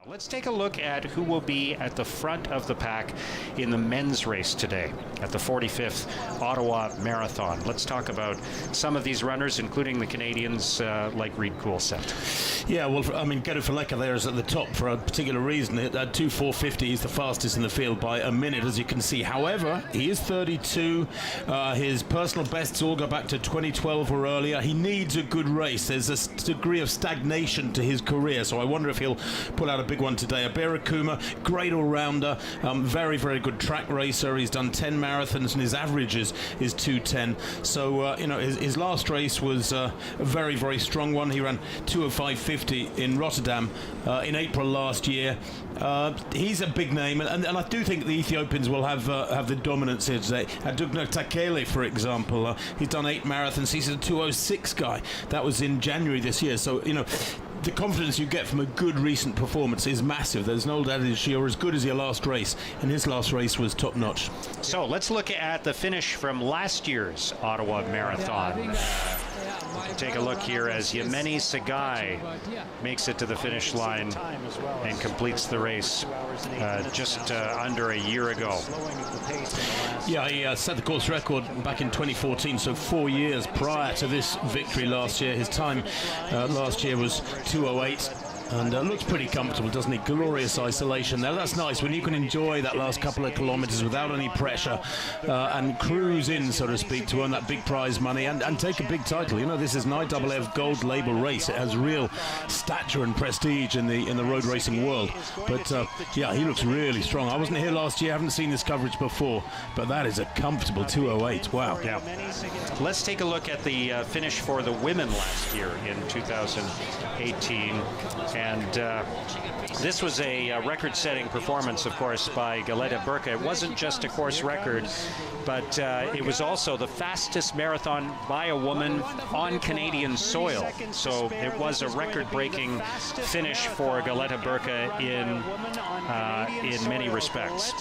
Let's take a look at who will be at the front of the pack in the men's race today at the 45th Ottawa Marathon. Let's talk about some of these runners, including the Canadians like Reid Coolset. Yeah, well, I mean, Gerrit Verleke there is at the top for a particular reason. At 2:4:50, he's the fastest in the field by a minute, as you can see. However, he is 32. His personal bests all go back to 2012 or earlier. He needs a good race. There's a degree of stagnation to his career, so I wonder if he'll pull out a big one today. Abirakuma, great all-rounder, very, very good track racer. He's done 10 marathons and his average is 2:10. So, his last race was a very, very strong one. He ran 2:05:50 in Rotterdam in April last year. He's a big name, and I do think the Ethiopians will have the dominance here today. Adugna Takele, for example, he's done 8 marathons. He's a 2:06 guy. That was in January this year. So, the confidence you get from a good recent performance is massive. There's an old adage, you're as good as your last race, and his last race was top notch. So let's look at the finish from last year's Ottawa Marathon. Take a look here as Yemeni Sagai makes it to the finish line and completes the race just under a year ago. Yeah, he set the course record back in 2014, so 4 years prior to this victory last year. His time last year was 2:08. And looks pretty comfortable, doesn't he? Glorious isolation there. That's nice when you can enjoy that last couple of kilometres without any pressure and cruise in, so to speak, to earn that big prize money and take a big title. This is an IAAF gold label race. It has real stature and prestige in the road racing world. But yeah, he looks really strong. I wasn't here last year, haven't seen this coverage before, but that is a comfortable 2:08. Wow. Yeah. Let's take a look at the finish for the women last year in 2018. And this was a record-setting performance, of course, by Galeta Burka. It wasn't just a course record, but it was also the fastest marathon by a woman on Canadian soil. So it was a record-breaking finish for Galeta Burka in many respects.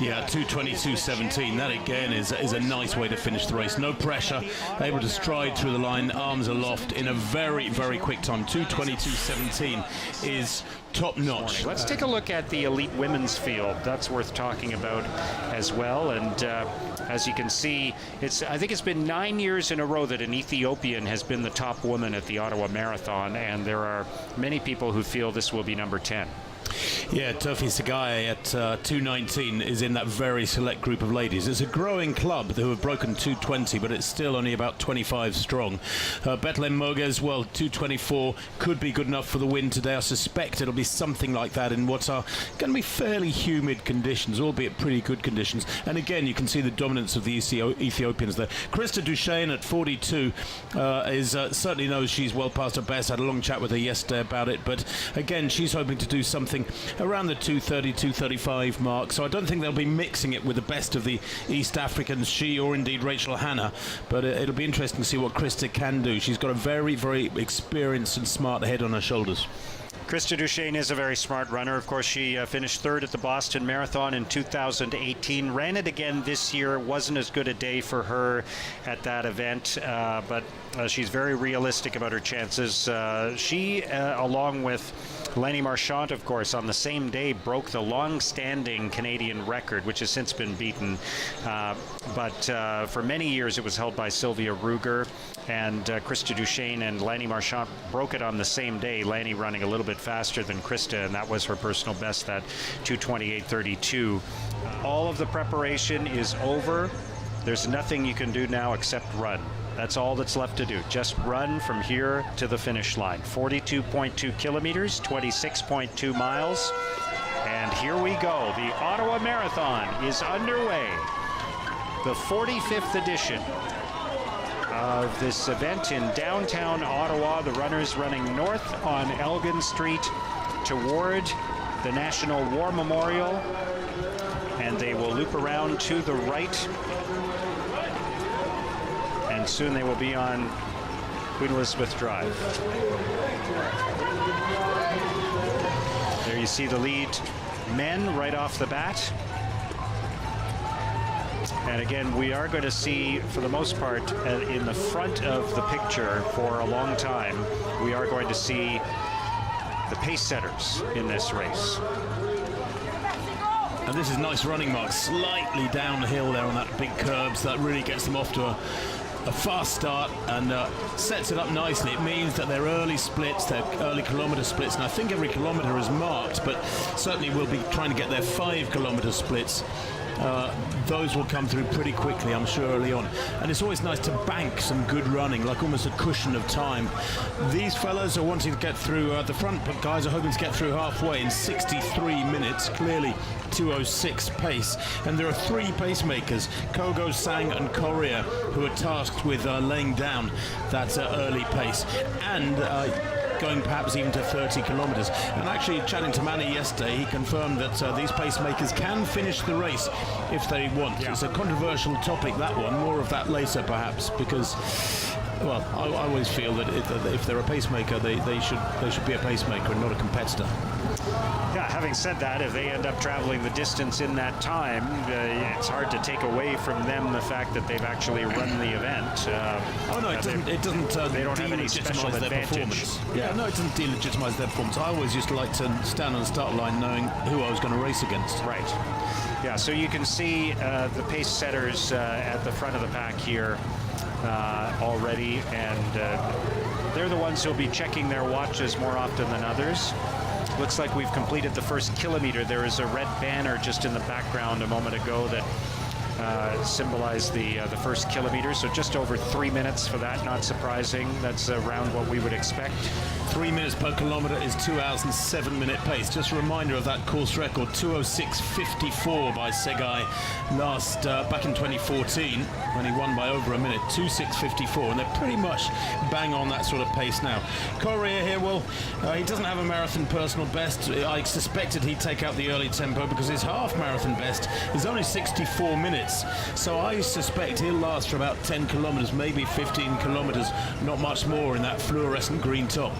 Yeah, 2:22:17. That again is a nice way to finish the race. No pressure, able to stride through the line, arms aloft in a very, very quick time. 2:22:17 is top notch. Let's take a look at the elite women's field. That's worth talking about as well. And as you can see, I think it's been 9 years in a row that an Ethiopian has been the top woman at the Ottawa Marathon, and there are many people who feel this will be number 10. Yeah, Tufi Sagai at 2:19 is in that very select group of ladies. It's a growing club who have broken 2:20, but it's still only about 25 strong. Bethlehem Moges, well, 2:24 could be good enough for the win today. I suspect it'll be something like that in what are going to be fairly humid conditions, albeit pretty good conditions. And again, you can see the dominance of the Ethiopians there. Krista Duchesne at 42 certainly knows she's well past her best. I had a long chat with her yesterday about it, but again, she's hoping to do something around the 2:30, 2:35 mark. So I don't think they'll be mixing it with the best of the East Africans, she or indeed Rachel Hanna. But it'll be interesting to see what Krista can do. She's got a very, very experienced and smart head on her shoulders. Krista Duchesne is a very smart runner. Of course, she finished third at the Boston Marathon in 2018. Ran it again this year. Wasn't as good a day for her at that event, but she's very realistic about her chances. She, along with Lanny Marchant, of course, on the same day broke the long-standing Canadian record, which has since been beaten. But for many years, it was held by Sylvia Ruger, and Krista Duchesne and Lanny Marchant broke it on the same day. Lanny running a little bit faster than Krista, and that was her personal best, that 2:28:32. All of the preparation is over. There's nothing you can do now except run. That's all that's left to do. Just run from here to the finish line. 42.2 kilometers, 26.2 miles. And here we go. The Ottawa Marathon is underway. The 45th edition of this event in downtown Ottawa. The runners running north on Elgin Street toward the National War Memorial. And they will loop around to the right. And soon they will be on Queen Elizabeth Drive. There you see the lead men right off the bat. And again, we are going to see, for the most part, in the front of the picture for a long time, we are going to see the pace setters in this race. And this is nice running, Mark. Slightly downhill there on that big curb, so that really gets them off to a fast start and sets it up nicely. It means that their early splits, their early kilometre splits, and I think every kilometre is marked, but certainly we'll be trying to get their 5 kilometre splits. Those will come through pretty quickly, I'm sure, early on. And it's always nice to bank some good running, like almost a cushion of time. These fellas are wanting to get through the front, but guys are hoping to get through halfway in 63 minutes, clearly 2:06 pace. And there are 3 pacemakers, Kogo, Sang and Correa, who are tasked with laying down that early pace. And going perhaps even to 30 kilometres. And actually, chatting to Manny yesterday, he confirmed that these pacemakers can finish the race if they want. Yeah. It's a controversial topic, that one. More of that later, perhaps, because, well, I always feel that if they're a pacemaker, they should be a pacemaker and not a competitor. Yeah, having said that, if they end up traveling the distance in that time, it's hard to take away from them the fact that they've actually run the event. It doesn't. They don't have any special advantage. Yeah, no, it doesn't delegitimize their performance. I always used to like to stand on the start line knowing who I was going to race against. Right. Yeah, so you can see the pace setters at the front of the pack here already, and they're the ones who'll be checking their watches more often than others. Looks like we've completed the first kilometer. There is a red banner just in the background a moment ago that symbolized the first kilometer. So just over 3 minutes for that, not surprising. That's around what we would expect. 3 minutes per kilometre is 2 hours and 7 minute pace. Just a reminder of that course record, 2:06.54 by Segai back in 2014 when he won by over a minute, 2:06.54, and they're pretty much bang on that sort of pace now. Correa here, well, he doesn't have a marathon personal best. I suspected he'd take out the early tempo because his half marathon best is only 64 minutes. So I suspect he'll last for about 10 kilometres, maybe 15 kilometres, not much more in that fluorescent green top.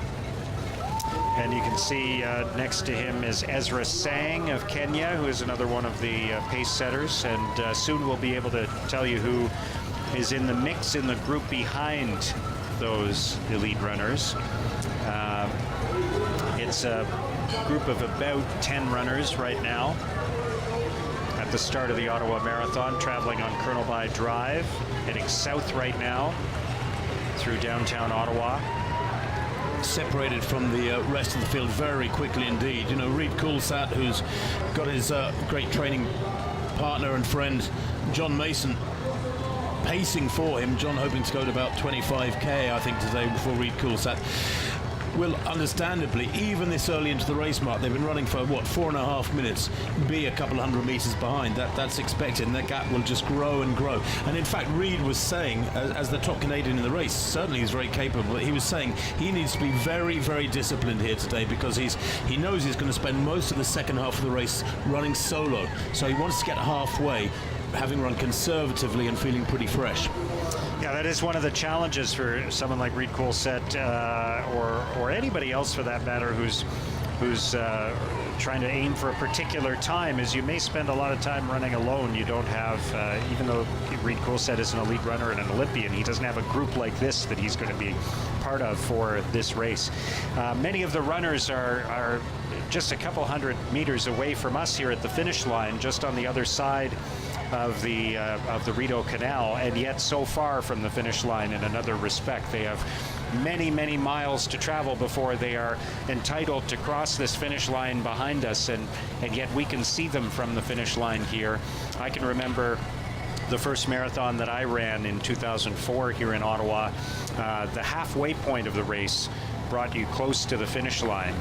And you can see next to him is Ezra Sang of Kenya, who is another one of the pace setters. And soon we'll be able to tell you who is in the mix in the group behind those elite runners. It's a group of about 10 runners right now at the start of the Ottawa Marathon, traveling on Colonel By Drive, heading south right now through downtown Ottawa. Separated from the rest of the field very quickly indeed. You know, Reed Coulsat, who's got his great training partner and friend John Mason pacing for him. John hoping to go to about 25k, I think, today before Reed Coulsat will understandably, even this early into the race, Mark, they've been running for, what, 4.5 minutes, be a couple hundred meters behind. That's expected, and that gap will just grow and grow. And in fact, Reed was saying, as the top Canadian in the race, certainly he's very capable, he was saying he needs to be very, very disciplined here today because he knows he's going to spend most of the second half of the race running solo. So he wants to get halfway, having run conservatively and feeling pretty fresh. Yeah, that is one of the challenges for someone like Reed Coulsat or anybody else for that matter who's trying to aim for a particular time, is you may spend a lot of time running alone. You don't have, even though Reed Coulsat is an elite runner and an Olympian, he doesn't have a group like this that he's going to be part of for this race. Many of the runners are just a couple hundred meters away from us here at the finish line, just on the other side of the Rideau Canal, and yet so far from the finish line in another respect. They have many, many miles to travel before they are entitled to cross this finish line behind us, and yet we can see them from the finish line here. I can remember the first marathon that I ran in 2004 here in Ottawa. The halfway point of the race brought you close to the finish line,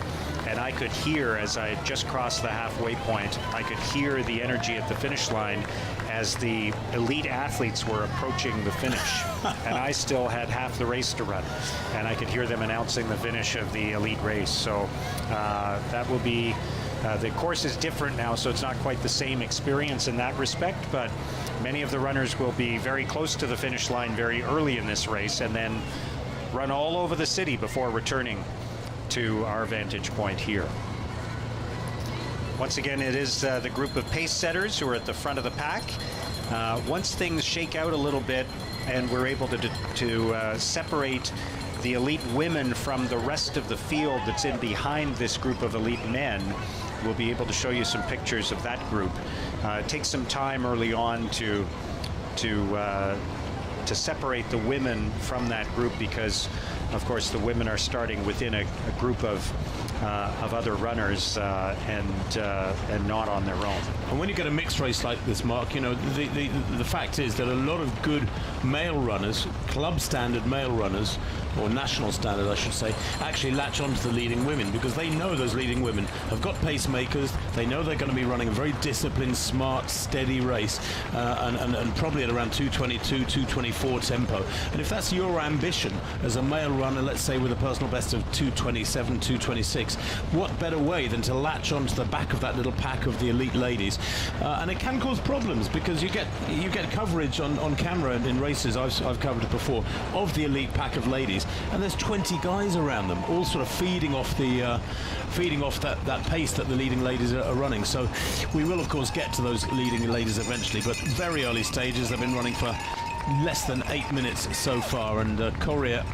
and I could hear, as I just crossed the halfway point, I could hear the energy at the finish line as the elite athletes were approaching the finish. And I still had half the race to run, and I could hear them announcing the finish of the elite race. So that will be, the course is different now, so it's not quite the same experience in that respect, but many of the runners will be very close to the finish line very early in this race, and then run all over the city before returning to our vantage point here. Once again, it is the group of pace setters who are at the front of the pack. Once things shake out a little bit and we're able to separate the elite women from the rest of the field that's in behind this group of elite men. We'll be able to show you some pictures of that group. It takes some time early on to separate the women from that group because, of course, the women are starting within a group of other runners and not on their own. And when you get a mixed race like this, Mark, you know, the fact is that a lot of good male runners, club standard male runners, or national standard I should say, actually latch onto the leading women because they know those leading women have got pacemakers. They know they're going to be running a very disciplined, smart, steady race and probably at around 222, 224 tempo. And if that's your ambition as a male runner, let's say with a personal best of 227, 226, what better way than to latch onto the back of that little pack of the elite ladies? And it can cause problems because you get coverage on camera in races, I've covered it before, of the elite pack of ladies, and there's 20 guys around them, all sort of feeding off that pace that the leading ladies are running. So we will of course get to those leading ladies eventually, but very early stages. They've been running for less than 8 minutes so far, and Correa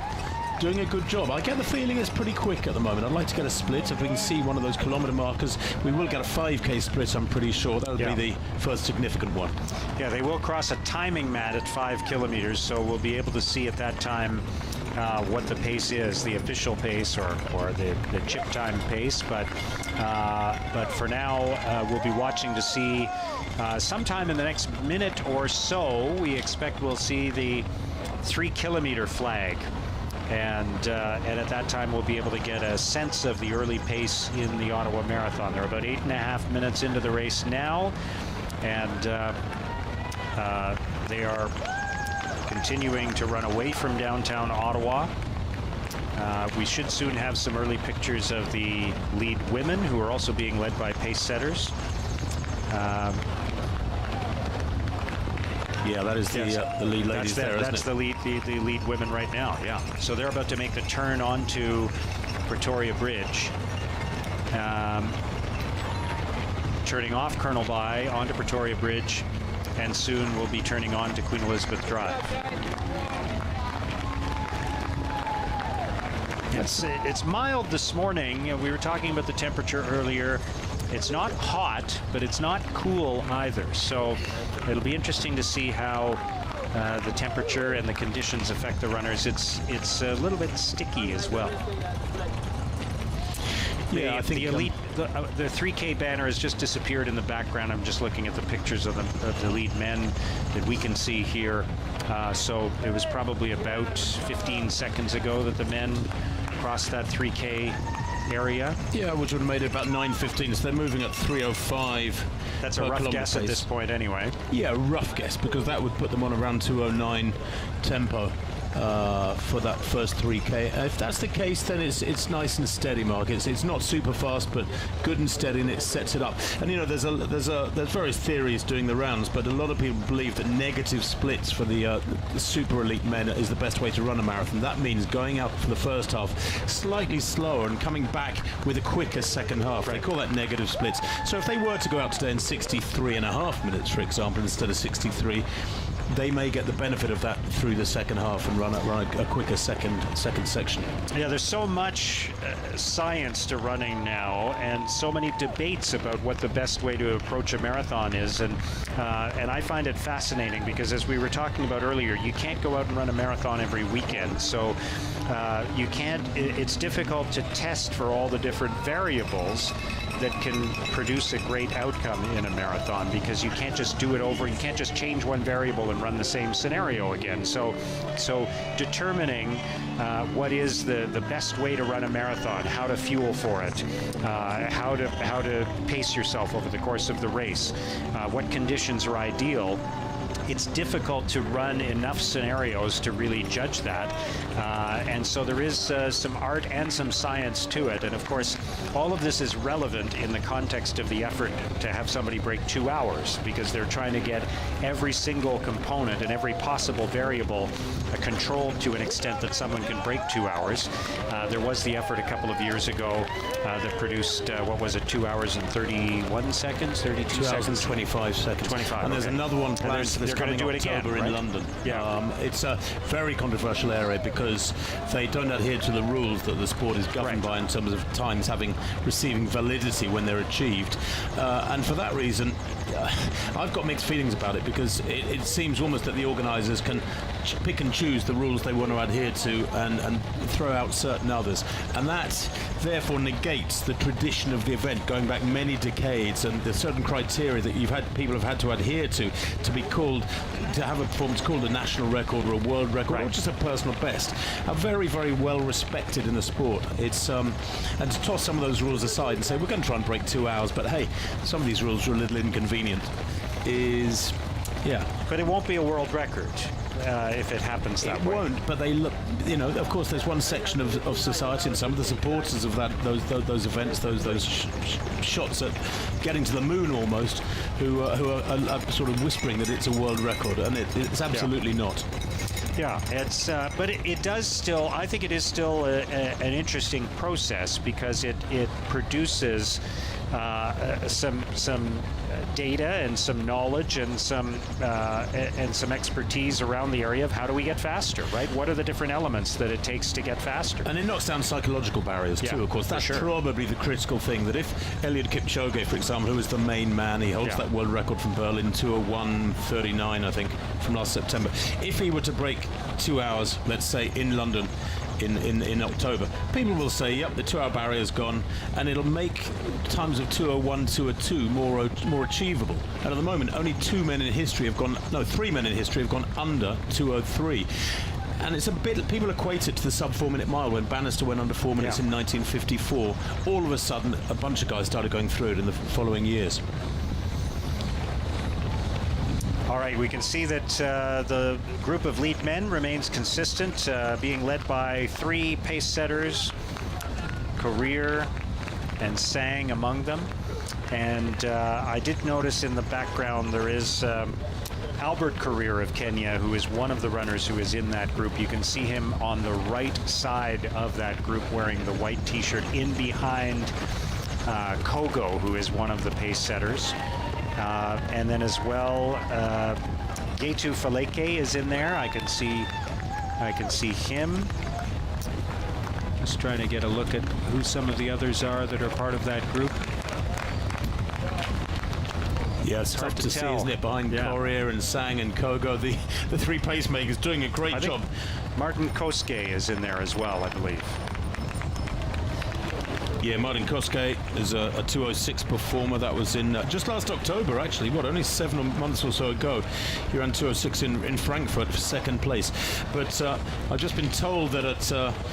doing a good job. I get the feeling it's pretty quick at the moment. I'd like to get a split. If we can see one of those kilometre markers, we will get a 5K split, I'm pretty sure. That would be the first significant one. Yeah, they will cross a timing mat at 5 kilometers, so we'll be able to see at that time what the pace is, the official pace or the chip time pace. But for now, we'll be watching to see sometime in the next minute or so, we expect we'll see the 3 kilometer flag. And at that time, we'll be able to get a sense of the early pace in the Ottawa Marathon. They're about 8.5 minutes into the race now, and they are continuing to run away from downtown Ottawa. We should soon have some early pictures of the lead women, who are also being led by pace setters. Yeah, that is the lead ladies there, that's the lead women right now, yeah. So they're about to make the turn onto Pretoria Bridge. Turning off Colonel By onto Pretoria Bridge, and soon we'll be turning on to Queen Elizabeth Drive. It's mild this morning. We were talking about the temperature earlier. It's not hot, but it's not cool either. So it'll be interesting to see how the temperature and the conditions affect the runners. It's a little bit sticky as well. Yeah, I think the elite, the 3K banner has just disappeared in the background. I'm just looking at the pictures of the lead men that we can see here. So it was probably about 15 seconds ago that the men crossed that 3K area. Yeah, which would have made it about 9:15, so they're moving at 3:05. That's a rough guess at this point anyway. Yeah, rough guess, because that would put them on around 2:09 tempo for that first 3K. If that's the case, then it's nice and steady, Mark. It's not super fast, but good and steady, and it sets it up. And you know, there's various theories doing the rounds, but a lot of people believe that negative splits for the super elite men is the best way to run a marathon. That means going out for the first half slightly slower and coming back with a quicker second half. They call that negative splits. So if they were to go out today in 63.5 minutes, for example, instead of 63, they may get the benefit of that through the second half and run a quicker second section. Yeah, there's so much science to running now, and so many debates about what the best way to approach a marathon is, and I find it fascinating because, as we were talking about earlier, you can't go out and run a marathon every weekend, so you can't. It's difficult to test for all the different variables that can produce a great outcome in a marathon, because you can't just do it over. You can't just change one variable and run the same scenario again. So determining what is the best way to run a marathon, how to fuel for it, how to pace yourself over the course of the race, what conditions are ideal. It's difficult to run enough scenarios to really judge that, and so there is some art and some science to it. And of course, all of this is relevant in the context of the effort to have somebody break 2 hours, because they're trying to get every single component and every possible variable controlled to an extent that someone can break 2 hours. There was the effort a couple of years ago that produced, what was it, 2 hours and 31 seconds, 32 seconds? 25 seconds. 25, and there's okay. another one planned for this coming do it again, October right? in London. Yeah. It's a very controversial area because they don't adhere to the rules that the sport is governed by in terms of times receiving validity when they're achieved. And for that reason, I've got mixed feelings about it because it seems almost that the organisers can pick and choose the rules they want to adhere to and throw out certain others. And that therefore negates the tradition of the event going back many decades, and there's certain criteria that people have had to adhere to be called, to have a performance called a national record or a world record or just a personal best, are very, very well respected in the sport. It's and to toss some of those rules aside and say we're going to try and break 2 hours, but hey, some of these rules are a little inconvenient, is But it won't be a world record if it happens that way. It won't, but they look, of course there's one section of society and some of the supporters of those events, those shots at getting to the moon almost, who are sort of whispering that it's a world record, and it's absolutely not. Yeah, it's but it does still. I think it is still an interesting process because it produces some data and some knowledge and some expertise around the area of how do we get faster, right? What are the different elements that it takes to get faster? And it knocks down psychological barriers too, of course. That's probably the critical thing, that if Eliud Kipchoge, for example, who is the main man, he holds that world record from Berlin, 2:01:39, I think, from last September. If he were to break 2 hours, let's say, in London, in October, people will say, yep, the 2 hour barrier's gone, and it'll make times of 2:01, 2:02 more achievable. And at the moment, only three men in history have gone under 2:03. And it's a bit, people equate it to the sub 4 minute mile when Bannister went under 4 minutes in 1954. All of a sudden, a bunch of guys started going through it in the following years. All right, we can see that the group of lead men remains consistent, being led by three pace setters, Career and Sang among them. And I did notice in the background there is Albert Career of Kenya, who is one of the runners who is in that group. You can see him on the right side of that group wearing the white t-shirt in behind Kogo, who is one of the pace setters. And then as well, Getu Faleke is in there. I can see him. Just trying to get a look at who some of the others are that are part of that group. Yeah, it's tough to see, isn't it, behind Career and Sang and Kogo, the three pacemakers doing a great job. Martin Koske is in there as well, I believe. Yeah, Martin Koske is a 2:06 performer. That was in just last October, actually. Only 7 months or so ago. He ran 2:06 in Frankfurt for second place. But I've just been told that at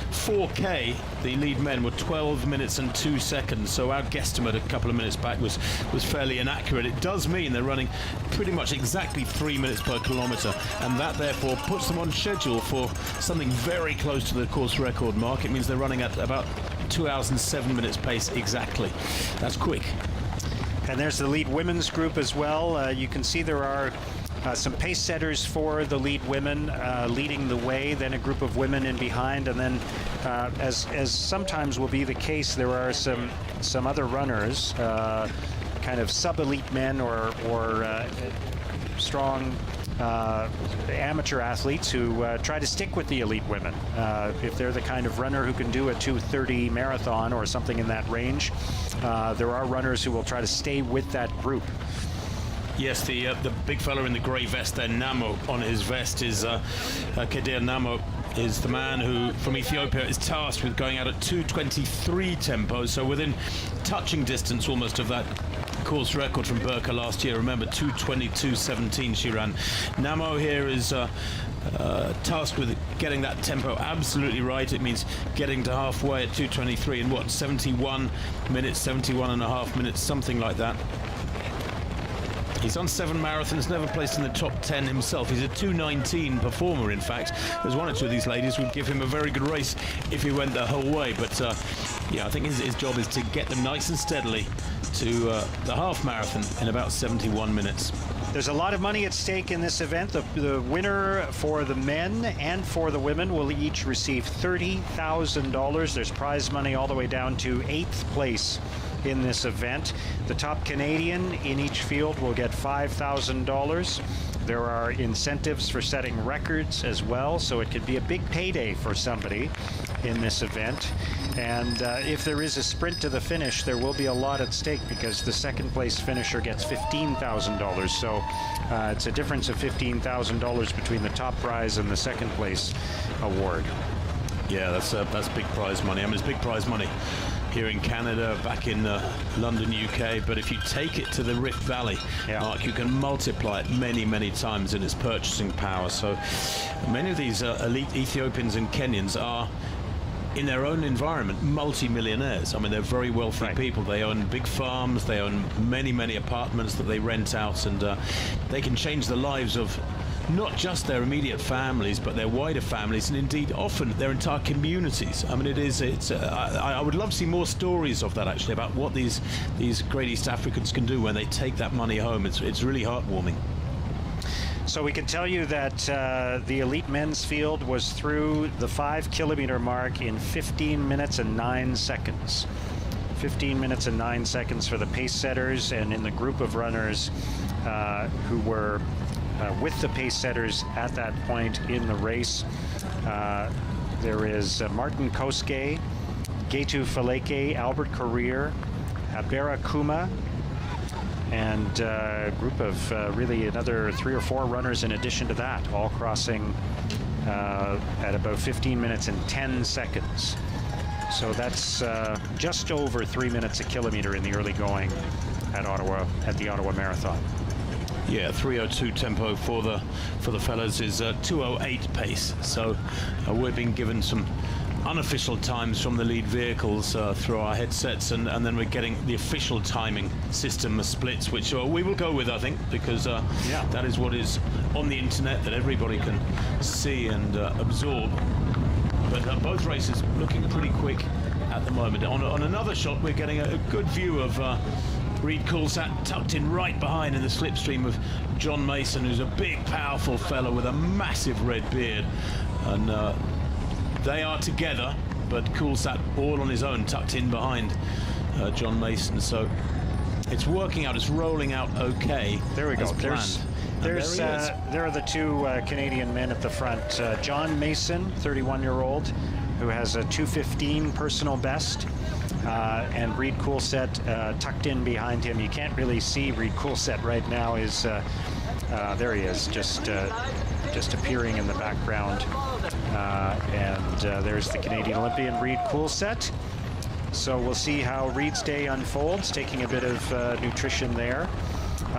4K, the lead men were 12 minutes and 2 seconds. So our guesstimate a couple of minutes back was fairly inaccurate. It does mean they're running pretty much exactly 3 minutes per kilometre, and that therefore puts them on schedule for something very close to the course record mark. It means they're running at about 2 hours and 7 minutes pace exactly. That's quick. And there's the lead women's group as well. You can see there are some pace setters for the lead women leading the way, then a group of women in behind, and then as sometimes will be the case, there are some other runners, kind of sub-elite men or strong amateur athletes who try to stick with the elite women. If they're the kind of runner who can do a 2:30 marathon or something in that range, there are runners who will try to stay with that group. Yes, the big fella in the grey vest there, Namo, on his vest is Kedir Namo, is the man who, from Ethiopia, is tasked with going out at 2:23 tempo, so within touching distance almost of that course record from Burka last year. Remember, 2:22:17 she ran. Namo here is tasked with getting that tempo absolutely right. It means getting to halfway at 2:23 in 71 minutes, 71 and a half minutes, something like that. He's done 7 marathons, never placed in the top 10 himself. He's a 2:19 performer, in fact. There's one or two of these ladies who would give him a very good race if he went the whole way. But, I think his job is to get them nice and steadily to the half marathon in about 71 minutes. There's a lot of money at stake in this event. The winner for the men and for the women will each receive $30,000. There's prize money all the way down to 8th place in this event. The top Canadian in each field will get $5,000. There are incentives for setting records as well, so it could be a big payday for somebody in this event. And if there is a sprint to the finish, there will be a lot at stake because the second place finisher gets $15,000. So it's a difference of $15,000 between the top prize and the second place award. Yeah, that's big prize money. I mean, it's big prize money here in Canada, back in London, UK. But if you take it to the Rift Valley, Mark, you can multiply it many, many times in its purchasing power. So many of these elite Ethiopians and Kenyans are, in their own environment, multi-millionaires. I mean, they're very wealthy people. They own big farms, they own many, many apartments that they rent out, and they can change the lives of not just their immediate families, but their wider families, and indeed often their entire communities. I mean, I would love to see more stories of that, actually, about what these great East Africans can do when they take that money home. It's really heartwarming. So we can tell you that the elite men's field was through the 5-kilometer mark in 15 minutes and 9 seconds. 15 minutes and 9 seconds for the pace setters, and in the group of runners who were with the pace setters at that point in the race, there is Martin Koske, Getu Faleke, Albert Career, Abera Kuma, and a group of really another 3 or 4 runners in addition to that, all crossing at about 15 minutes and 10 seconds. So that's just over 3 minutes a kilometer in the early going at the Ottawa Marathon. Yeah, 3:02 tempo for the fellas is 2:08 pace. So we're being given some unofficial times from the lead vehicles through our headsets, and then we're getting the official timing system splits, which we will go with, I think, because that is what is on the internet that everybody can see and absorb. But both races looking pretty quick at the moment. On another shot, we're getting a good view of Reed Coulsat tucked in right behind in the slipstream of John Mason, who's a big, powerful fellow with a massive red beard. And they are together, but Coulsat all on his own, tucked in behind John Mason. So it's working out, it's rolling out okay. There we go. There are the two Canadian men at the front. John Mason, 31-year-old, who has a 2:15 personal best. And Reed Coulsat tucked in behind him. You can't really see Reed Coulsat right now. There he is, just appearing in the background. And there's the Canadian Olympian Reed Coulsat. So we'll see how Reed's day unfolds, taking a bit of nutrition there.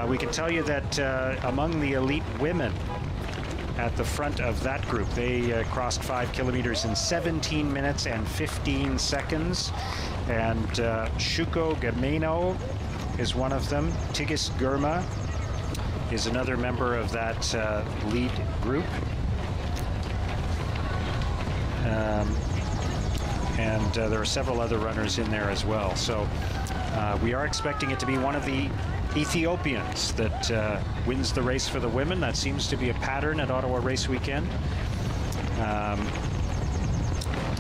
We can tell you that among the elite women at the front of that group, they crossed 5 kilometers in 17 minutes and 15 seconds. And Shuko Gameno is one of them. Tigis Gurma is another member of that lead group. And there are several other runners in there as well. So we are expecting it to be one of the Ethiopians that wins the race for the women. That seems to be a pattern at Ottawa Race Weekend.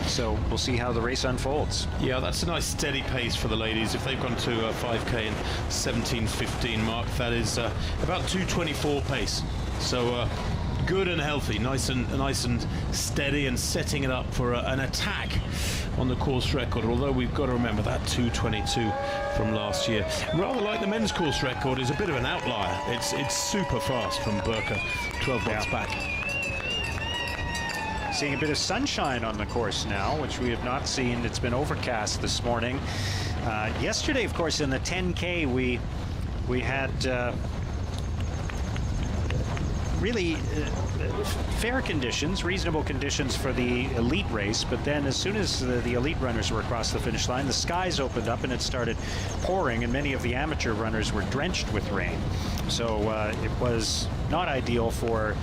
So we'll see how the race unfolds. Yeah, that's a nice steady pace for the ladies. If they've gone to 5K in 17:15 mark, that is about 2:24 pace. So good and healthy, nice and steady, and setting it up for an attack on the course record. Although we've got to remember that 2:22 from last year, rather like the men's course record, is a bit of an outlier. It's super fast from Burka, 12 months back. Seeing a bit of sunshine on the course now, which we have not seen. It's been overcast this morning. Yesterday, of course, in the 10K, we had really fair conditions, reasonable conditions for the elite race. But then as soon as the elite runners were across the finish line, the skies opened up and it started pouring, and many of the amateur runners were drenched with rain. So it was not ideal for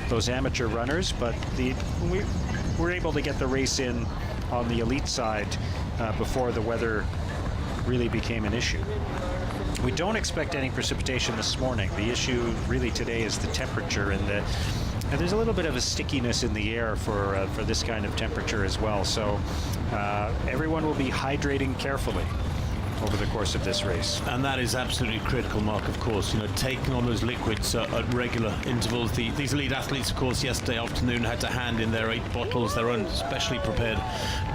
those amateur runners, but we were able to get the race in on the elite side before the weather really became an issue. We don't expect any precipitation this morning. The issue really today is the temperature, and there's a little bit of a stickiness in the air for this kind of temperature as well. So everyone will be hydrating carefully over the course of this race. And that is absolutely critical, Mark, of course. Taking on those liquids at regular intervals. These elite athletes, of course, yesterday afternoon had to hand in their 8 bottles, their own specially prepared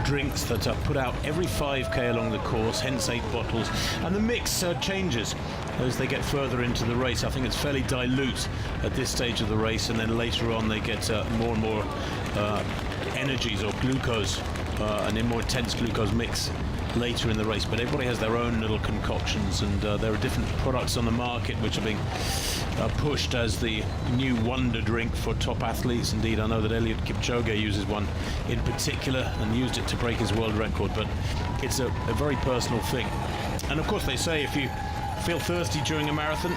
drinks that are put out every 5k along the course, hence 8 bottles. And the mix changes as they get further into the race. I think it's fairly dilute at this stage of the race, and then later on they get more and more energies or glucose, and a more intense glucose mix later in the race. But everybody has their own little concoctions, and there are different products on the market which are being pushed as the new wonder drink for top athletes. Indeed, I know that Eliud Kipchoge uses one in particular and used it to break his world record, but it's a very personal thing. And of course they say if you feel thirsty during a marathon,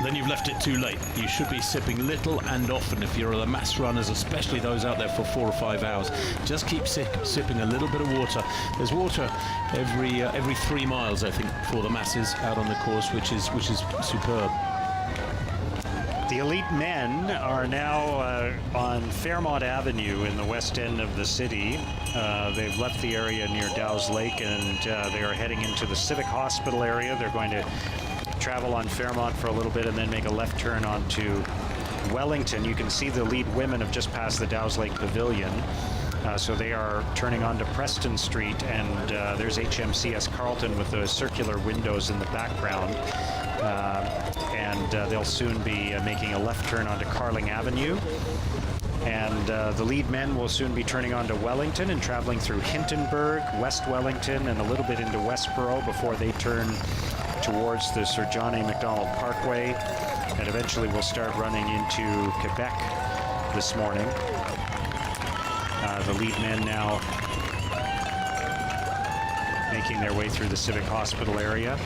then you've left it too late. You should be sipping little and often. If you're the mass runners, especially those out there for 4 or 5 hours, just keep sipping a little bit of water. There's water every 3 miles, I think, for the masses out on the course, which is superb. The elite men are now on Fairmont Avenue in the west end of the city. They've left the area near Dow's Lake, and they are heading into the Civic Hospital area. They're going to travel on Fairmont for a little bit and then make a left turn onto Wellington. You can see the lead women have just passed the Dow's Lake Pavilion. So they are turning onto Preston Street, and there's HMCS Carleton with those circular windows in the background. And they'll soon be making a left turn onto Carling Avenue. And the lead men will soon be turning onto Wellington and traveling through Hintonburg, West Wellington, and a little bit into Westboro before they turn towards the Sir John A. Macdonald Parkway, and eventually will start running into Quebec this morning. The lead men now making their way through the Civic Hospital area.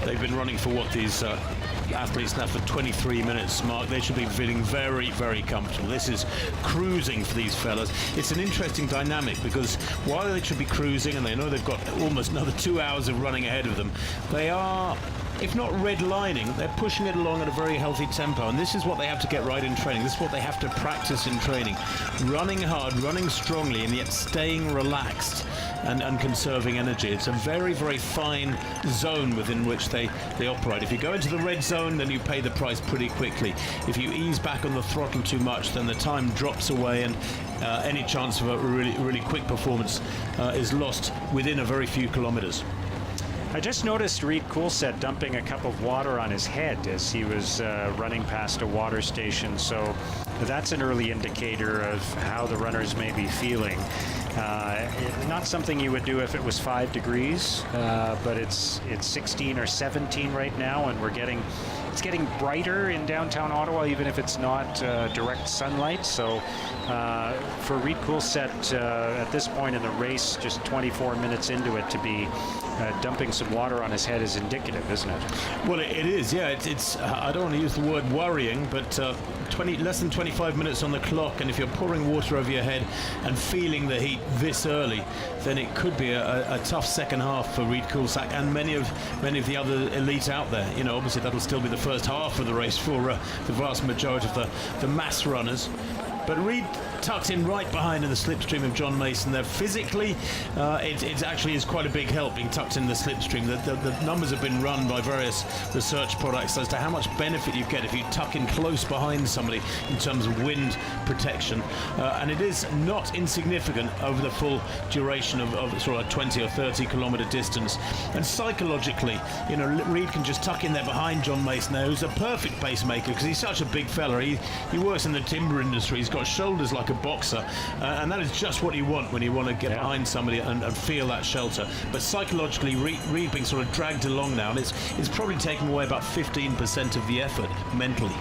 They've been running for what these athletes now for 23 minutes, Mark. They should be feeling very, very comfortable. This is cruising for these fellas. It's an interesting dynamic because while they should be cruising and they know they've got almost another 2 hours of running ahead of them, they are, if not redlining, they're pushing it along at a very healthy tempo, and this is what they have to get right in training. This is what they have to practice in training. Running hard, running strongly, and yet staying relaxed and conserving energy. It's a very, very fine zone within which they operate. If you go into the red zone, then you pay the price pretty quickly. If you ease back on the throttle too much, then the time drops away, and any chance of a really, really quick performance is lost within a very few kilometers. I just noticed Reed Coolset dumping a cup of water on his head as he was running past a water station, so that's an early indicator of how the runners may be feeling. Not something you would do if it was 5 degrees, but it's 16 or 17 right now, and it's getting brighter in downtown Ottawa, even if it's not direct sunlight. So for Reed Coolset at this point in the race, just 24 minutes into it, to be dumping some water on his head is indicative, isn't it? Well, it is, yeah. It's I don't want to use the word worrying, but less than 25 minutes on the clock, and if you're pouring water over your head and feeling the heat this early, then it could be a tough second half for Reed Coolsack and many of the other elites out there. Obviously that'll still be the first half of the race for the vast majority of the mass runners. But Reed tucked in right behind in the slipstream of John Mason there. Physically, it actually is quite a big help being tucked in the slipstream. The numbers have been run by various research products as to how much benefit you get if you tuck in close behind somebody in terms of wind protection. And it is not insignificant over the full duration of sort of a 20 or 30 kilometer distance. And psychologically, Reed can just tuck in there behind John Mason there, who's a perfect pacemaker because he's such a big fella. He works in the timber industry. He's got shoulders like a boxer, and that is just what you want when you want to get behind somebody and feel that shelter. But psychologically, Reed being sort of dragged along now, and it's probably taking away about 15% of the effort mentally.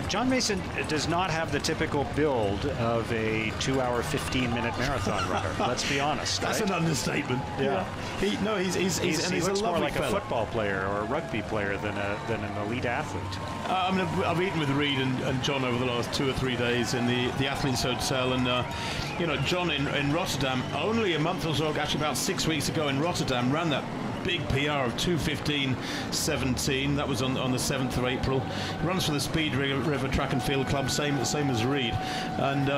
John Mason does not have the typical build of a 2-hour, 15-minute marathon runner. Let's be honest. That's right? an understatement. Yeah. He looks more like a football player or a rugby player than an elite athlete. I've eaten with Reed and John over the last 2 or 3 days in the Athletes Hotel, and John in Rotterdam only a month or so, actually about 6 weeks ago in Rotterdam, ran that big PR of 2:15.17. That was on the 7th of April. He runs for the Speed River Track and Field Club, same as Reed, and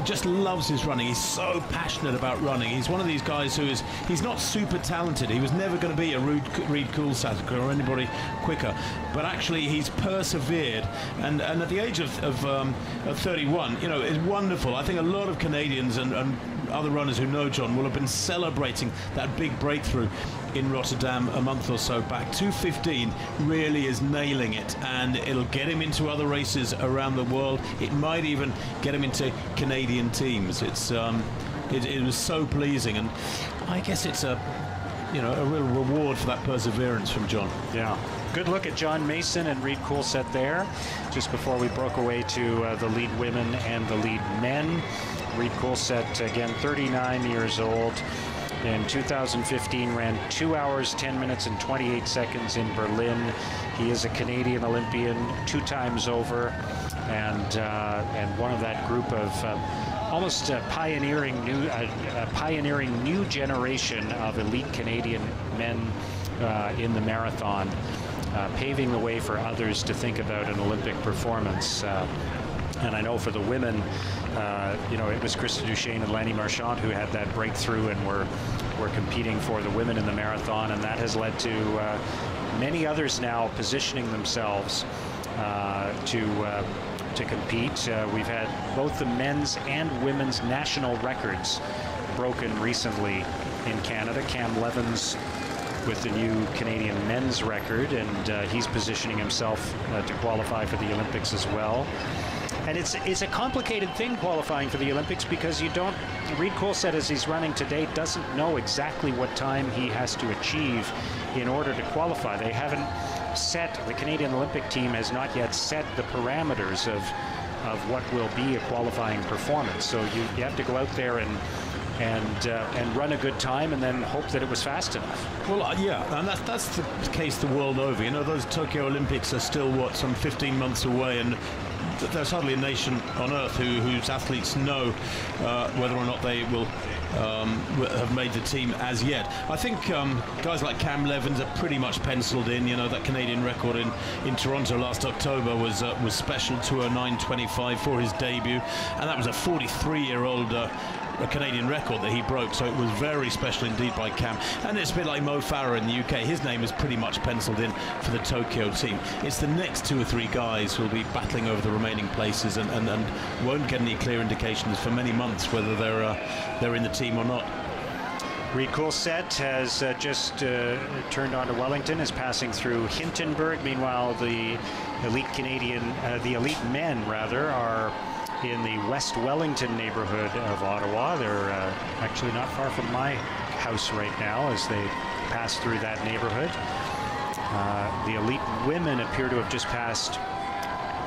just loves his running. He's so passionate about running. He's one of these guys he's not super talented. He was never going to be a Reed Coulthard or anybody quicker, but actually he's persevered, and at the age of 31, you know, it's wonderful. I think a lot of Canadians and other runners who know John will have been celebrating that big breakthrough in Rotterdam a month or so back. 2:15 really is nailing it, and it'll get him into other races around the world. It might even get him into Canadian teams. It was so pleasing, and I guess it's a real reward for that perseverance from John. Yeah. Good look at John Mason and Reed Coulthard there, just before we broke away to the lead women and the lead men. Reed Coulthard, again, 39 years old. In 2015, ran 2 hours, 10 minutes, and 28 seconds in Berlin. He is a Canadian Olympian 2 times over, and one of that group of almost pioneering new generation of elite Canadian men in the marathon, paving the way for others to think about an Olympic performance. And I know for the women, it was Krista Duchesne and Lanny Marchand who had that breakthrough and were competing for the women in the marathon, and that has led to many others now positioning themselves to compete. We've had both the men's and women's national records broken recently in Canada. Cam Levins with the new Canadian men's record, and he's positioning himself to qualify for the Olympics as well. And it's a complicated thing qualifying for the Olympics, because Reed Coulthard, as he's running today, doesn't know exactly what time he has to achieve in order to qualify. They haven't the Canadian Olympic team has not yet set the parameters of what will be a qualifying performance. So you have to go out there and run a good time, and then hope that it was fast enough. Well, yeah, and that's the case the world over. You know, those Tokyo Olympics are still, some 15 months away, and there's hardly a nation on earth whose athletes know whether or not they will have made the team as yet. I think guys like Cam Levins are pretty much penciled in. You know, that Canadian record in Toronto last October was special, 2:09.25 for his debut, and that was a 43-year-old a Canadian record that he broke, so it was very special indeed by Cam. And it's a bit like Mo Farah in the UK. His name is pretty much penciled in for the Tokyo team. It's the next 2 or 3 guys who will be battling over the remaining places, and won't get any clear indications for many months whether they're in the team or not. Reed Coulthard has just turned on to Wellington, is passing through Hintonburg. Meanwhile, the elite men are in the West Wellington neighborhood of Ottawa. They're actually not far from my house right now as they pass through that neighborhood. The elite women appear to have just passed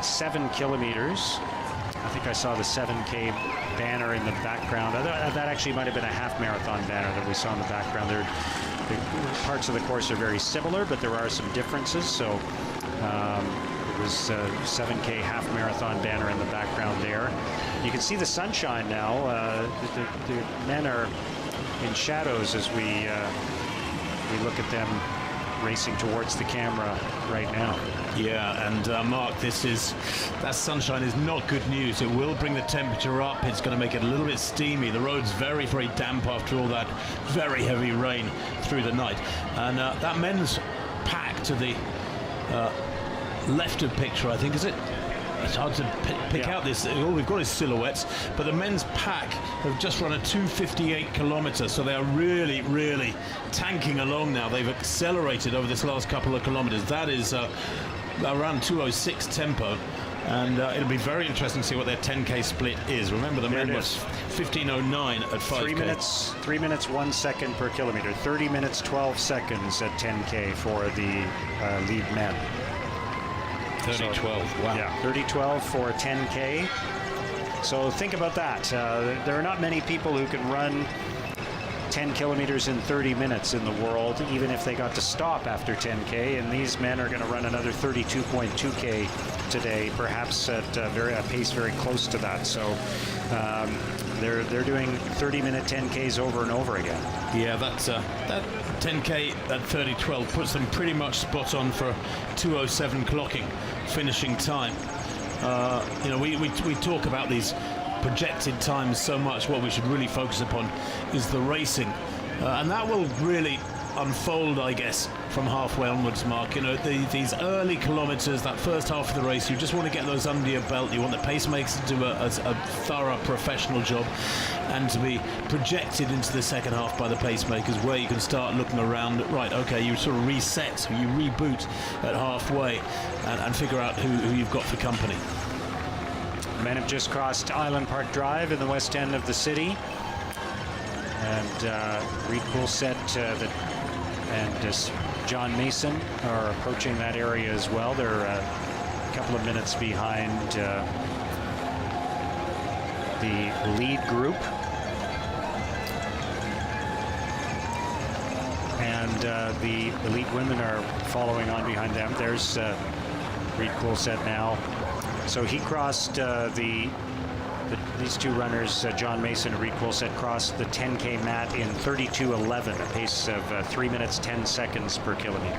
7 kilometers. I think I saw the 7K banner in the background. That actually might have been a half marathon banner that we saw in the background. The parts of the course are very similar, but there are some differences. So it was a 7K half marathon banner in the background there. You can see the sunshine now. The men are in shadows as we look at them racing towards the camera right now. Yeah, and Mark, that sunshine is not good news. It will bring the temperature up. It's going to make it a little bit steamy. The road's very, very damp after all that very heavy rain through the night. And that men's pack to the left of picture, I think, is it? It's hard to pick out this. All we've got is silhouettes, but the men's pack have just run a 2:58 kilometre, so they are really, really tanking along now. They've accelerated over this last couple of kilometres. That is around 2:06 tempo, and it'll be very interesting to see what their 10K split is. Remember, the men was 15:09 at 5K. 3 minutes 1 second per kilometre. 30 minutes 12 seconds at 10K for the lead men. 30:12. Wow. Yeah, 30:12 for 10K. So think about that. There are not many people who can run 10 kilometers in 30 minutes in the world, even if they got to stop after 10K. And these men are going to run another 32.2K today, perhaps at a pace very close to that. So they're doing 30-minute 10Ks over and over again. Yeah, that 10K at 30:12 puts them pretty much spot on for 2:07 clocking finishing time. We talk about these projected times so much. What we should really focus upon is the racing, and that will really unfold, I guess, from halfway onwards, Mark. You know, these early kilometres, that first half of the race, you just want to get those under your belt. You want the pacemakers to do a thorough professional job, and to be projected into the second half by the pacemakers, where you can start looking around. Right, okay, you sort of reset, you reboot at halfway, and figure out who you've got for company. Men have just crossed Island Park Drive in the west end of the city, and Reed Coulsett and John Mason are approaching that area as well. They're a couple of minutes behind the lead group, and the elite women are following on behind them. There's Reed Coulsett now. So he crossed these two runners, John Mason and Reed Coulsett, crossed the 10K mat in 32:11, a pace of 3 minutes 10 seconds per kilometer.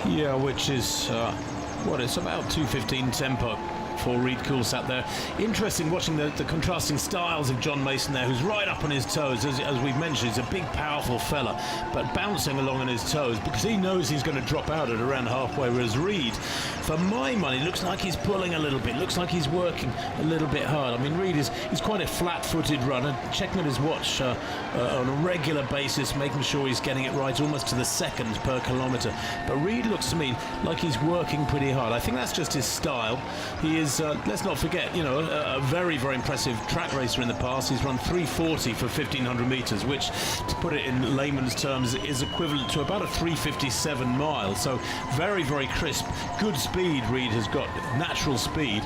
Yeah, which is it's about 2:15 tempo for Reed Coulsett there. Interesting watching the contrasting styles of John Mason there, who's right up on his toes. As we've mentioned, he's a big, powerful fella, but bouncing along on his toes because he knows he's going to drop out at around halfway, whereas Reed, for my money, looks like he's pulling a little bit, looks like he's working a little bit hard. I mean, Reed is quite a flat-footed runner, checking at his watch on a regular basis, making sure he's getting it right almost to the second per kilometre. But Reed looks to me like he's working pretty hard. I think that's just his style. He is, let's not forget, you know, a very, very impressive track racer in the past. He's run 3:40 for 1,500 metres, which, to put it in layman's terms, is equivalent to about a 3:57 mile. So very, very crisp, good speed. Reed has got natural speed.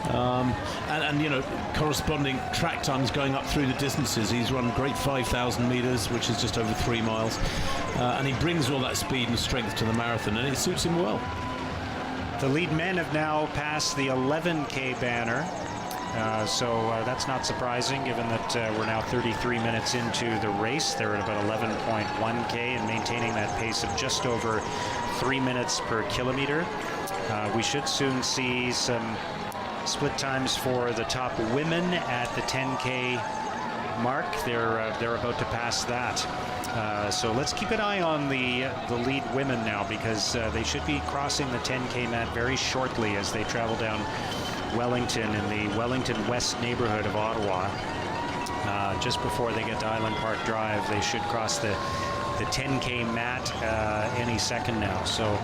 And you know, corresponding track times going up through the distances. He's run great 5,000 metres, which is just over 3 miles, and he brings all that speed and strength to the marathon, and it suits him well. The lead men have now passed the 11K banner, so that's not surprising given that we're now 33 minutes into the race. They're at about 11.1K and maintaining that pace of just over 3 minutes per kilometer. We should soon see some split times for the top women at the 10K mark. They're about to pass that. So let's keep an eye on the lead women now, because they should be crossing the 10K mat very shortly as they travel down Wellington in the Wellington West neighborhood of Ottawa. Just before they get to Island Park Drive, they should cross the 10K mat any second now. So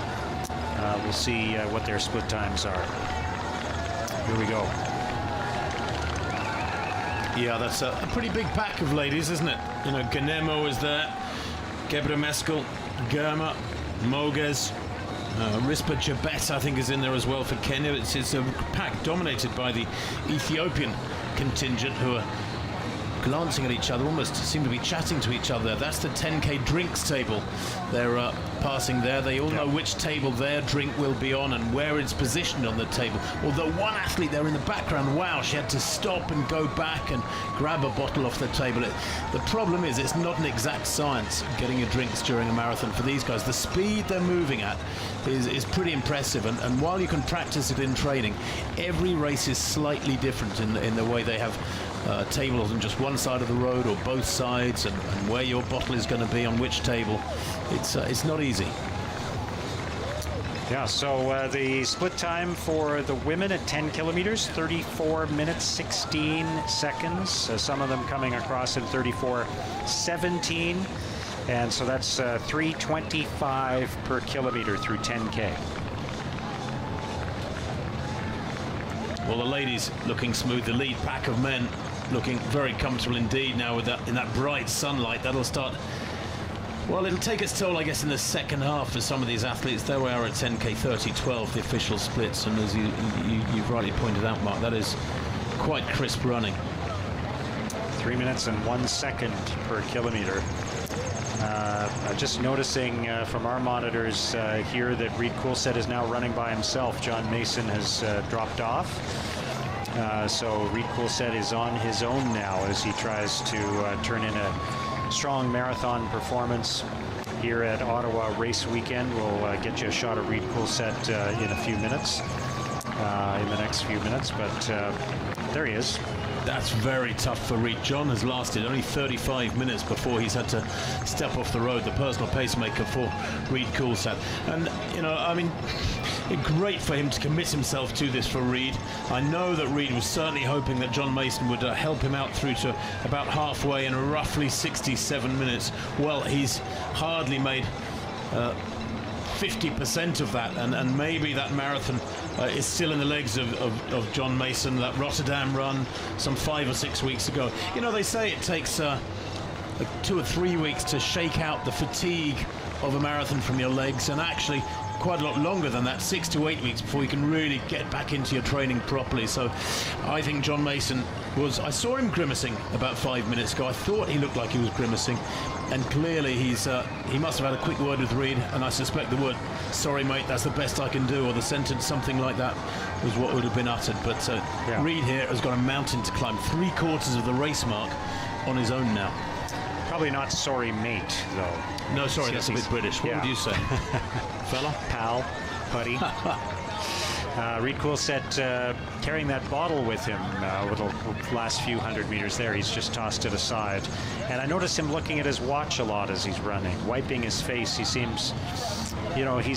we'll see what their split times are. Here we go. Yeah, that's a pretty big pack of ladies, isn't it? You know, Ganemo is there, Gebremeskel, Germa, Moges, Rispa Jabet, I think, is in there as well for Kenya. It's a pack dominated by the Ethiopian contingent, who are glancing at each other, almost seem to be chatting to each other. That's the 10K drinks table they're passing there. They all know which table their drink will be on and where it's positioned on the table. Although one athlete there in the background, wow, she had to stop and go back and grab a bottle off the table. The problem is it's not an exact science getting your drinks during a marathon for these guys. The speed they're moving at is pretty impressive, and while you can practice it in training, every race is slightly different in the way they have tables on just one side of the road or both sides, and where your bottle is going to be on which table. It's not easy. Yeah, so the split time for the women at 10 kilometers, 34 minutes 16 seconds. Some of them coming across in 34:17, and so that's 3:25 per kilometer through 10K. Well, the ladies looking smooth. The lead pack of men looking very comfortable indeed now with that in that bright sunlight. That'll start. Well, it'll take its toll, I guess, in the second half for some of these athletes. There we are at 10K 30:12, the official splits, and as you've rightly pointed out, Mark, that is quite crisp running. 3 minutes and 1 second per kilometer. Just noticing from our monitors here that Reed Coulsett is now running by himself. John Mason has dropped off. So Reed Coulsett is on his own now as he tries to turn in a strong marathon performance here at Ottawa Race Weekend. We'll get you a shot of Reed Coulsett in a few minutes, in the next few minutes. But There he is. That's very tough for Reed. John has lasted only 35 minutes before he's had to step off the road, the personal pacemaker for Reed Coulthard. And, you know, I mean, great for him to commit himself to this for Reed. I know that Reed was certainly hoping that John Mason would help him out through to about halfway in roughly 67 minutes. Well, he's hardly made 50% of that, and maybe that marathon is still in the legs of John Mason. That Rotterdam run some 5 or 6 weeks ago. You know, they say it takes 2 or 3 weeks to shake out the fatigue of a marathon from your legs, and actually quite a lot longer than that, 6 to 8 weeks, before you can really get back into your training properly. So I think John Mason I saw him grimacing about 5 minutes ago. I thought he looked like he was grimacing, and clearly he must have had a quick word with Reed, and I suspect the word "sorry mate, that's the best I can do," or the sentence something like that was what would have been uttered. But Reed here has got a mountain to climb, 3/4 of the race mark on his own now. Probably not sorry mate, though. No, sorry, that's a bit British. What would you say? Fella? Pal, buddy. Reed Coulthard carrying that bottle with him the last few hundred meters there. He's just tossed it aside. And I noticed him looking at his watch a lot as he's running, wiping his face. He seems, you know, he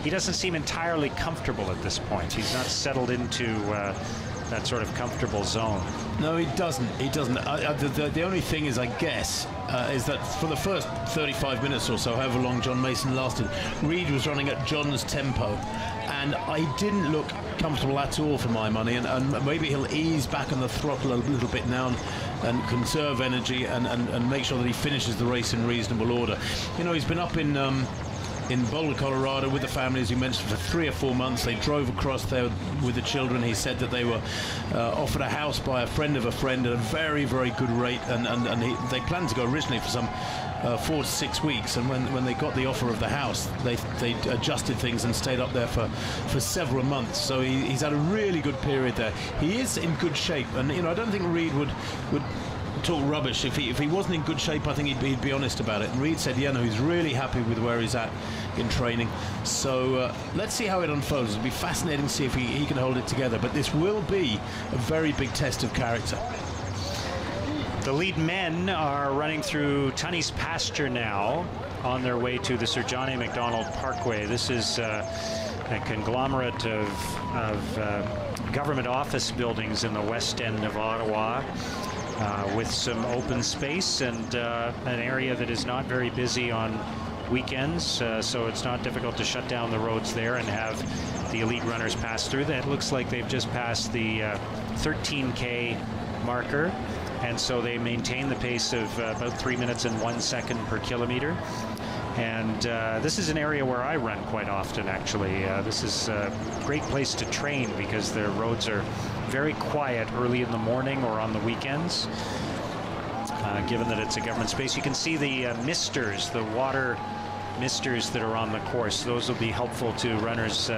doesn't seem entirely comfortable at this point. He's not settled into that sort of comfortable zone. No, he doesn't. He doesn't. The only thing is, I guess, is that for the first 35 minutes or so, however long John Mason lasted, Reed was running at John's tempo, and I didn't look comfortable at all for my money. And maybe he'll ease back on the throttle a little bit now and conserve energy and make sure that he finishes the race in reasonable order. You know, he's been up in Boulder, Colorado with the family, as you mentioned, for 3 or 4 months. They drove across there with the children. He said that they were offered a house by a friend of a friend at a very, very good rate, and they planned to go originally for some 4 to 6 weeks, and when they got the offer of the house, they adjusted things and stayed up there for several months. So he's had a really good period there. He is in good shape, and you know, I don't think Reed would talk rubbish. If he wasn't in good shape, I think he'd be honest about it. And Reed said, yeah, no, he's really happy with where he's at in training. So let's see how it unfolds. It'll be fascinating to see if he can hold it together. But this will be a very big test of character. The lead men are running through Tunney's pasture now on their way to the Sir John A. Macdonald Parkway. This is a conglomerate of government office buildings in the west end of Ottawa, with some open space and an area that is not very busy on weekends, so it's not difficult to shut down the roads there and have the elite runners pass through. That looks like they've just passed the 13K marker, and so they maintain the pace of about 3 minutes and 1 second per kilometer. And this is an area where I run quite often, actually. This is a great place to train because the roads are very quiet early in the morning or on the weekends, given that it's a government space. You can see the misters, the water misters that are on the course. Those will be helpful to runners,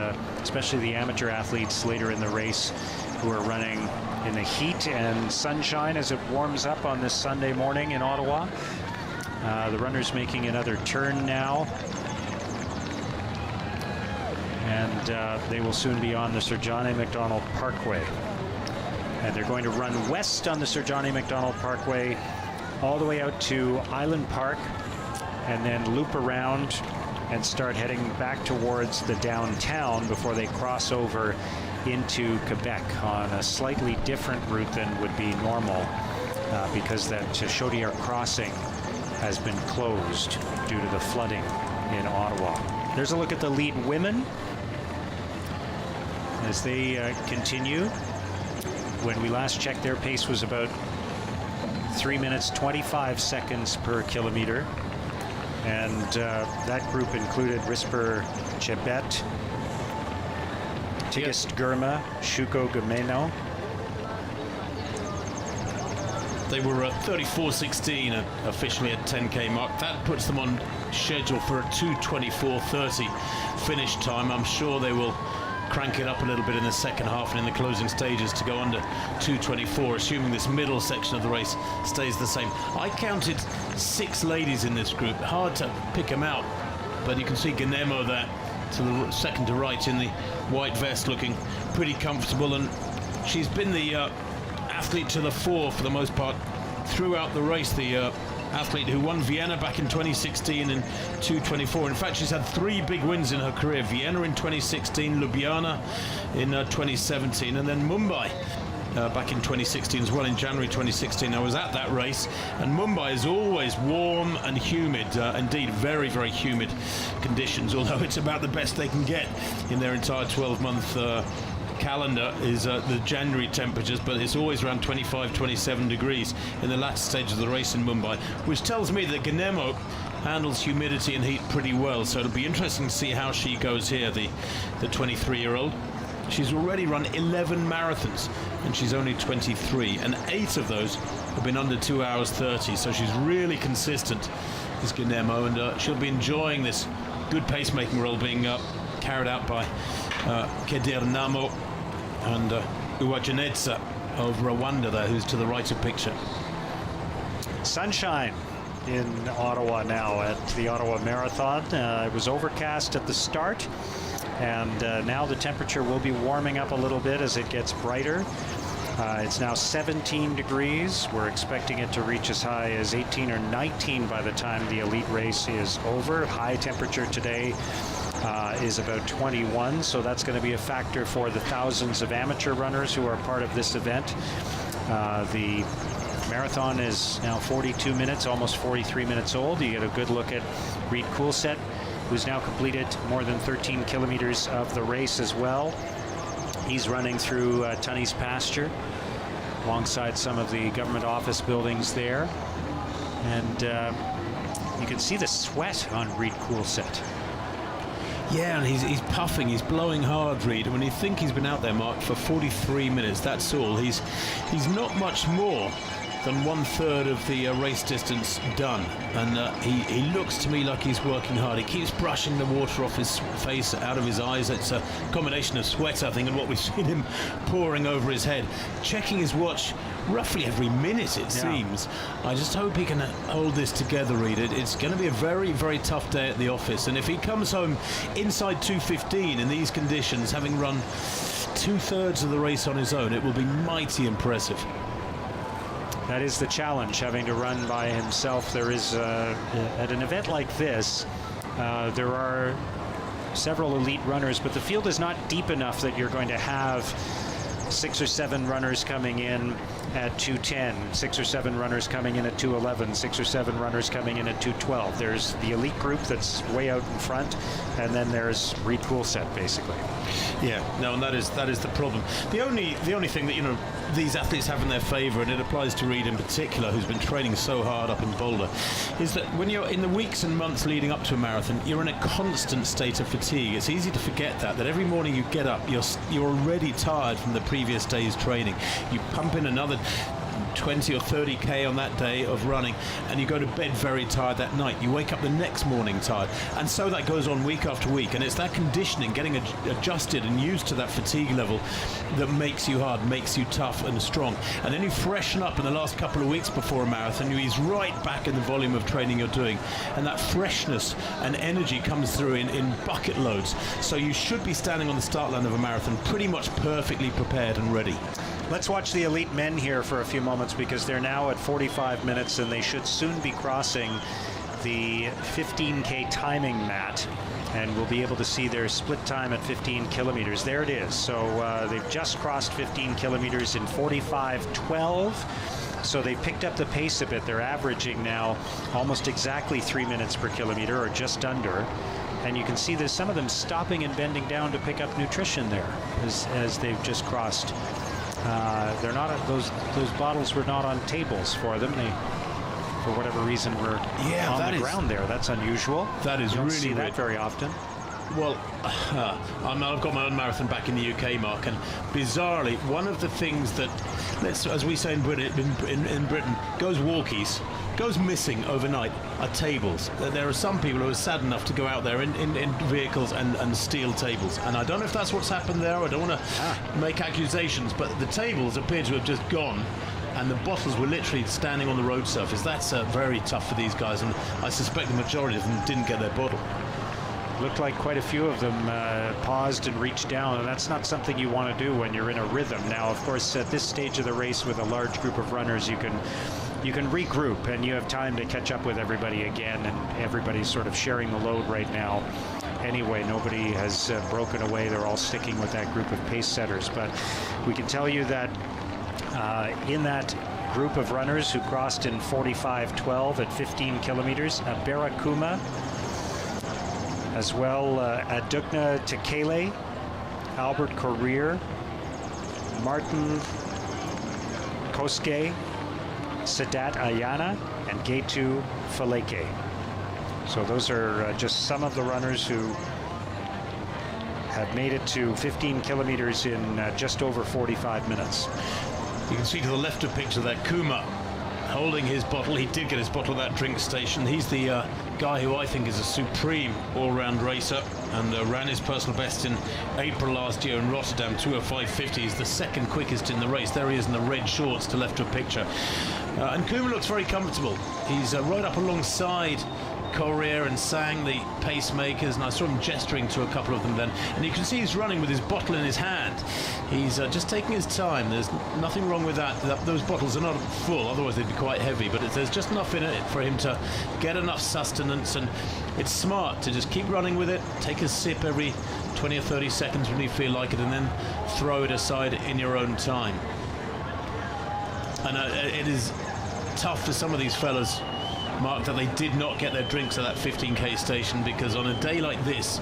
especially the amateur athletes later in the race who are running in the heat and sunshine as it warms up on this Sunday morning in Ottawa. The runners making another turn now, and they will soon be on the Sir John A. Macdonald Parkway. And they're going to run west on the Sir John A. Macdonald Parkway all the way out to Island Park, and then loop around and start heading back towards the downtown before they cross over into Quebec on a slightly different route than would be normal, because that Chaudière crossing has been closed due to the flooding in Ottawa. There's a look at the lead women as they continue. When we last checked, their pace was about 3 minutes 25 seconds per kilometer, and that group included Risper Chebet, Tigist Gurma, Shuko Gumeno. They were at 34.16 officially at 10K mark. That puts them on schedule for a 2:24.30 finish time. I'm sure they will crank it up a little bit in the second half and in the closing stages to go under 2:24, assuming this middle section of the race stays the same. I counted 6 ladies in this group. Hard to pick them out, but you can see Ganemo there to the second to right in the white vest, looking pretty comfortable, and she's been the athlete to the fore for the most part throughout the race. The athlete who won Vienna back in 2016 and 224. In fact, she's had 3 big wins in her career: Vienna in 2016, Ljubljana in 2017, and then Mumbai back in 2016 as well, in January 2016. I was at that race, and Mumbai is always warm and humid, indeed very, very humid conditions, although it's about the best they can get in their entire 12-month calendar is the January temperatures, but it's always around 25-27 degrees in the latter stage of the race in Mumbai, which tells me that Ganemo handles humidity and heat pretty well. So it'll be interesting to see how she goes here, the 23-year-old. She's already run 11 marathons and she's only 23, and 8 of those have been under 2 hours 30, so she's really consistent, this Ganemo, and she'll be enjoying this good pacemaking role being carried out by Kedir Namo and Uwajanetsa of Rwanda there, who's to the right of picture. Sunshine in Ottawa now at the Ottawa Marathon. It was overcast at the start, and now the temperature will be warming up a little bit as it gets brighter. It's now 17 degrees. We're expecting it to reach as high as 18 or 19 by the time the elite race is over. High temperature today is about 21, so that's going to be a factor for the thousands of amateur runners who are part of this event. The marathon is now 42 minutes, almost 43 minutes old. You get a good look at Reed Coolset, who's now completed more than 13 kilometers of the race as well. He's running through Tunney's pasture alongside some of the government office buildings there. And you can see the sweat on Reed Coolset. Yeah, and he's puffing, he's blowing hard, Reed. And when you think he's been out there, Mark, for 43 minutes, that's all. He's not much more than 1/3 of the race distance done, and he looks to me like he's working hard. He keeps brushing the water off his face, out of his eyes. It's a combination of sweat, I think, and what we've seen him pouring over his head, checking his watch roughly every minute, it seems. I just hope he can hold this together, Reed. It's going to be a very, very tough day at the office, and if he comes home inside 2:15 in these conditions, having run 2/3 of the race on his own, it will be mighty impressive. That is the challenge, having to run by himself. There is, at an event like this, there are several elite runners, but the field is not deep enough that you're going to have 6 or 7 runners coming in at 2:10, 6 or 7 runners coming in at 2:11, 6 or 7 runners coming in at 2:12. There's the elite group that's way out in front, and then there's Reed Coolset, basically. Yeah, no, and that is the problem. The only thing that these athletes have in their favour, and it applies to Reed in particular, who's been training so hard up in Boulder, is that when you're in the weeks and months leading up to a marathon, you're in a constant state of fatigue. It's easy to forget that every morning you get up, you're already tired from the previous day's training. You pump in another 20 or 30k on that day of running, and you go to bed very tired that night. You wake up the next morning tired, and so that goes on week after week, and it's that conditioning, getting adjusted and used to that fatigue level, that makes you hard, makes you tough and strong. And then you freshen up in the last couple of weeks before a marathon, you ease right back in the volume of training you're doing, and that freshness and energy comes through in bucket loads. So you should be standing on the start line of a marathon pretty much perfectly prepared and ready. Let's watch the elite men here for a few moments, because they're now at 45 minutes and they should soon be crossing the 15K timing mat, and we'll be able to see their split time at 15 kilometers. There it is. So they've just crossed 15 kilometers in 45:12. So they picked up the pace a bit. They're averaging now almost exactly 3 minutes per kilometer, or just under. And you can see there's some of them stopping and bending down to pick up nutrition there as they've just crossed. They're not those bottles were not on tables for them. They, for whatever reason, were on the ground there. That's unusual. That is you don't really see that very often. Well, I've got my own marathon back in the UK, Mark, and bizarrely, one of the things that, as we say in Britain, goes missing overnight are tables. There are some people who are sad enough to go out there in vehicles and steal tables, and I don't know if that's what's happened there. I don't want to make accusations, but the tables appear to have just gone, and the bottles were literally standing on the road surface. That's very tough for these guys, and I suspect the majority of them didn't get their bottle. looked like quite a few of them paused and reached down, and that's not something you want to do when you're in a rhythm. Now, of course, at this stage of the race with a large group of runners, you can regroup and you have time to catch up with everybody again, and everybody's sort of sharing the load right now. Anyway, nobody has broken away. They're all sticking with that group of pace setters. But we can tell you that in that group of runners who crossed in 45:12 at 15 kilometers, Barakuma, as well Adugna Tekele, Albert Corrier, Martin Koske, Sadat Ayana, and Gaitu Faleke. So those are just some of the runners who have made it to 15 kilometers in just over 45 minutes. You can see to the left of picture that Kuma holding his bottle. He did get his bottle at that drink station. He's the guy who I think is a supreme all-round racer, and ran his personal best in April last year in Rotterdam, 2:05:50. He's the second quickest in the race. There he is in the red shorts to left of picture. And Kuma looks very comfortable. He's right up alongside Corrier and Sang, the pacemakers, and I saw him gesturing to a couple of them then, and you can see he's running with his bottle in his hand. He's just taking his time. There's nothing wrong with that. Those bottles are not full, otherwise they'd be quite heavy, but there's just enough in it for him to get enough sustenance, and it's smart to just keep running with it, take a sip every 20 or 30 seconds when you feel like it, and then throw it aside in your own time. And it is tough for some of these fellas, Mark, that they did not get their drinks at that 15k station, because on a day like this,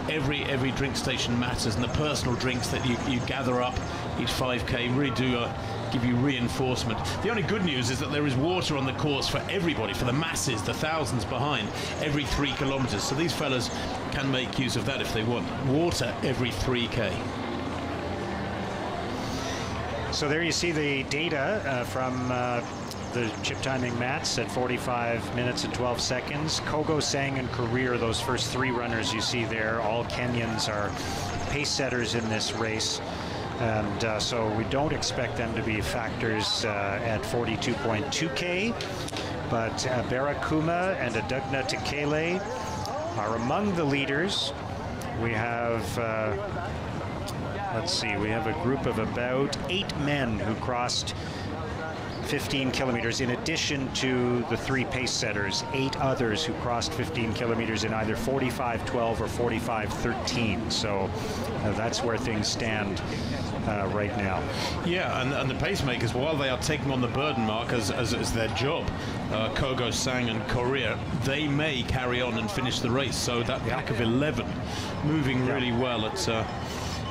every drink station matters, and the personal drinks that you gather up each 5k really do give you reinforcement. The only good news is that there is water on the course for everybody, for the masses, the thousands behind, every 3 kilometers. So these fellas can make use of that if they want. Water every 3k. So there you see the data from the chip timing mats at 45 minutes and 12 seconds. Kogo, Sang, and Corrier, those first 3 runners you see there, all Kenyans, are pace setters in this race. And so we don't expect them to be factors at 42.2K. But Barakuma and Adugna Tekele are among the leaders. We have, let's see, we have a group of about 8 men who crossed 15 kilometers, in addition to the 3 pace setters, 8 others who crossed 15 kilometers in either 45:12 or 45:13. So that's where things stand right now. Yeah, and the pacemakers, while they are taking on the burden, Mark, as their job, Kogo, Sang, and Corrier, they may carry on and finish the race. So that pack of 11 moving really well at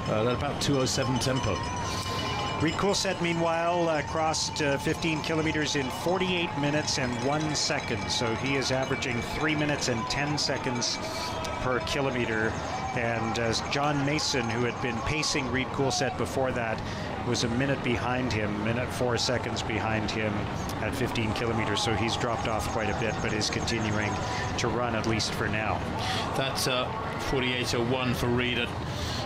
about 2:07 tempo. Reed Coulsett, meanwhile, crossed 15 kilometers in 48 minutes and 1 second. So he is averaging 3 minutes and 10 seconds per kilometer. And John Mason, who had been pacing Reed Coulsett before that, was a minute behind him, minute 4 seconds behind him at 15 kilometers. So he's dropped off quite a bit, but is continuing to run, at least for now. That's 48:01 for Reed at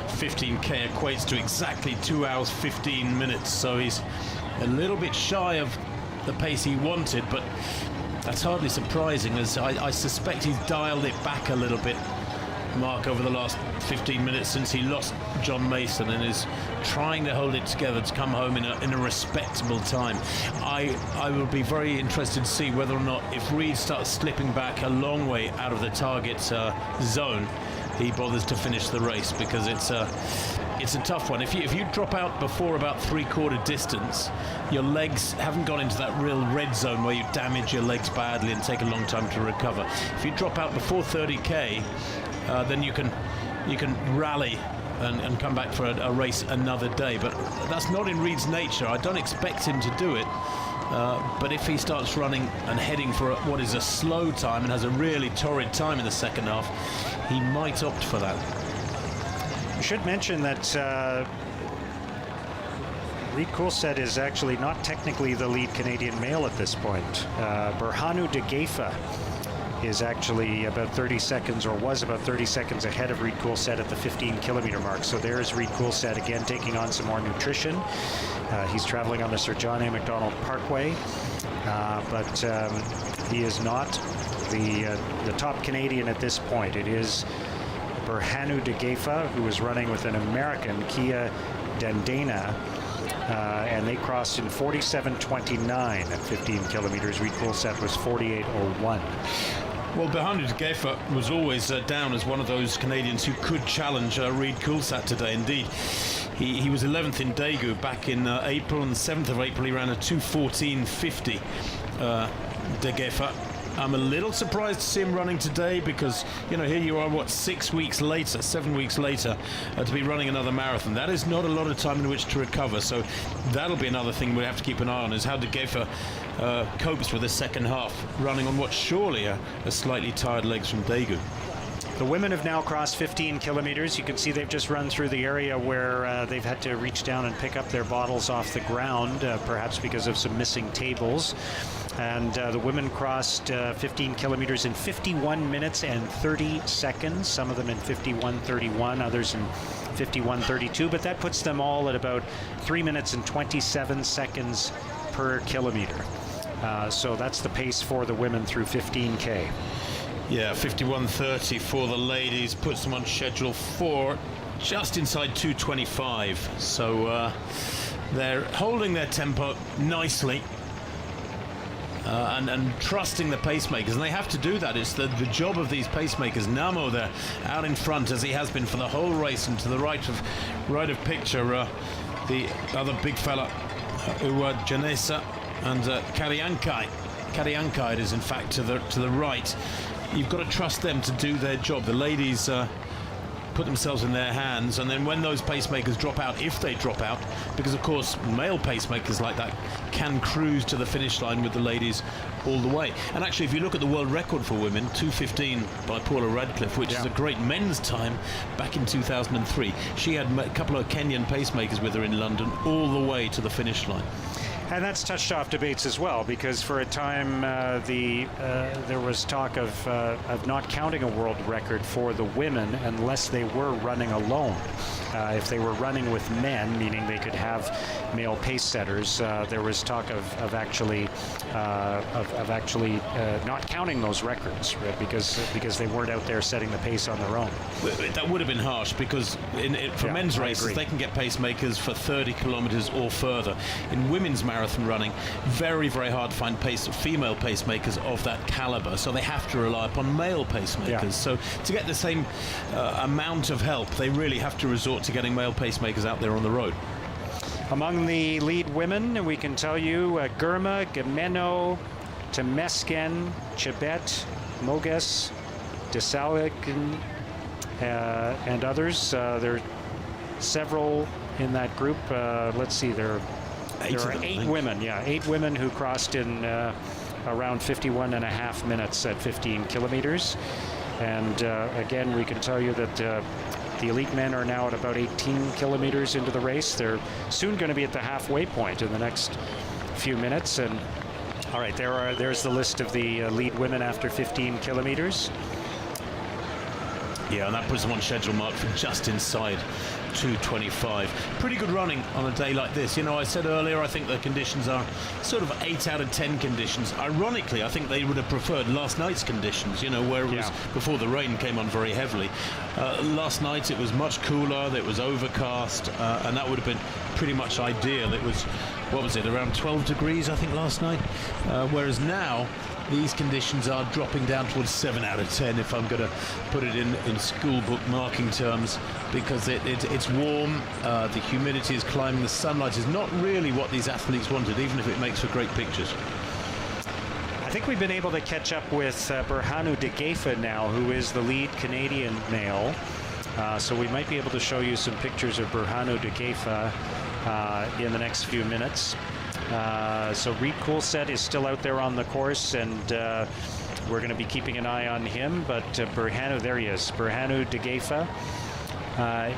15k, equates to exactly 2 hours 15 minutes. So he's a little bit shy of the pace he wanted, but that's hardly surprising, as I suspect he's dialed it back a little bit, Mark, over the last 15 minutes since he lost John Mason, and is trying to hold it together to come home in a respectable time. I will be very interested to see whether or not, if Reed starts slipping back a long way out of the target zone, he bothers to finish the race, because it's a tough one. If you drop out before about 3/4 distance, your legs haven't gone into that real red zone where you damage your legs badly and take a long time to recover. If you drop out before 30k, then you can rally and come back for a race another day. But that's not in Reed's nature. I don't expect him to do it. But if he starts running and heading for what is a slow time and has a really torrid time in the second half, he might opt for that. I should mention that Reed Coulsett is actually not technically the lead Canadian male at this point. Berhanu Degefa is actually about 30 seconds, or was about 30 seconds ahead of Reed Coulsett at the 15-kilometer mark. So there's Reed Coulsett again taking on some more nutrition. He's traveling on the Sir John A. Macdonald Parkway, but he is not the top Canadian at this point. It is Berhanu Degefa, who was running with an American, Kia Dandana, and they crossed in 47:29 at 15 kilometers. Reed Coolsett was 48:01. Well, Berhanu Degefa was always down as one of those Canadians who could challenge Reed Coolsett today. Indeed, he was 11th in Daegu back in April, and the 7th of April he ran a 2:14.50. Degefa. I'm a little surprised to see him running today because, you know, here you are, 7 weeks later, to be running another marathon. That is not a lot of time in which to recover. So that'll be another thing we have to keep an eye on, is how Degefa copes with the second half, running on what's surely a slightly tired legs from Daegu. The women have now crossed 15 kilometers. You can see they've just run through the area where they've had to reach down and pick up their bottles off the ground, perhaps because of some missing tables. And the women crossed 15 kilometers in 51 minutes and 30 seconds, some of them in 51:31, others in 51:32, but that puts them all at about 3 minutes and 27 seconds per kilometer. So that's the pace for the women through 15K. Yeah, 51:30 for the ladies, puts them on schedule for just inside 2:25. So they're holding their tempo nicely. And trusting the pacemakers, and they have to do that. It's the job of these pacemakers. Namo there, out in front as he has been for the whole race, and to the right of picture, the other big fella, Uwa Janesa, and Kariankai. Kariankai is in fact to the right. You've got to trust them to do their job. The ladies put themselves in their hands, and then when those pacemakers drop out, if they drop out, because of course male pacemakers like that can cruise to the finish line with the ladies all the way. And actually, if you look at the world record for women, 2:15 by Paula Radcliffe, which is a great men's time back in 2003, she had a couple of Kenyan pacemakers with her in London all the way to the finish line. And that's touched off debates as well, because for a time there was talk of not counting a world record for the women unless they were running alone. If they were running with men, meaning they could have male pace setters, there was talk of actually not counting those records, right? because they weren't out there setting the pace on their own. That would have been harsh, because for men's races they can get pacemakers for 30 kilometers or further. In women's marathon running, very, very hard to find female pacemakers of that caliber, so they have to rely upon male pacemakers. So to get the same amount of help, they really have to resort to getting male pacemakers out there on the road. Among the lead women, we can tell you Gurma, Gemeno, Temesgen, Chebet, Moges, Desaligan, and others. There are several in that group. Let's see, there are 8 women. Yeah, 8 women who crossed in around 51.5 minutes at 15 kilometers. And again, we can tell you that the elite men are now at about 18 kilometers into the race. They're soon going to be at the halfway point in the next few minutes. And all right, there's the list of the lead women after 15 kilometers. Yeah, and that puts them on schedule mark for just inside 2:25. Pretty good running on a day like this. You know, I said earlier, I think the conditions are sort of 8 out of 10 conditions. Ironically, I think they would have preferred last night's conditions, you know, where it was before the rain came on very heavily. Last night it was much cooler, it was overcast, and that would have been pretty much ideal. It was, what was it, around 12 degrees, I think, last night. Whereas now, these conditions are dropping down towards 7 out of 10, if I'm going to put it in school book marking terms, because it's warm, the humidity is climbing, the sunlight is not really what these athletes wanted, even if it makes for great pictures. I think we've been able to catch up with Berhanu Degefa now, who is the lead Canadian male. So we might be able to show you some pictures of Berhanu Degefa in the next few minutes. So Reed Coolsett is still out there on the course, and we're going to be keeping an eye on him. But Berhanu, there he is. Berhanu Degefa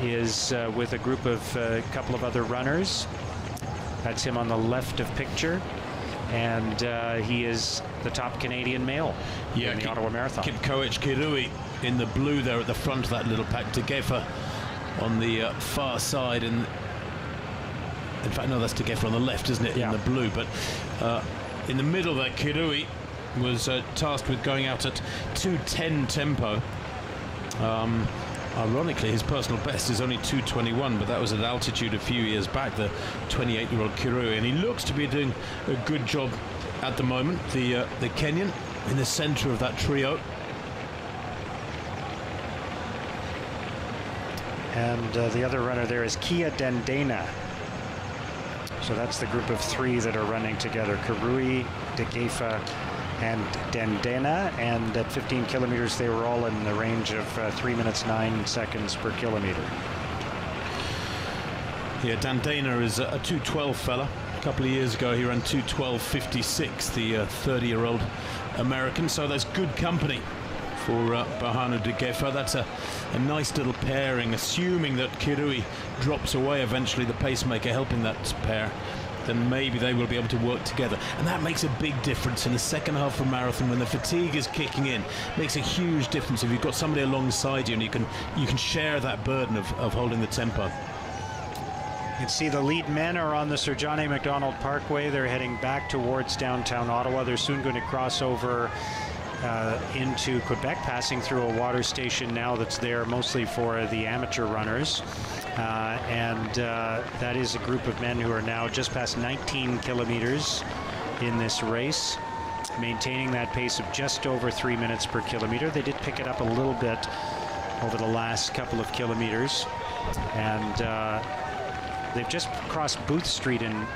is with a group of a couple of other runners. That's him on the left of picture, and he is the top Canadian male in the Ottawa Marathon. Kipkoech Kirui in the blue there at the front of that little pack. Degefa on the far side, and in fact, no, that's Degefa on the left, isn't it, in the blue. But in the middle there, Kirui was tasked with going out at 2:10 tempo. Ironically, his personal best is only 2:21, but that was at altitude a few years back, the 28-year-old Kirui, and he looks to be doing a good job at the moment. The Kenyan in the center of that trio. And the other runner there is Kia Dendena. So that's the group of three that are running together: Kirui, De Gefa, and Dendena. And at 15 kilometers, they were all in the range of 3 minutes 9 seconds per kilometer. Yeah, Dendena is a 2:12 fella. A couple of years ago, he ran 2:12.56, the 30-year-old American. So that's good company for Bahanu De Gefa. That's a nice little pairing, assuming that Kirui drops away eventually, the pacemaker helping that pair. Then maybe they will be able to work together. And that makes a big difference in the second half of a marathon when the fatigue is kicking in. Makes a huge difference if you've got somebody alongside you and you can share that burden of holding the tempo. You can see the lead men are on the Sir John A. Macdonald Parkway. They're heading back towards downtown Ottawa. They're soon going to cross over into Quebec, passing through a water station now that's there mostly for the amateur runners. That is a group of men who are now just past 19 kilometers in this race, maintaining that pace of just over 3 minutes per kilometer. They did pick it up a little bit over the last couple of kilometers, and they've just crossed Booth Street in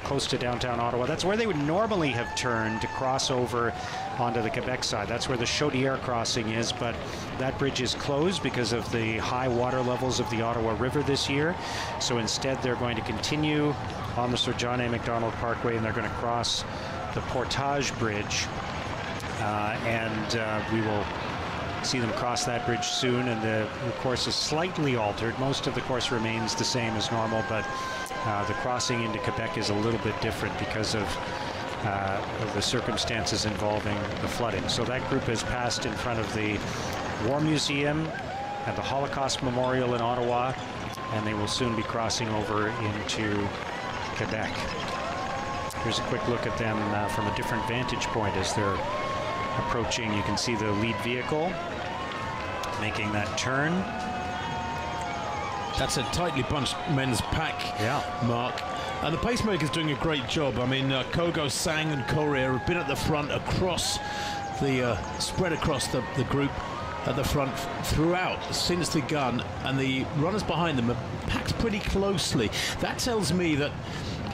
close to downtown Ottawa. That's where they would normally have turned to cross over onto the Quebec side. That's where the Chaudière crossing is, but that bridge is closed because of the high water levels of the Ottawa River this year. So instead, they're going to continue on the Sir John A. Macdonald Parkway, and they're going to cross the Portage Bridge. We will see them cross that bridge soon, and the course is slightly altered. Most of the course remains the same as normal, but the crossing into Quebec is a little bit different because of the circumstances involving the flooding. So that group has passed in front of the War Museum and the Holocaust Memorial in Ottawa, and they will soon be crossing over into Quebec. Here's a quick look at them from a different vantage point as they're approaching. You can see the lead vehicle making that turn. That's a tightly bunched men's pack, Mark. And the pacemaker's doing a great job. I mean, Kogo, Sang and Courier have been at the front across the, spread across the group at the front throughout since the gun, and the runners behind them are packed pretty closely. That tells me that,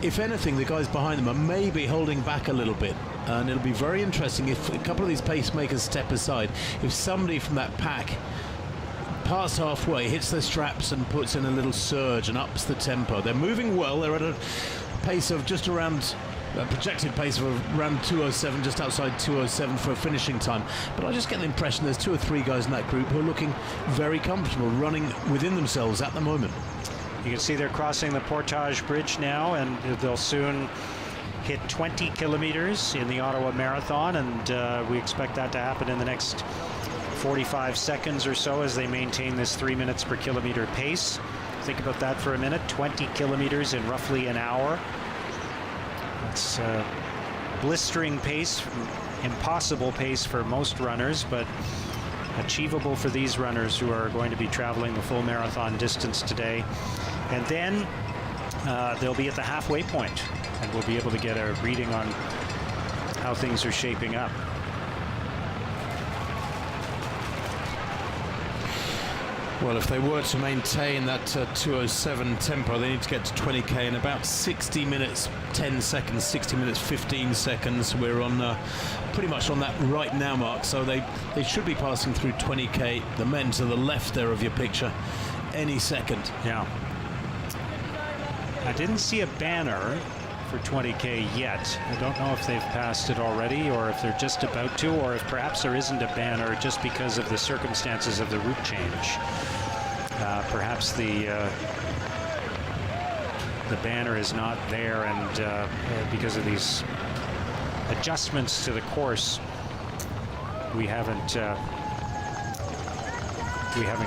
if anything, the guys behind them are maybe holding back a little bit. And it'll be very interesting if a couple of these pacemakers step aside. If somebody from that pack past halfway hits their straps and puts in a little surge and ups the tempo. They're moving well. They're at a pace of just around, a projected pace of around 2:07, just outside 2:07 for a finishing time. But I just get the impression there's 2 or 3 guys in that group who are looking very comfortable, running within themselves at the moment. You can see they're crossing the Portage Bridge now, and they'll soon hit 20 kilometers in the Ottawa Marathon, and we expect that to happen in the next 45 seconds or so as they maintain this 3 minutes per kilometer pace. Think about that for a minute. 20 kilometers in roughly an hour. It's a blistering pace, impossible pace for most runners, but achievable for these runners who are going to be traveling the full marathon distance today. And then they'll be at the halfway point, and we'll be able to get a reading on how things are shaping up. Well, if they were to maintain that 2:07 tempo, they need to get to 20k in about 60 minutes 10 seconds, 60 minutes 15 seconds. We're on pretty much on that right now, Mark. So they should be passing through 20k, the men to the left there of your picture, any second. Yeah. I didn't see a banner for 20k yet. I don't know if they've passed it already, or if they're just about to, or if perhaps there isn't a banner just because of the circumstances of the route change. Perhaps the banner is not there, and because of these adjustments to the course, we haven't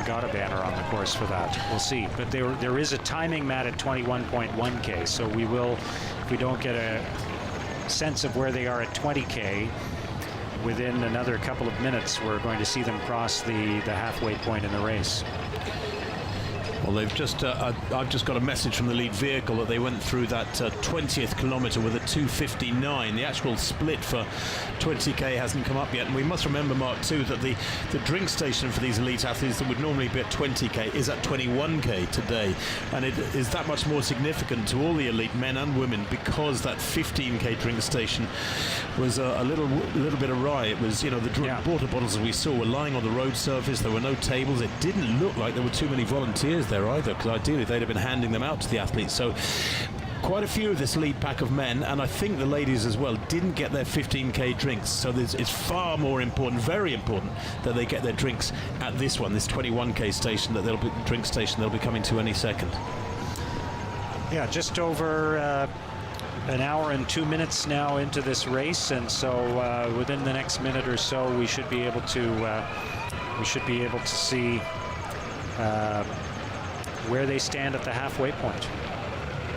got a banner on the course for that. We'll see. But there is a timing mat at 21.1k, so we will, if we don't get a sense of where they are at 20k, within another couple of minutes, we're going to see them cross the halfway point in the race. Well, they've just, I've just got a message from the lead vehicle that they went through that 20th kilometre with a 2:59. The actual split for 20k hasn't come up yet. And we must remember, Mark, too, that the drink station for these elite athletes that would normally be at 20k is at 21k today. And it is that much more significant to all the elite men and women because that 15k drink station was a little bit awry. It was, you know, the water bottles that we saw were lying on the road surface. There were no tables. It didn't look like there were too many volunteers there either, because ideally they'd have been handing them out to the athletes. So quite a few of this lead pack of men, and I think the ladies as well, didn't get their 15k drinks. So it's far more important, very important, that they get their drinks at this 21k station drink station they'll be coming to any second. Yeah, just over an hour and 2 minutes now into this race, and so within the next minute or so we should be able to see where they stand at the halfway point.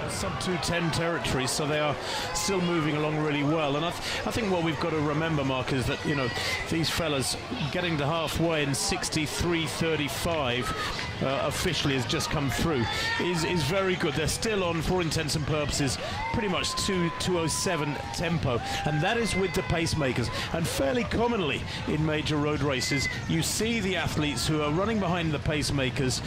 Sub 2:10 territory, so they are still moving along really well. And I think what we've got to remember, Mark, is that, you know, these fellas getting to halfway in 63:35 officially has just come through is very good. They're still on, for intents and purposes, pretty much 2:07 tempo, and that is with the pacemakers. And fairly commonly in major road races, you see the athletes who are running behind the pacemakers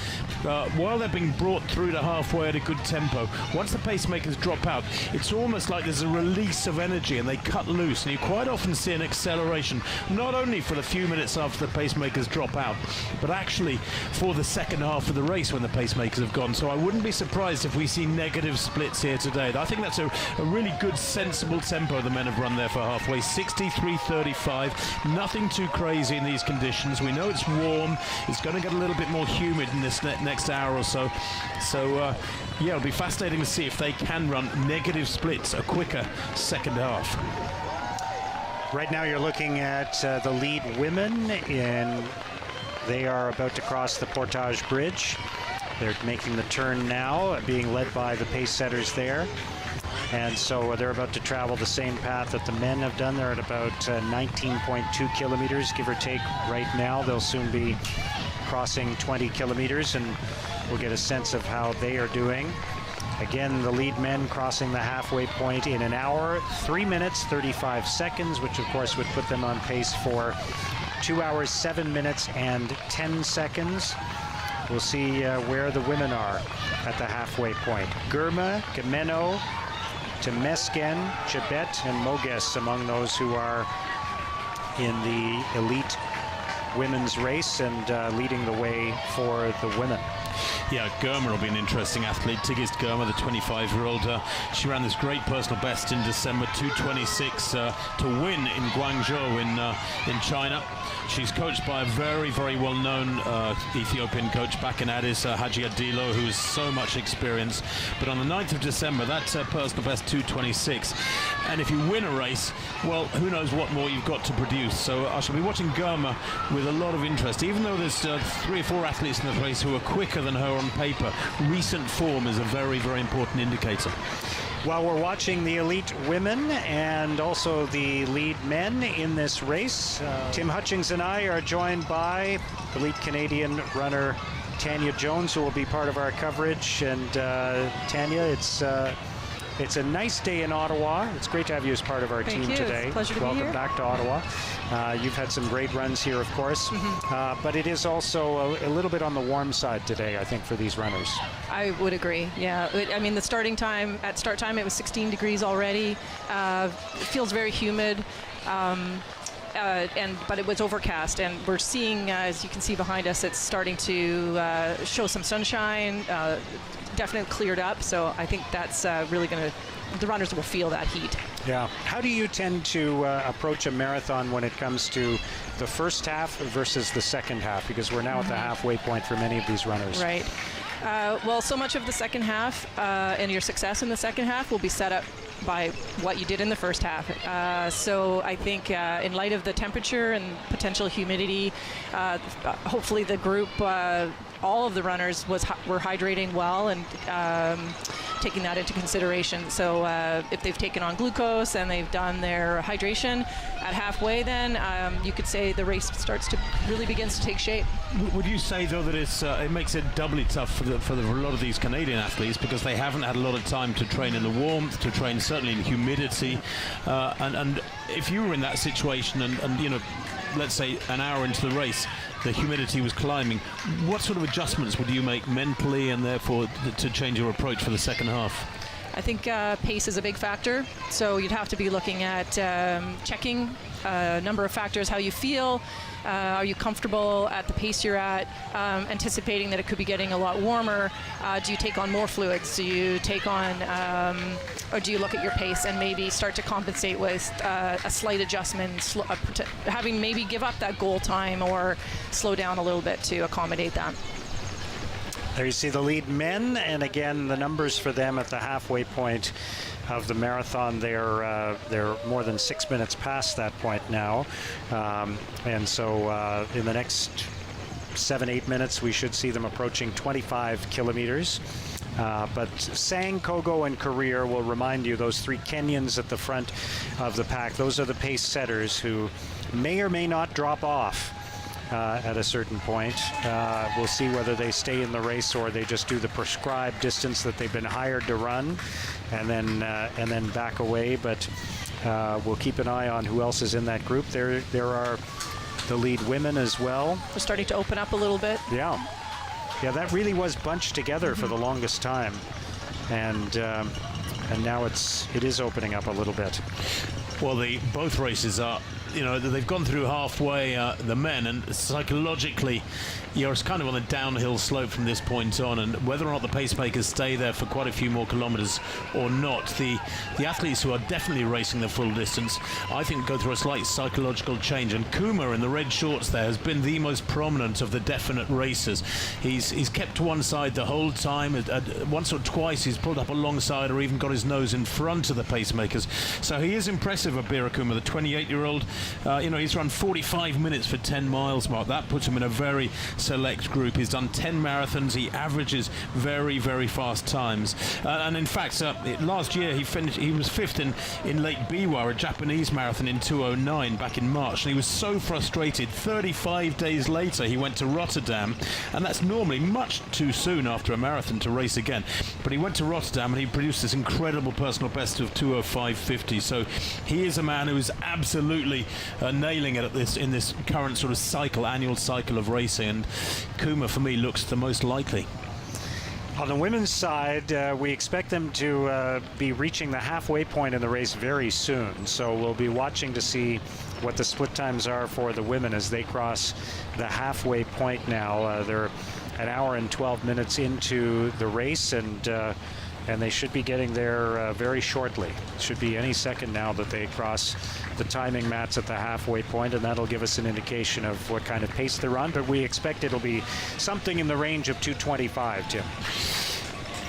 while they're being brought through to halfway at a good tempo. Once the pacemakers drop out, it's almost like there's a release of energy and they cut loose, and you quite often see an acceleration, not only for the few minutes after the pacemakers drop out, but actually for the second half of the race when the pacemakers have gone. So I wouldn't be surprised if we see negative splits here today. I think that's a really good, sensible tempo the men have run there for halfway. 63:35, nothing too crazy in these conditions. We know it's warm, it's going to get a little bit more humid in this next hour or so. So yeah, it'll be fascinating to see if they can run negative splits, a quicker second half. Right now you're looking at the lead women, and they are about to cross the Portage Bridge. They're making the turn now, being led by the pace setters there. And so they're about to travel the same path that the men have done. They're at about 19.2 kilometers, give or take, right now. They'll soon be crossing 20 kilometers, and we'll get a sense of how they are doing. Again, the lead men crossing the halfway point in an hour, 3 minutes, 35 seconds, which of course would put them on pace for 2 hours, 7 minutes, and 10 seconds. We'll see where the women are at the halfway point. Gurma, Gameno, Temesgen, Chebet, and Moges among those who are in the elite women's race and leading the way for the women. Yeah, Gurma will be an interesting athlete. Tigist Gurma, the 25-year-old, she ran this great personal best in December, 2:26 to win in Guangzhou in China. She's coached by a very, very well-known Ethiopian coach back in Addis, Haji Adilo, who has so much experience. But on the 9th of December, that's personal best 2:26. And if you win a race, well, who knows what more you've got to produce. So I shall be watching Gurma with a lot of interest. Even though there's 3 or 4 athletes in the race who are quicker than her on paper, recent form is a very, very important indicator. While we're watching the elite women and also the lead men in this race, Tim Hutchings and I are joined by elite Canadian runner Tanya Jones, who will be part of our coverage. And Tanya, it's a nice day in Ottawa. It's great to have you as part of our team today. It's a pleasure to be here. Welcome back to Ottawa. You've had some great runs here, of course, but it is also a little bit on the warm side today, I think, for these runners. I would agree. Yeah, I mean, the start time it was 16 degrees already. It feels very humid. But it was overcast, and we're seeing, as you can see behind us, it's starting to show some sunshine. Definitely cleared up, so I think that's really going to, the runners will feel that heat. Yeah. How do you tend to approach a marathon when it comes to the first half versus the second half? Because we're now at the halfway point for many of these runners. Right. Well, so much of the second half and your success in the second half will be set up by what you did in the first half. So I think in light of the temperature and potential humidity, hopefully the group, all of the runners were hydrating well and taking that into consideration. So if they've taken on glucose and they've done their hydration at halfway, then you could say the race really begins to take shape. Would you say, though, that it makes it doubly tough for a lot of these Canadian athletes because they haven't had a lot of time to train in the warmth, to train certainly in humidity, and if you were in that situation and you know, let's say an hour into the race, the humidity was climbing, what sort of adjustments would you make mentally and therefore to change your approach for the second half? I think pace is a big factor, so you'd have to be looking at checking a number of factors: how you feel, are you comfortable at the pace you're at, anticipating that it could be getting a lot warmer, do you take on more fluids, do you take on, or do you look at your pace and maybe start to compensate with a slight adjustment, having maybe give up that goal time or slow down a little bit to accommodate that. There you see the lead men, and again the numbers for them at the halfway point of the marathon. They're more than 6 minutes past that point now, and so in the next 7-8 minutes we should see them approaching 25 kilometers. But Sang, Kogo, and Career will remind you, those three Kenyans at the front of the pack, those are the pace setters who may or may not drop off at a certain point. We'll see whether they stay in the race or they just do the prescribed distance that they've been hired to run and then back away. But we'll keep an eye on who else is in that group. There are the lead women as well. They're starting to open up a little bit. Yeah, that really was bunched together for the longest time, and now it is opening up a little bit. Well, both races are, you know, they've gone through halfway, the men, and psychologically you're kind of on a downhill slope from this point on, and whether or not the pacemakers stay there for quite a few more kilometers or not, the athletes who are definitely racing the full distance, I think, go through a slight psychological change. And Kuma in the red shorts there has been the most prominent of the definite racers. He's kept to one side the whole time. Once or twice he's pulled up alongside or even got his nose in front of the pacemakers. So he is impressive, Abira Kuma, the 28-year-old. You know, he's run 45 minutes for 10 miles, Mark. That puts him in a very select group. He's done 10 marathons. He averages very, very fast times. And in fact, last year he was fifth in Lake Biwa, a Japanese marathon in 2:09 back in March. And he was so frustrated. 35 days later, he went to Rotterdam, and that's normally much too soon after a marathon to race again. But he went to Rotterdam and he produced this incredible personal best of 2:05.50. So he is a man who is absolutely nailing it in this current sort of annual cycle of racing, and Kuma for me looks the most likely. On the women's side, we expect them to be reaching the halfway point in the race very soon, so we'll be watching to see what the split times are for the women as they cross the halfway point now. They're an hour and 12 minutes into the race, and they should be getting there very shortly. It should be any second now that they cross the timing mats at the halfway point, and that'll give us an indication of what kind of pace they're on. But we expect it'll be something in the range of 2:25, Tim.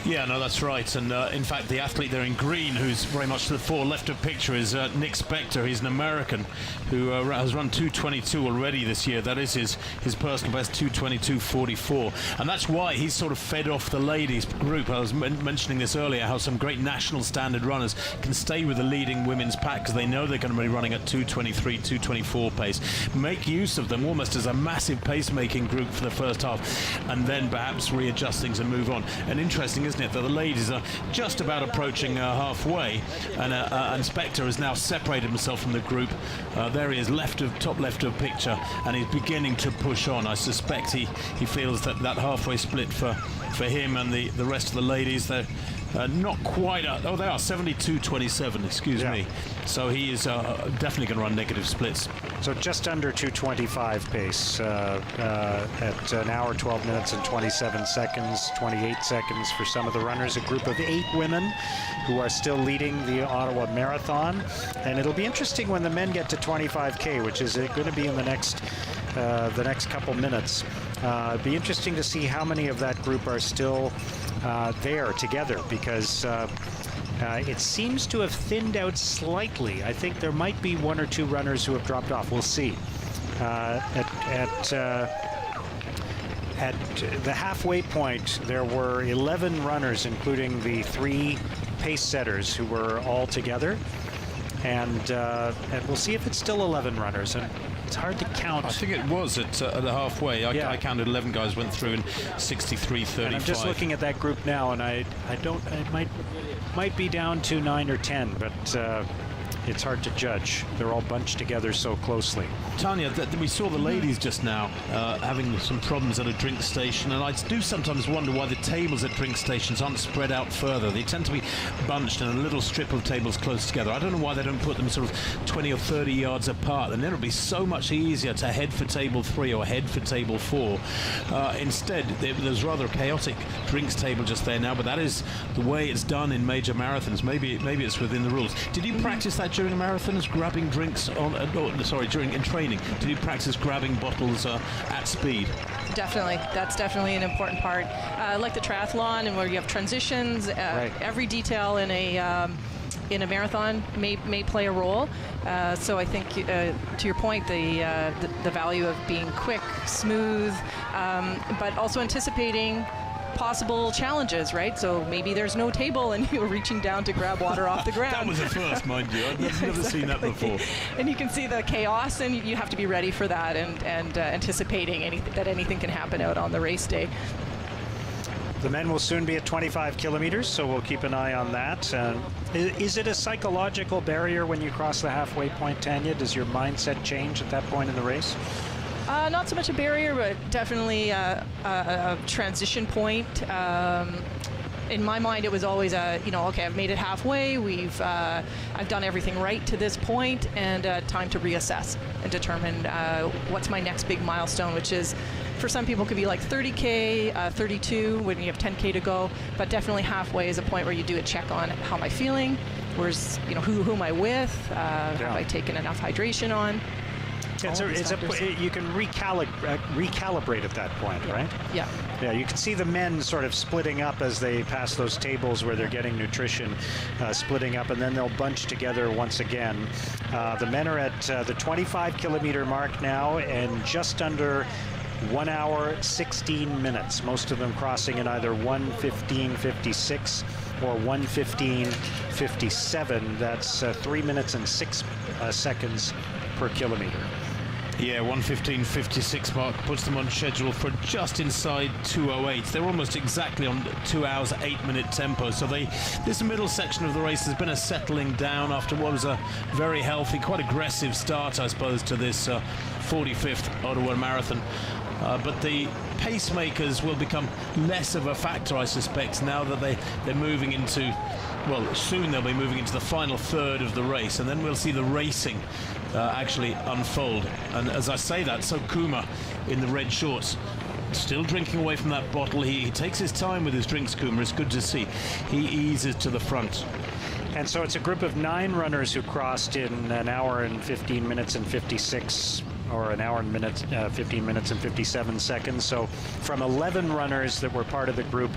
Yeah, no, that's right. And in fact, the athlete there in green, who's very much to the fore left of picture, is Nick Spector. He's an American who has run 2:22 already this year. That is his personal best, 2:22.44. And that's why he's sort of fed off the ladies group. I was mentioning this earlier, how some great national standard runners can stay with the leading women's pack because they know they're going to be running at 2:23, 2:24 pace. Make use of them almost as a massive pacemaking group for the first half, and then perhaps readjust things and move on. And interesting, isn't it, that the ladies are just about approaching halfway, and Spector has now separated himself from the group. There he is, top left of picture, and he's beginning to push on. I suspect he feels that halfway split for him and the rest of the ladies, they're not quite they are 72.27, excuse me. So he is definitely going to run negative splits. So just under 2:25 pace at an hour, 12 minutes and 27 seconds, 28 seconds for some of the runners. A group of 8 women who are still leading the Ottawa Marathon. And it'll be interesting when the men get to 25K, which is going to be in the next couple minutes. Be interesting to see how many of that group are still there together, because it seems to have thinned out slightly. I think there might be 1 or 2 At the halfway point, there were 11 runners, including the 3 pace setters who were all together. And we'll see if it's still 11 runners. And it's hard to count. I think it was at the halfway. I counted 11 guys went through in 63:35. And I'm just looking at that group now, and I don't. It might be down to 9 or 10, but it's hard to judge. They're all bunched together so closely. Tanya, we saw the ladies just now having some problems at a drink station, and I do sometimes wonder why the tables at drink stations aren't spread out further. They tend to be bunched in a little strip of tables close together. I don't know why they don't put them sort of 20 or 30 yards apart, and then it'll be so much easier to head for table 3 or head for table 4. Instead, there's rather a chaotic drinks table just there now, but that is the way it's done in major marathons. Maybe it's within the rules. Did you practice that during marathons, grabbing drinks in training? Did you practice grabbing bottles at speed? Definitely. That's definitely an important part. Like the triathlon, and where you have transitions, right. Every detail in a marathon may play a role. So I think, to your point, the value of being quick, smooth, but also anticipating possible challenges, right? So maybe there's no table and you're reaching down to grab water off the ground. That was a first, mind you. I've never seen that before. And you can see the chaos, and you have to be ready for that, and anticipating that anything can happen out on the race day. The men will soon be at 25 kilometers, so we'll keep an eye on that. Is it a psychological barrier when you cross the halfway point, Tanya? Does your mindset change at that point in the race? Not so much a barrier, but definitely a transition point. In my mind, it was always okay, I've made it halfway. I've done everything right to this point, and time to reassess and determine what's my next big milestone, which is, for some people, could be like 30K, 32 when you have 10K to go. But definitely halfway is a point where you do a check on how am I feeling, who am I with, have I taken enough hydration on. You can recalibrate at that point, right? Yeah. Yeah, you can see the men sort of splitting up as they pass those tables where they're getting nutrition, splitting up, and then they'll bunch together once again. The men are at the 25-kilometer mark now, and just under 1 hour, 16 minutes. Most of them crossing in either 1:15:56 or 1:15:57. That's 3 minutes and 6 seconds per kilometer. Yeah, 1:15:56 mark puts them on schedule for just inside 2:08. They're almost exactly on 2 hours, 8-minute tempo. So this middle section of the race has been a settling down after what was a very healthy, quite aggressive start, I suppose, to this 45th Ottawa Marathon. But the pacemakers will become less of a factor, I suspect, now that they're moving into, soon they'll be moving into the final third of the race, and then we'll see the racing actually unfold. And as I say that, so Kuma in the red shorts, still drinking away from that bottle. He takes his time with his drinks, Kuma. It's good to see. He eases to the front. And so it's a group of 9 runners who crossed in an hour and 15 minutes and 56, or an hour and 15 minutes and 57 seconds. So from 11 runners that were part of the group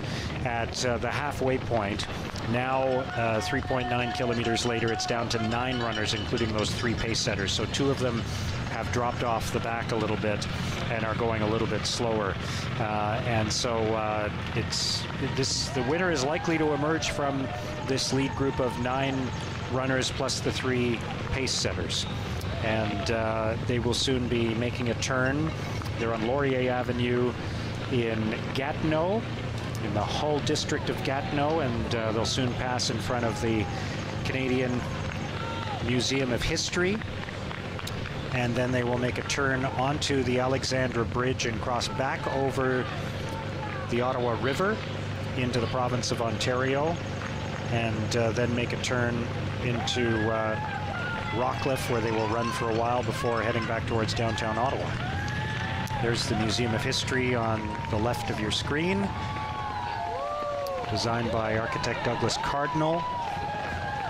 at the halfway point, now 3.9 kilometers later, it's down to 9 runners, including those 3 pace setters. So 2 of them have dropped off the back a little bit and are going a little bit slower. And so the winner is likely to emerge from this lead group of 9 runners plus the 3 pace setters. And they will soon be making a turn. They're on Laurier Avenue in Gatineau, in the Hull district of Gatineau, and they'll soon pass in front of the Canadian Museum of History. And then they will make a turn onto the Alexandra Bridge and cross back over the Ottawa River into the province of Ontario, and then make a turn into Rockcliffe, where they will run for a while before heading back towards downtown Ottawa. There's the Museum of History on the left of your screen, designed by architect Douglas Cardinal.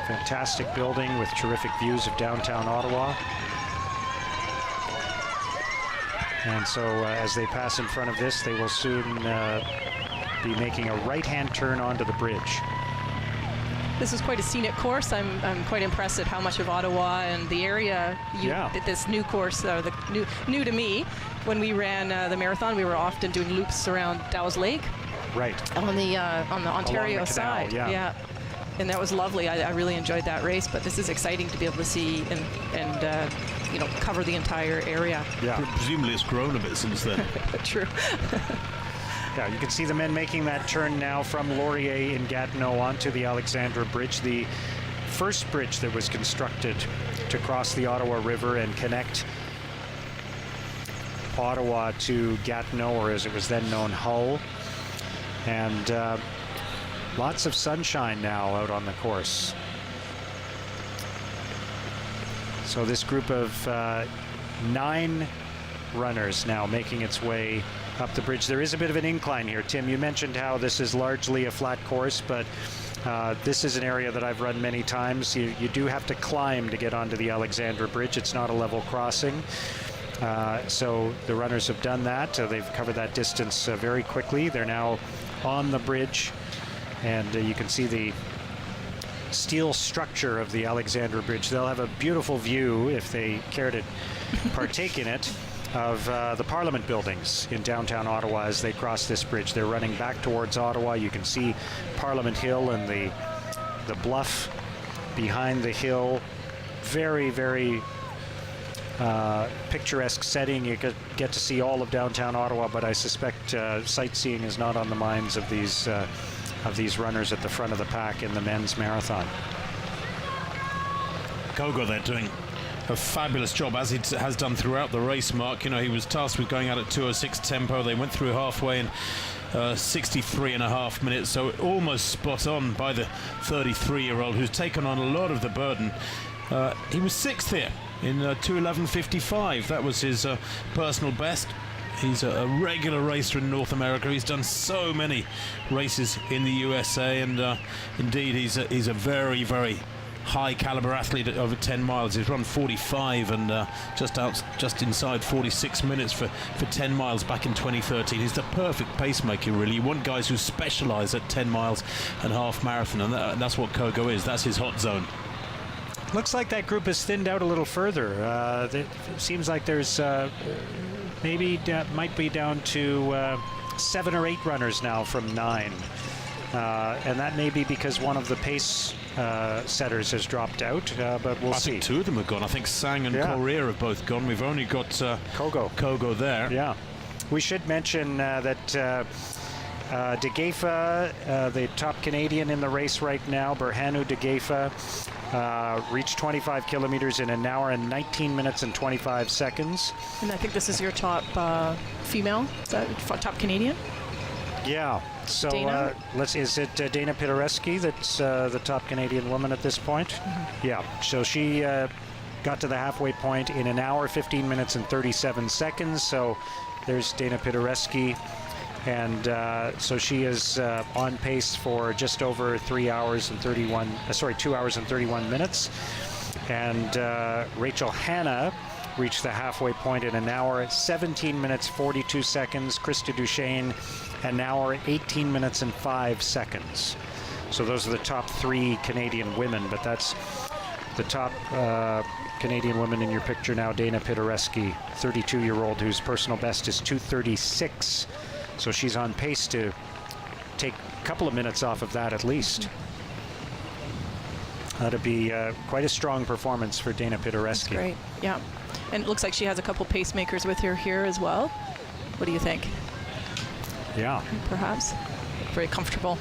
Fantastic building with terrific views of downtown Ottawa. And so as they pass in front of this, they will soon be making a right-hand turn onto the bridge. This is quite a scenic course. I'm quite impressed at how much of Ottawa and the area this new course, new to me, when we ran the marathon, we were often doing loops around Dow's Lake Right. on the Ontario Along the canal, side. yeah. And that was lovely. I really enjoyed that race, but this is exciting to be able to see and cover the entire area. Yeah. Presumably it's grown a bit since then. True. Yeah, you can see the men making that turn now from Laurier in Gatineau onto the Alexandra Bridge, the first bridge that was constructed to cross the Ottawa River and connect Ottawa to Gatineau, or as it was then known, Hull. And lots of sunshine now out on the course. So this group of 9 runners now making its way up the bridge. There is a bit of an incline here. Tim, you mentioned how this is largely a flat course, but this is an area that I've run many times. You do have to climb to get onto the Alexandra Bridge. It's not a level crossing. So the runners have done that. They've covered that distance very quickly. They're now on the bridge, and you can see the steel structure of the Alexandra Bridge. They'll have a beautiful view, if they care to partake in it, of the Parliament buildings in downtown Ottawa as they cross this bridge. They're running back towards Ottawa. You can see Parliament Hill and the bluff behind the hill. Very, very picturesque setting. You could get to see all of downtown Ottawa, but I suspect sightseeing is not on the minds of these runners at the front of the pack in the men's marathon. Kogo there doing a fabulous job, as he has done throughout the race, Mark. You know, he was tasked with going out at 2:06 tempo. They went through halfway in 63.5 minutes, so almost spot on by the 33-year-old who's taken on a lot of the burden. He was 6th here in 2:11.55. That was his personal best. He's a regular racer in North America. He's done so many races in the USA, and indeed he's a very, very high caliber athlete over 10 miles. He's run 45 and just inside 46 minutes for 10 miles back in 2013. He's the perfect pacemaker, really. You want guys who specialize at 10 miles and half marathon, and that's what Kogo is. That's his hot zone. Looks like that group has thinned out a little further. It seems like there's might be down to 7 or 8 runners now from 9. And that may be because one of the pace setters has dropped out, but we'll see. I think 2 of them have gone. I think Sang and Correa have both gone. We've only got Kogo there. Yeah. We should mention that De Geefa, the top Canadian in the race right now, Berhanu De Geefa, reached 25 kilometers in 1 hour and 19 minutes and 25 seconds. And I think this is your top female, is that top Canadian? Yeah. So is it Dana Pidereski that's the top Canadian woman at this point? Mm-hmm. Yeah. So she got to the halfway point in 1 hour, 15 minutes and 37 seconds. So there's Dana Pidereski. And so she is on pace for just over 2 hours and 31 minutes. And Rachel Hanna reached the halfway point in 1 hour, 17 minutes, 42 seconds. Krista Duchesne, 1 hour, 18 minutes and 5 seconds. So those are the top 3 Canadian women, but that's the top Canadian woman in your picture now, Dana Pidereski, 32-year-old whose personal best is 2:36. So she's on pace to take a couple of minutes off of that at least. That'd be quite a strong performance for Dana Pidereski. That's great, yeah. And it looks like she has a couple pacemakers with her here as well. What do you think? Yeah. Perhaps. Very comfortable.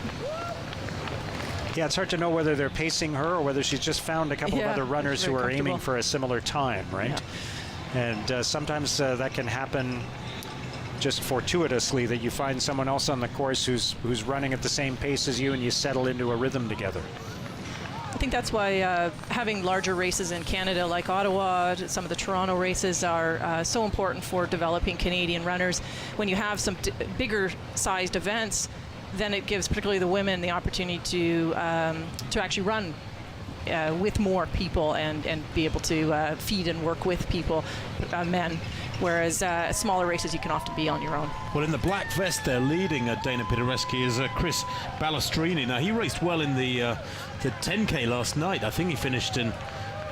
Yeah, it's hard to know whether they're pacing her or whether she's just found a couple of other runners who are aiming for a similar time, right? Yeah. And sometimes that can happen just fortuitously, that you find someone else on the course who's running at the same pace as you and you settle into a rhythm together. I think that's why having larger races in Canada like Ottawa, some of the Toronto races are so important for developing Canadian runners. When you have some bigger sized events, then it gives particularly the women the opportunity to actually run with more people and be able to feed and work with people, men. Whereas smaller races, you can often be on your own. Well, in the black vest there, leading Dana Pidereski is Chris Balestrini. Now, he raced well in the 10K last night. I think he finished in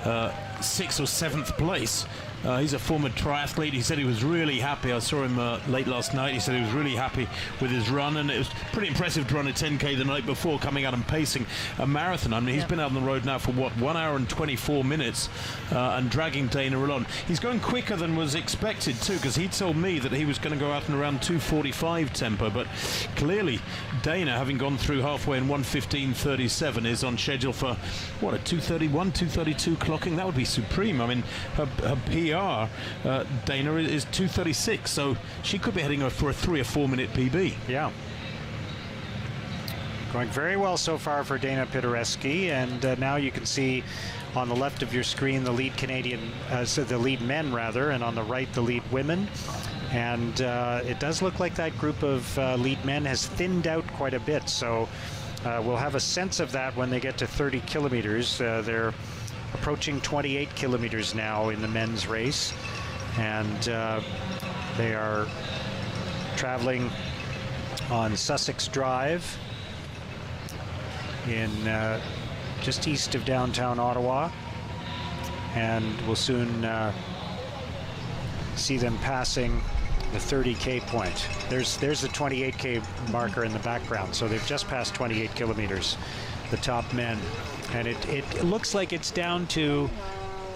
6th or 7th place. He's a former triathlete. He said he was really happy. I saw him late last night. He said he was really happy with his run, and it was pretty impressive to run a 10K the night before, coming out and pacing a marathon. I mean, he's been out on the road now for, 1 hour and 24 minutes and dragging Dana along. He's going quicker than was expected, too, because he told me that he was going to go out and around 2:45 tempo, but clearly Dana, having gone through halfway in 1:15.37, is on schedule for, a 2:31, 2:32 clocking. That would be supreme. I mean, her PR, Dana, is 2:36, so she could be heading for a 3 or 4 minute PB. Yeah. Going very well so far for Dana Pidereski, and now you can see on the left of your screen the lead the lead men rather, and on the right the lead women. And it does look like that group of lead men has thinned out quite a bit, so we'll have a sense of that when they get to 30 kilometers. They're approaching 28 kilometers now in the men's race, and they are traveling on Sussex Drive in just east of downtown Ottawa, and we'll soon see them passing the 30K point. There's the 28K marker in the background, so they've just passed 28 kilometers, the top men. And it looks like it's down to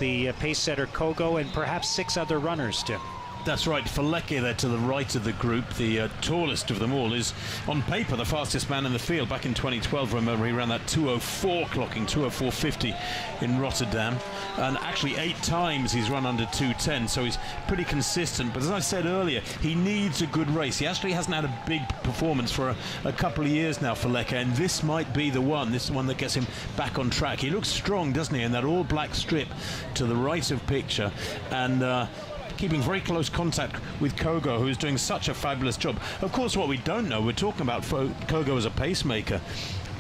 the pace setter Kogo and perhaps 6 other runners, Tim. That's right. Faleke there to the right of the group, the tallest of them all, is on paper the fastest man in the field. Back in 2012, remember, he ran that 2:04 clocking, 2:04.50 in Rotterdam, and actually 8 times he's run under 2:10, so he's pretty consistent. But as I said earlier, he needs a good race. He actually hasn't had a big performance for a couple of years now, Faleke, and this might be the one. This is the one that gets him back on track. He looks strong, doesn't he, in that all-black strip to the right of picture, and keeping very close contact with Kogo, who's doing such a fabulous job. Of course, what we don't know, we're talking about Kogo as a pacemaker,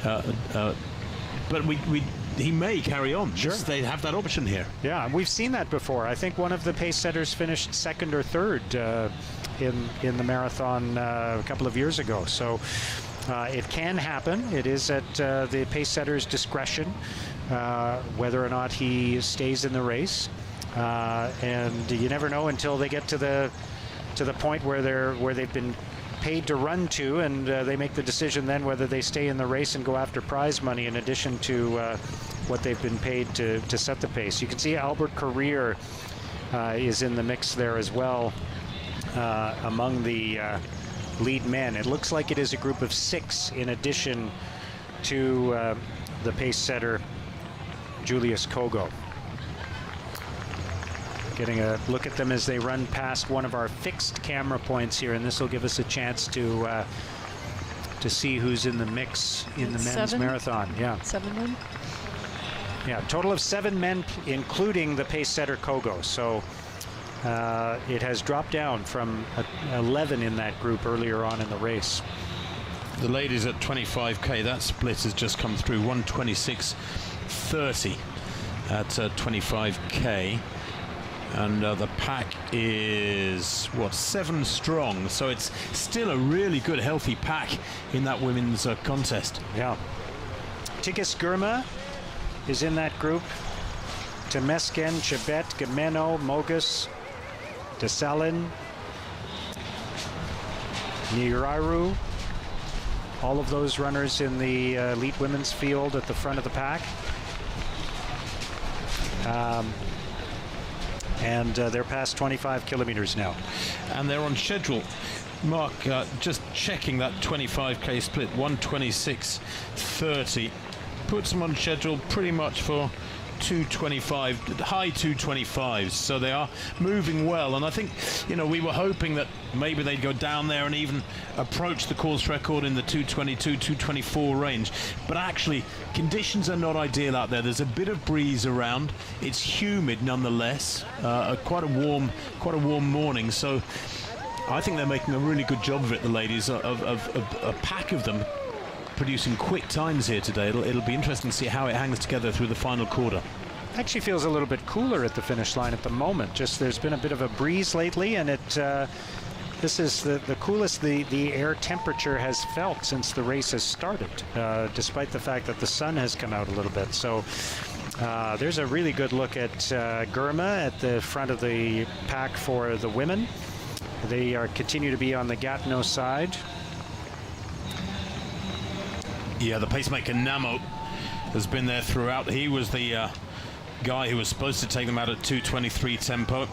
but he may carry on. Sure. They have that option here. Yeah, we've seen that before. I think one of the pace setters finished second or third in the marathon a couple of years ago. So it can happen. It is at the pace setter's discretion whether or not he stays in the race. And you never know until they get to the point where they've been paid to run to, and they make the decision then whether they stay in the race and go after prize money in addition to what they've been paid to set the pace. You can see Albert Carrier is in the mix there as well among the lead men. It looks like it is a group of 6 in addition to the pace setter Julius Kogo. Getting a look at them as they run past one of our fixed camera points here, and this will give us a chance to see who's in the mix in the men's marathon. Yeah, 7 men. Yeah, total of 7 men, including the pace setter Kogo. So it has dropped down from 11 in that group earlier on in the race. The ladies at 25K, that split has just come through, 1:26.30 at 25K. And the pack is, 7 strong. So it's still a really good, healthy pack in that women's contest. Yeah. Tigis Gurma is in that group. Temesgen, Chebet, Gameno, Mogus, Desalin, Niraru. All of those runners in the elite women's field at the front of the pack. And they're past 25 kilometers now. And they're on schedule. Mark, just checking that 25K split, 1:26.30. Puts them on schedule pretty much for 2:25, high 2:25s. So they are moving well. And I think, we were hoping that maybe they'd go down there and even approach the course record in the 2:22, 2:24 range. But actually, conditions are not ideal out there. There's a bit of breeze around. It's humid nonetheless. Quite a warm morning. So I think they're making a really good job of it, the ladies, of a pack of them producing quick times here today. It'll be interesting to see how it hangs together through the final quarter. Actually feels a little bit cooler at the finish line at the moment. Just there's been a bit of a breeze lately, and this is the coolest the air temperature has felt since the race has started, despite the fact that the sun has come out a little bit. So There's a really good look at Gurma at the front of the pack for the women. They continue to be on the Gatineau side. Yeah, the pacemaker Namo has been there throughout. He was the guy who was supposed to take them out at 2:23 tempo.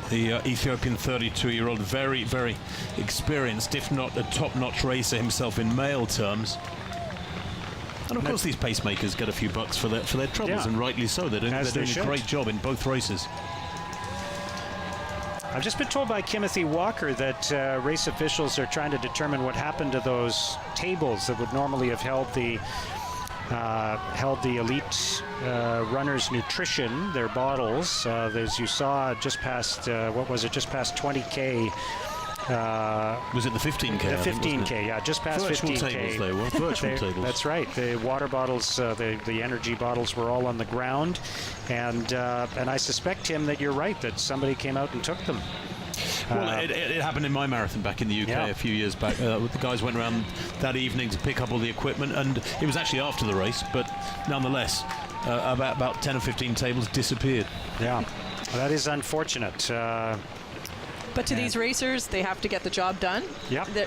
The Ethiopian 32-year-old, very, very experienced, if not a top-notch racer himself in male terms. And of course, these pacemakers get a few bucks for their troubles, and rightly so. They're doing a great job in both races. I've just been told by Timothy Walker that race officials are trying to determine what happened to those tables that would normally have held the elite runners' nutrition, their bottles. As you saw, just past just past 20K. Was it the 15K? The 15K, yeah, just past virtual 15K. Tables they were. Virtual tables. That's right. The water bottles, the energy bottles were all on the ground, and I suspect, Tim, that you're right, that somebody came out and took them. Well, it happened in my marathon back in the UK a few years back. The guys went around that evening to pick up all the equipment, and it was actually after the race, but nonetheless, about 10 or 15 tables disappeared. Yeah, that is unfortunate. But to these racers, they have to get the job done. Yeah. They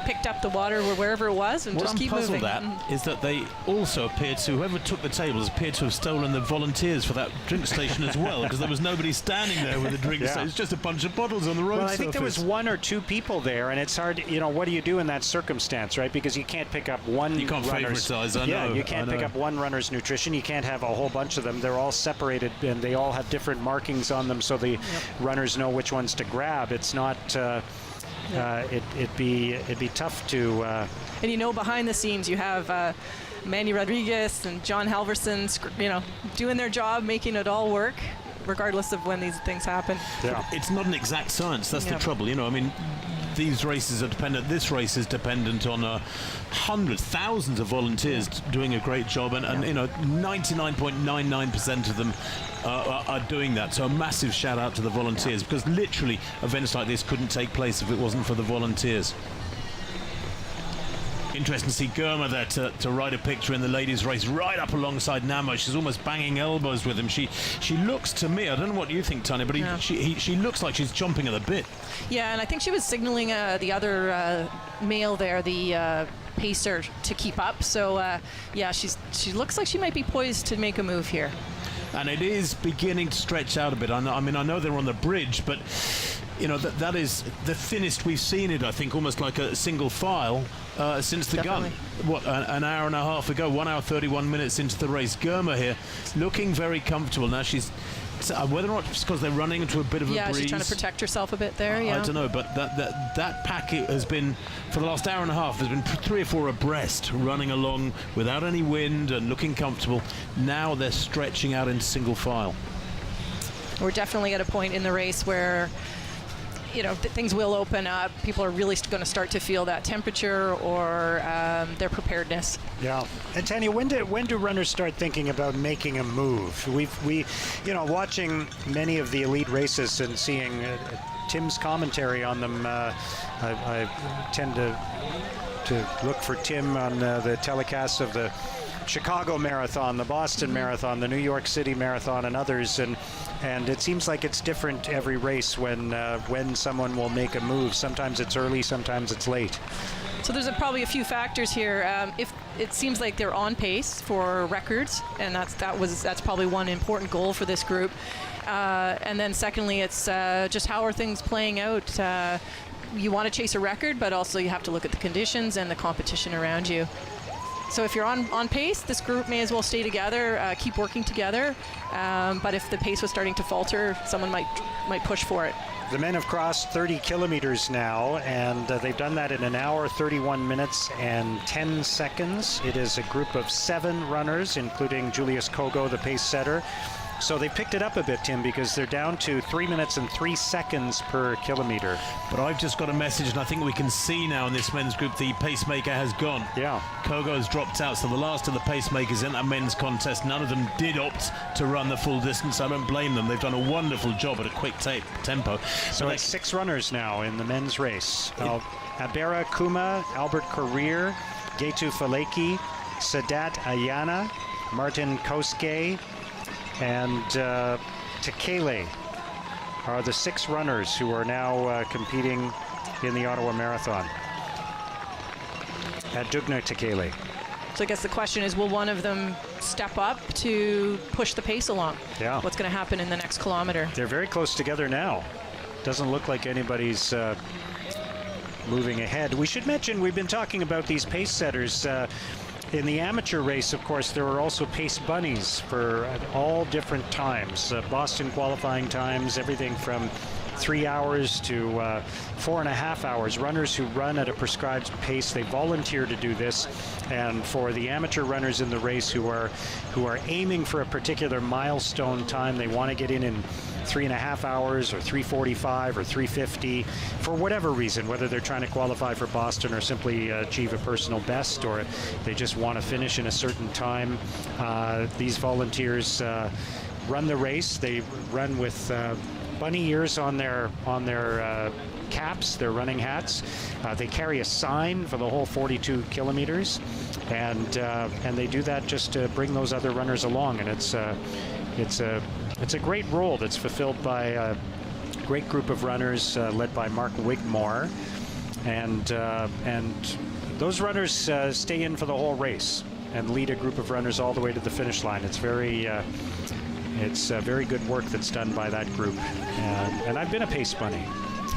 picked up the water or wherever it was and just keep moving. What I'm puzzled at is that they also appeared to, whoever took the tables appeared to have stolen the volunteers for that drink station as well, because there was nobody standing there with a drink station. It's just a bunch of bottles on the road. Well, I think there was one or two people there, and it's hard, what do you do in that circumstance, right? Because you can't pick up one You can't favoritize, I know. Yeah, you can't pick up one runner's nutrition. You can't have a whole bunch of them. They're all separated, and they all have different markings on them, so the runners know which ones to grab. It's not... it'd be tough to. And behind the scenes, you have Manny Rodriguez and John Halverson, doing their job, making it all work, regardless of when these things happen. Yeah. It's not an exact science. That's the trouble. I mean, these races are dependent. This race is dependent on hundreds, thousands of volunteers doing a great job, and 99.99% of them are doing that. So a massive shout out to the volunteers, because literally events like this couldn't take place if it wasn't for the volunteers. Interesting to see Gurma there to ride a picture in the ladies' race right up alongside Namo. She's almost banging elbows with him. She looks to me, I don't know what you think, Tanya, but she looks like she's chomping at the bit. Yeah, and I think she was signaling the other male there, the pacer, to keep up. So she looks like she might be poised to make a move here. And it is beginning to stretch out a bit. I know they're on the bridge, but that is the thinnest we've seen it, I think, almost like a single file since the gun. What, an hour and a half ago, 1 hour 31 minutes into the race. Gurma here looking very comfortable. Now she's, whether or not it's because they're running into a bit of a breeze. Yeah, she's trying to protect herself a bit there. I don't know, but that pack has been, for the last hour and a half, there's been 3 or 4 abreast running along without any wind and looking comfortable. Now they're stretching out into single file. We're definitely at a point in the race where things will open up. People are really going to start to feel that temperature or their preparedness. Yeah. And Tanya, when do runners start thinking about making a move? We watching many of the elite races and seeing Tim's commentary on them, I tend to look for Tim on the telecasts of the Chicago Marathon, the Boston Marathon, the New York City Marathon, and others, and it seems like it's different every race when someone will make a move. Sometimes it's early, sometimes it's late. So there's probably a few factors here. If it seems like they're on pace for records, and that's probably one important goal for this group. And then secondly, it's just how are things playing out. You want to chase a record, but also you have to look at the conditions and the competition around you. So if you're on pace, this group may as well stay together, keep working together. But if the pace was starting to falter, someone might push for it. The men have crossed 30 kilometers now, and they've done that in 1 hour, 31 minutes, and 10 seconds. It is a group of 7 runners, including Julius Kogo, the pace setter. So they picked it up a bit, Tim, because they're down to 3 minutes and 3 seconds per kilometer. But I've just got a message, and I think we can see now in this men's group the pacemaker has gone. Yeah. Kogo has dropped out, so the last of the pacemakers in that men's contest, none of them did opt to run the full distance. I don't blame them. They've done a wonderful job at a quick tempo. So it's 6 runners now in the men's race. Abera Kuma, Albert Career, Getu Faleki, Sadat Ayana, Martin Koske, and Tekele are the 6 runners who are now competing in the Ottawa Marathon. At Dugna Tekele. So I guess the question is, will one of them step up to push the pace along? Yeah. What's going to happen in the next kilometer? They're very close together now. Doesn't look like anybody's moving ahead. We should mention we've been talking about these pace setters. In the amateur race, of course, there are also pace bunnies for all different times. Boston qualifying times, everything from 3 hours to 4.5 hours. Runners who run at a prescribed pace, they volunteer to do this. And for the amateur runners in the race who are aiming for a particular milestone time, they want to get in 3.5 hours or 3:45 or 3:50 for whatever reason, whether they're trying to qualify for Boston or simply achieve a personal best, or they just want to finish in a certain time. These volunteers run the race. They run with bunny ears on their caps, their running hats. They carry a sign for the whole 42 kilometers, and they do that just to bring those other runners along. And it's a great role that's fulfilled by a great group of runners led by Mark Wigmore, and those runners stay in for the whole race and lead a group of runners all the way to the finish line. It's very good work that's done by that group. And I've been a pace bunny.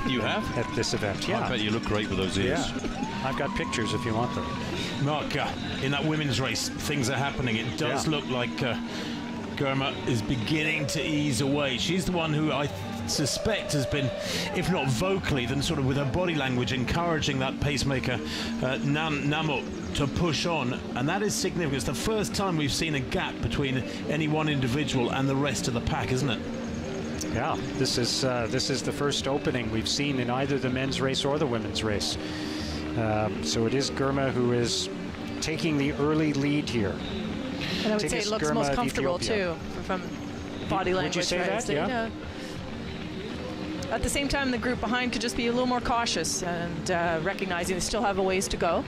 You have? At this event, yeah. I bet you look great with those ears. Yeah. I've got pictures if you want them. Mark, in that women's race, things are happening. It does look like Girma is beginning to ease away. She's the one who I suspect has been, if not vocally, then sort of with her body language, encouraging that pacemaker, Namut, to push on, and that is significant. It's the first time we've seen a gap between any one individual and the rest of the pack, isn't it? Yeah, this is the first opening we've seen in either the men's race or the women's race. So it is Girma who is taking the early lead here. And I would say it looks most comfortable too, from body language. Would you say that? Yeah. At the same time, the group behind could just be a little more cautious and recognizing they still have a ways to go.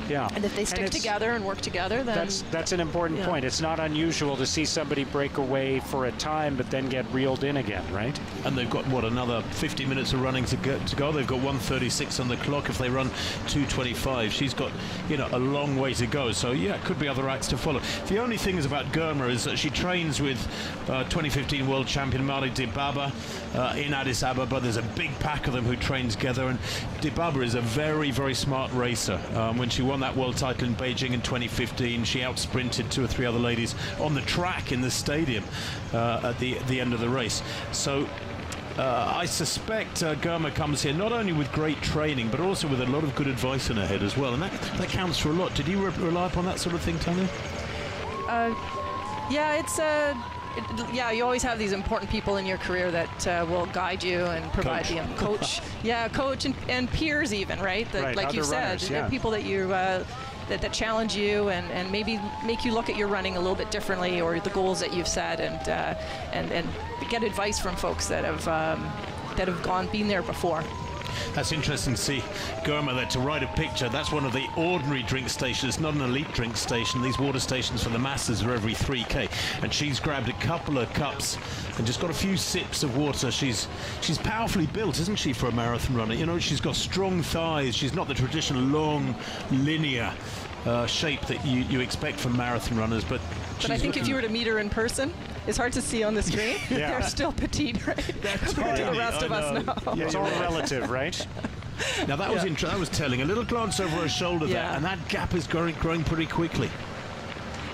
Yeah. And if they stick together and work together, then that's an important point. It's not unusual to see somebody break away for a time but then get reeled in again, right? And they've got another 50 minutes of running to go. They've got 1:36 on the clock. If they run 2:25, she's got a long way to go. So yeah, it could be other acts to follow. The only thing is about Girma is that she trains with 2015 world champion Mali Dibaba in Addis Ababa. There's a big pack of them who train together, and Dibaba is a very, very smart racer. When she won that world title in Beijing in 2015, she out-sprinted 2 or 3 other ladies on the track in the stadium at the end of the race. So I suspect Girma comes here not only with great training, but also with a lot of good advice in her head as well, and that counts for a lot. Did you rely upon that sort of thing, Tanya? Yeah, you always have these important people in your career that will guide you and provide the coach. Yeah, coach and peers even, right? Like you said, runners, yeah. People that you that challenge you and maybe make you look at your running a little bit differently, or the goals that you've set, and get advice from folks that have been there before. That's interesting to see Girma there. To write a picture, that's one of the ordinary drink stations, not an elite drink station. These water stations for the masses are every 3K, and she's grabbed a couple of cups and just got a few sips of water. She's powerfully built, isn't she, for a marathon runner? She's got strong thighs. She's not the traditional long linear shape that you expect from marathon runners, but I think if you were to meet her in person, it's hard to see on the screen. Yeah. They're still petite, right? Compared to the rest of us now. Yeah, it's all relative, right? Now that was interesting. I was telling a little glance over her shoulder there, and that gap is growing pretty quickly.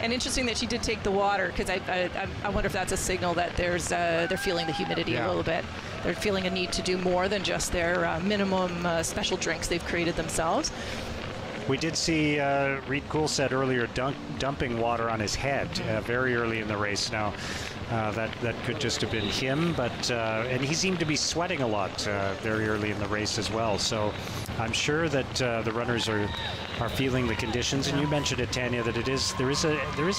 And interesting that she did take the water, because I wonder if that's a signal that they're feeling the humidity a little bit. They're feeling a need to do more than just their minimum special drinks they've created themselves. We did see Reed Coulsett earlier dumping water on his head very early in the race. Now, that could just have been him, but and he seemed to be sweating a lot very early in the race as well. So I'm sure that the runners are feeling the conditions. And you mentioned it, Tanya, that there is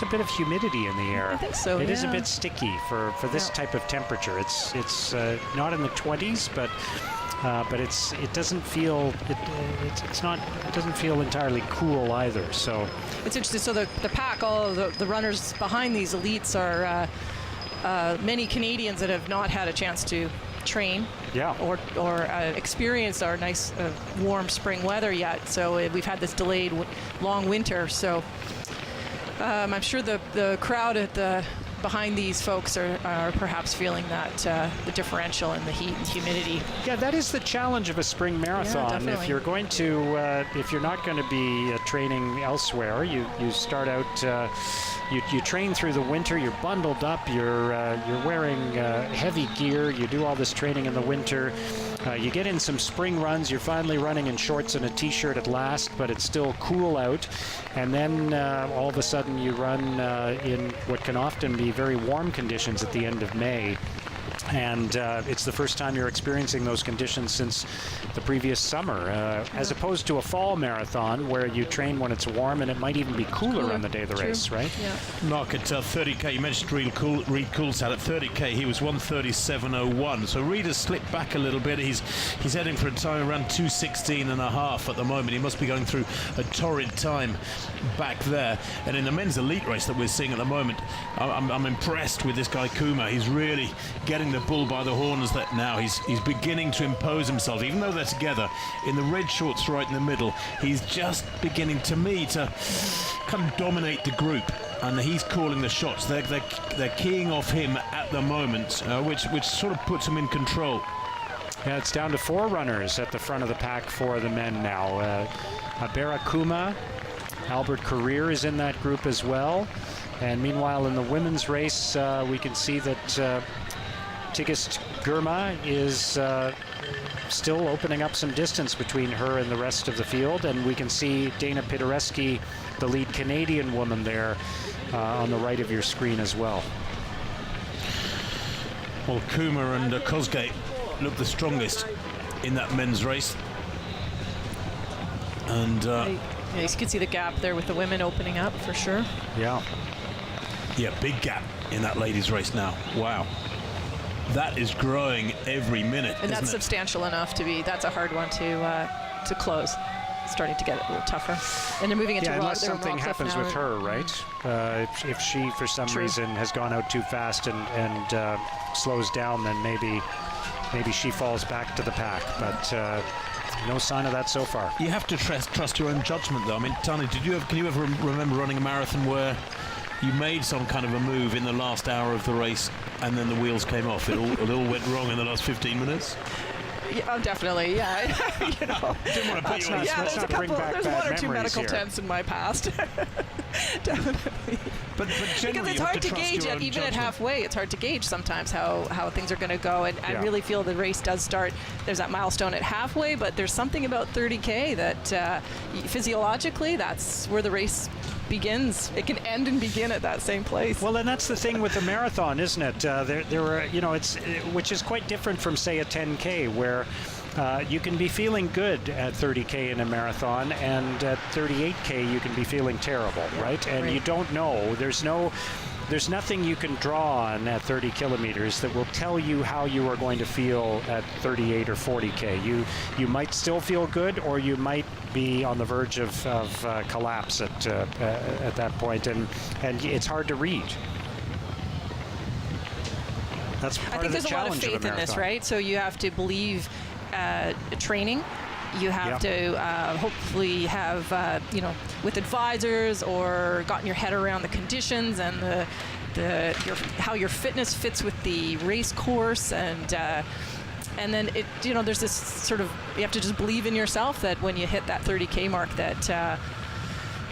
a bit of humidity in the air. I think so. It is a bit sticky for this type of temperature. It's not in the 20s, but but it doesn't feel it doesn't feel entirely cool either. So it's interesting. So the pack, all of the runners behind these elites are many Canadians that have not had a chance to train or experience our nice warm spring weather yet. So we've had this delayed long winter. So I'm sure the crowd at behind these folks are perhaps feeling that the differential in the heat and humidity. Yeah, that is the challenge of a spring marathon. If you're going to, if you're not going to be training elsewhere, you start out. You train through the winter. You're bundled up. You're wearing heavy gear. You do all this training in the winter. You get in some spring runs. You're finally running in shorts and a t-shirt at last, but it's still cool out. And then all of a sudden you run in what can often be very warm conditions at the end of May. And it's the first time you're experiencing those conditions since the previous summer, as opposed to a fall marathon where you train when it's warm and it might even be cooler on the day of the race, right? Yeah. Mark, at 30K, you mentioned Reed Coulthard at 30K, he was 1:37.01. So Reed has slipped back a little bit. He's heading for a time around 2:16.5 at the moment. He must be going through a torrid time back there. And in the men's elite race that we're seeing at the moment, I'm impressed with this guy Kuma. He's really getting the bull by the horns that now. He's beginning to impose himself, even though they're together in the red shorts right in the middle. He's just beginning, to me, to kind of dominate the group, and he's calling the shots. They're keying off him at the moment, which sort of puts him in control. Yeah, it's down to 4 runners at the front of the pack for the men now. Abera Kuma, Albert Carrier is in that group as well. And meanwhile, in the women's race, we can see that Tigist Girma is still opening up some distance between her and the rest of the field, and we can see Dana Pidereski, the lead Canadian woman, there on the right of your screen as well. Well, Kuma and Kosgei look the strongest in that men's race, and you can see the gap there with the women opening up for sure. Yeah, big gap in that ladies' race now. Wow. That is growing every minute, and that's isn't it? Substantial enough to be. That's a hard one to close. It's starting to get a little tougher, and they're moving into unless something happens with her, right? If she, for some reason, has gone out too fast and slows down, then maybe she falls back to the pack. But no sign of that so far. You have to trust your own judgment, though. I mean, Tani, can you ever remember running a marathon where you made some kind of a move in the last hour of the race and then the wheels came off? It all went wrong in the last 15 minutes? Yeah, definitely, yeah. Didn't want to put you on the spot. There's a couple. There's one or two medical temps in my past. Definitely. But because it's hard to gauge even at halfway. It's hard to gauge sometimes how things are going to go. And I really feel the race does start. There's that milestone at halfway, but there's something about 30K that physiologically, that's where the race begins. It can end and begin at that same place. Well, and that's the thing with the marathon, isn't it? There were, it's which is quite different from, say, a 10K, where you can be feeling good at 30K in a marathon, and at 38K you can be feeling terrible, right? And you don't know. There's nothing you can draw on at 30 kilometers that will tell you how you are going to feel at 38 or 40K. You might still feel good, or you might be on the verge of collapse at that point, and it's hard to read. That's part I think of the there's a lot of challenge faith in this, right? So you have to believe training. You have to hopefully have, with advisors, or gotten your head around the conditions and how your fitness fits with the race course, and then there's this sort of, you have to just believe in yourself that when you hit that 30K mark that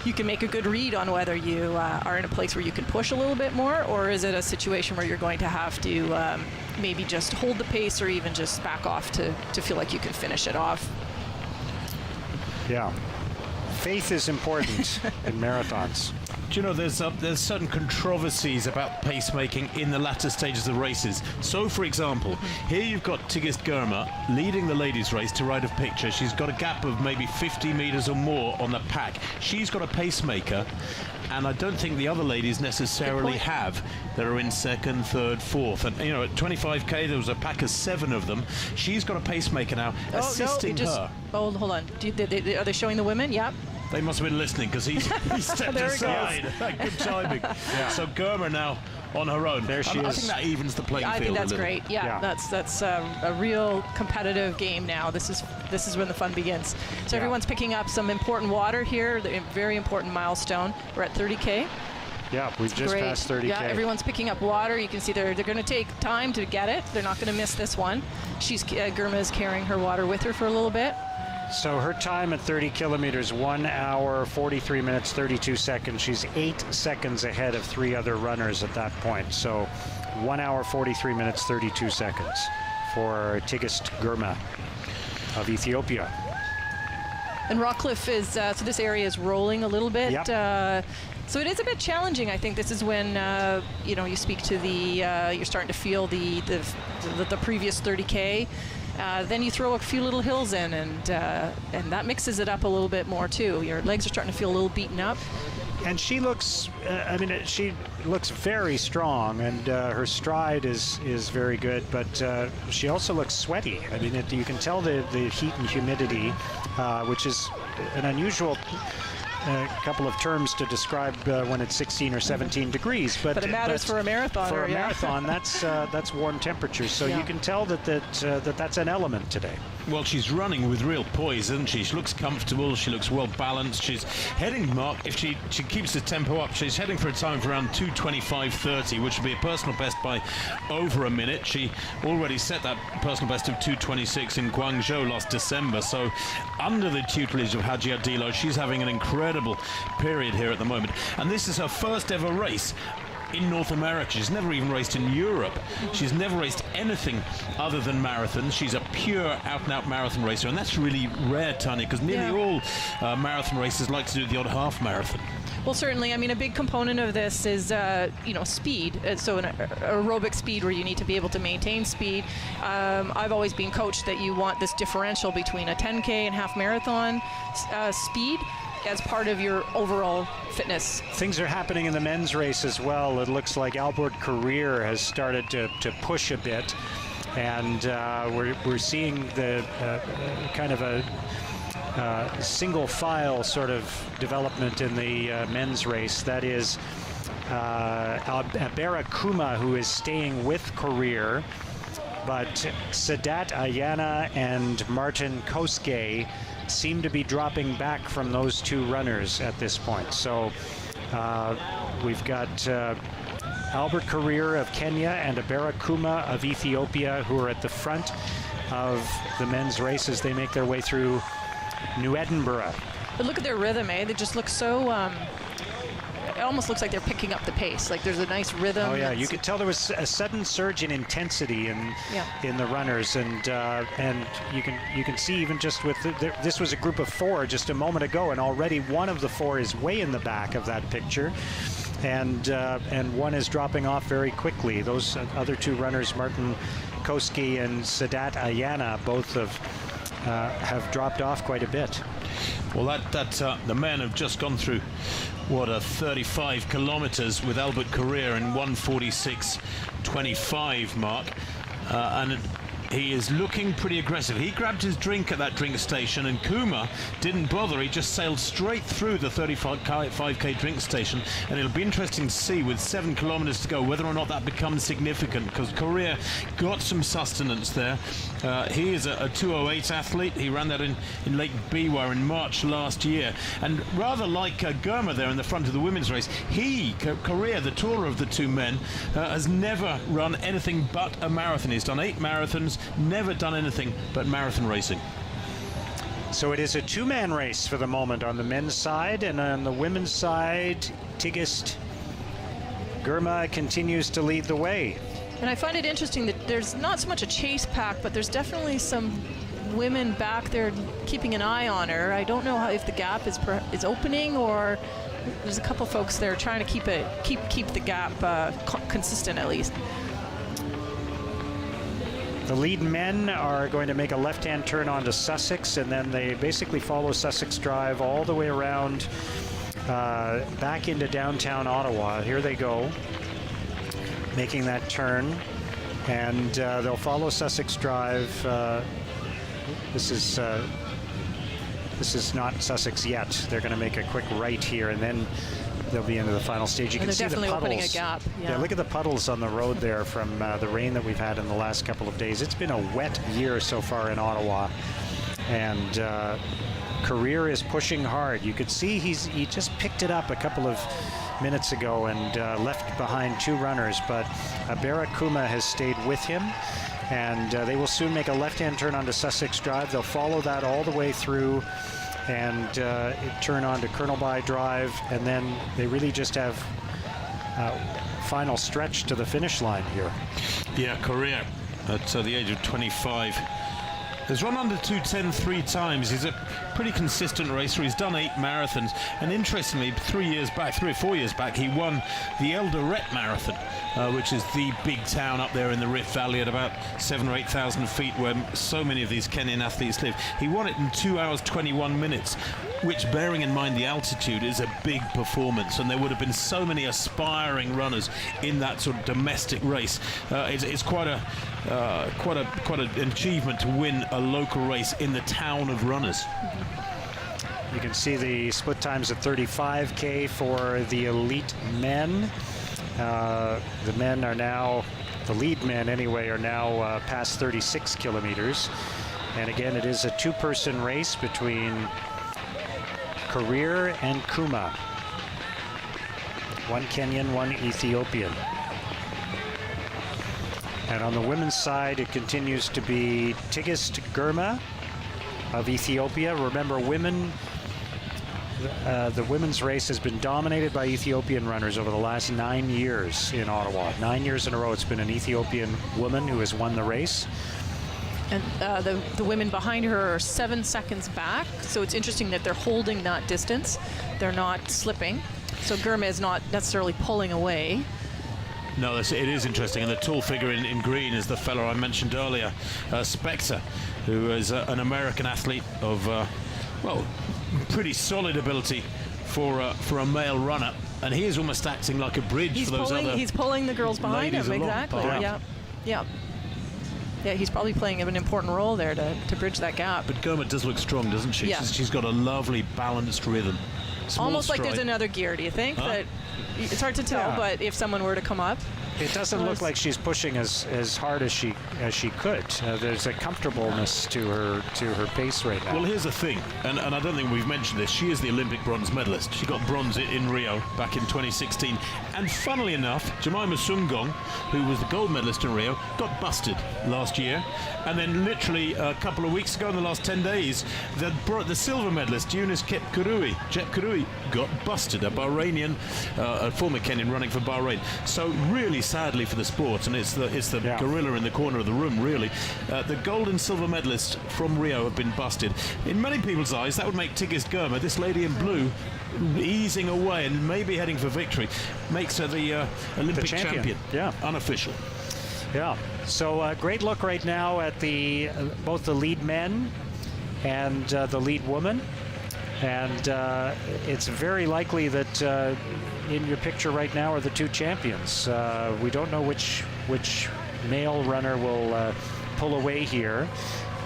you can make a good read on whether you are in a place where you can push a little bit more, or is it a situation where you're going to have to maybe just hold the pace, or even just back off to feel like you can finish it off. Yeah. Faith is important in marathons. Do you know, there's certain controversies about pacemaking in the latter stages of races. So, for example, here you've got Tigist Girma leading the ladies' race to right of picture. She's got a gap of maybe 50 metres or more on the pack. She's got a pacemaker, and I don't think the other ladies necessarily have. That are in second, third, fourth. And, you know, at 25k, there was a pack of 7 of them. She's got a pacemaker now, assisting her. Oh, hold on. Are they showing the women? Yep. They must have been listening because he stepped aside. Good timing. Yeah. So Girma now on her own. There she is. I think that evens the playing field. I think that's a little. great. Yeah. That's a real competitive game now. This is when the fun begins. So everyone's picking up some important water here. A very important milestone. We're at 30k. Yeah, we've just passed 30k. Yeah, everyone's picking up water. You can see they're going to take time to get it. They're not going to miss this one. Girma is carrying her water with her for a little bit. So her time at 30 kilometers, 1 hour, 43 minutes, 32 seconds. She's 8 seconds ahead of 3 other runners at that point. So 1 hour, 43 minutes, 32 seconds for Tigist Girma of Ethiopia. And Rockcliffe is, so this area is rolling a little bit. Yep. So it is a bit challenging. I think this is when you speak to you're starting to feel the previous 30k. Then you throw a few little hills in, and that mixes it up a little bit more too. Your legs are starting to feel a little beaten up. And she looks, she looks very strong, and her stride is very good, but she also looks sweaty. I mean, you can tell the heat and humidity, which is an unusual couple of terms to describe when it's 16 or 17 degrees, but it matters for a marathon. For a marathon, that's warm temperatures. So you can tell that's an element today. Well, she's running with real poise, isn't she? She looks comfortable. She looks well balanced. She's heading, Mark, if she keeps the tempo up, she's heading for a time of around 2:25:30, which would be a personal best by over a minute. She already set that personal best of 2:26 in Guangzhou last December. So under the tutelage of Haji Adilo, she's having an incredible period here at the moment. And this is her first ever race in North America. She's never even raced in Europe. She's never raced anything other than marathons. She's a pure out-and-out marathon racer, and that's really rare, Tanya, because nearly all marathon racers like to do the odd half marathon. Well, certainly. I mean, a big component of this is, speed. So an aerobic speed where you need to be able to maintain speed. I've always been coached that you want this differential between a 10K and half marathon speed as part of your overall fitness. Things are happening in the men's race as well. It looks like Albert Career has started to push a bit, and we're seeing the kind of a single file sort of development in the men's race. That is Abera Kuma, who is staying with Career, but Sadat Ayana and Martin Koske seem to be dropping back from those 2 runners at this point. So we've got Albert Career of Kenya and Abera Kuma of Ethiopia, who are at the front of the men's race as they make their way through New Edinburgh. But look at their rhythm, eh? They just look so it almost looks like they're picking up the pace. Like there's a nice rhythm. Oh yeah, you could tell there was a sudden surge in intensity in the runners, and you can see even just with this was a group of 4 just a moment ago, and already one of the 4 is way in the back of that picture, and one is dropping off very quickly. Those other 2 runners, Martin Koski and Sadat Ayana, both have dropped off quite a bit. Well, the men have just gone through, 35 kilometres with Albert Career in 1:46:25, Mark. And he is looking pretty aggressive. He grabbed his drink at that drink station, and Kuma didn't bother. He just sailed straight through the 35k drink station, and it'll be interesting to see with 7 kilometers to go whether or not that becomes significant, because Korea got some sustenance there. He is a 2:08 athlete. He ran that in Lake Biwa in March last year, and rather like Girma there in the front of the women's race, Korea, the taller of the 2 men, has never run anything but a marathon. He's done 8 marathons, never done anything but marathon racing. So it is a 2-man race for the moment on the men's side, and on the women's side, Tigist Girma continues to lead the way. And I find it interesting that there's not so much a chase pack, but there's definitely some women back there keeping an eye on her. I don't know if the gap is opening, or there's a couple folks there trying to keep the gap consistent at least. The lead men are going to make a left-hand turn onto Sussex, and then they basically follow Sussex Drive all the way around back into downtown Ottawa. Here they go, making that turn, and they'll follow Sussex Drive. This is not Sussex yet. They're going to make a quick right here, and then they'll be into the final stage. You and can see the puddles. Opening a gap. Yeah, look at the puddles on the road there from the rain that we've had in the last couple of days. It's been a wet year so far in Ottawa, and Career is pushing hard. You could see he just picked it up a couple of minutes ago and left behind 2 runners, but Barakuma has stayed with him, and they will soon make a left-hand turn onto Sussex Drive. They'll follow that all the way through and turn onto Colonelby Drive, and then they really just have final stretch to the finish line here. Yeah, Correa at the age of 25 has run under 2:10 3 times. He's a pretty consistent racer. He's done 8 marathons, and interestingly, 3 or 4 years back, he won the Eldoret Marathon, which is the big town up there in the Rift Valley at about 7,000 or 8,000 feet, where so many of these Kenyan athletes live. He won it in 2 hours 21 minutes, which, bearing in mind the altitude, is a big performance, and there would have been so many aspiring runners in that sort of domestic race. It's quite an achievement to win a local race in the town of runners. You can see the split times at 35K for the elite men. The men are now, the lead men anyway, are now past 36 kilometers. And again, it is a 2-person race between Career and Kuma. 1 Kenyan, 1 Ethiopian. And on the women's side, it continues to be Tigist Girma of Ethiopia. Remember, the women's race has been dominated by Ethiopian runners over the last 9 years in Ottawa. 9 years in a row, it's been an Ethiopian woman who has won the race. And the women behind her are 7 seconds back, so it's interesting that they're holding that distance. They're not slipping, so Girma is not necessarily pulling away. No, it is interesting, and the tall figure in green is the fellow I mentioned earlier, Spector, who is an American athlete of, pretty solid ability for a male runner, and he is almost acting like a bridge for those other. He's pulling the girls behind him, along. exactly. Yeah. Yeah, he's probably playing an important role there to bridge that gap. But Girma does look strong, doesn't she? Yeah. She's got a lovely balanced rhythm. Almost like there's another gear, do you think? But it's hard to tell, but if someone were to come up. It doesn't look like she's pushing as hard as she could. There's a comfortableness to her pace right now. Well, here's the thing, and I don't think we've mentioned this. She is the Olympic bronze medalist. She got bronze in Rio back in 2016. And funnily enough, Jemima Sungong, who was the gold medalist in Rio, got busted last year. And then literally a couple of weeks ago, in the last 10 days, the silver medalist, Eunice Jepkurui, got busted. A Bahrainian, a former Kenyan running for Bahrain. So really sadly for the sport, and it's the gorilla in the corner of the room, really. The gold and silver medalists from Rio have been busted. In many people's eyes, that would make Tigist Girma, this lady in blue, easing away and maybe heading for victory, makes her the Olympic champion. Yeah. Unofficial. Yeah. So great look right now at both the lead men and the lead woman. And it's very likely that in your picture right now are the 2 champions. We don't know which male runner will pull away here.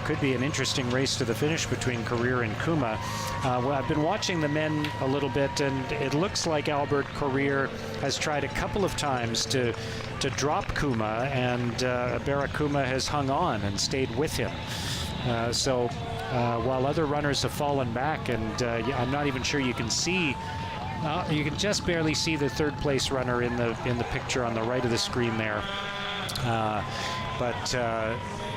Could be an interesting race to the finish between Career and Kuma. I've been watching the men a little bit, and it looks like Albert Career has tried a couple of times to drop Kuma, and Barakuma has hung on and stayed with him. While other runners have fallen back, and I'm not even sure you can see. You can just barely see the 3rd place runner in the picture on the right of the screen there. But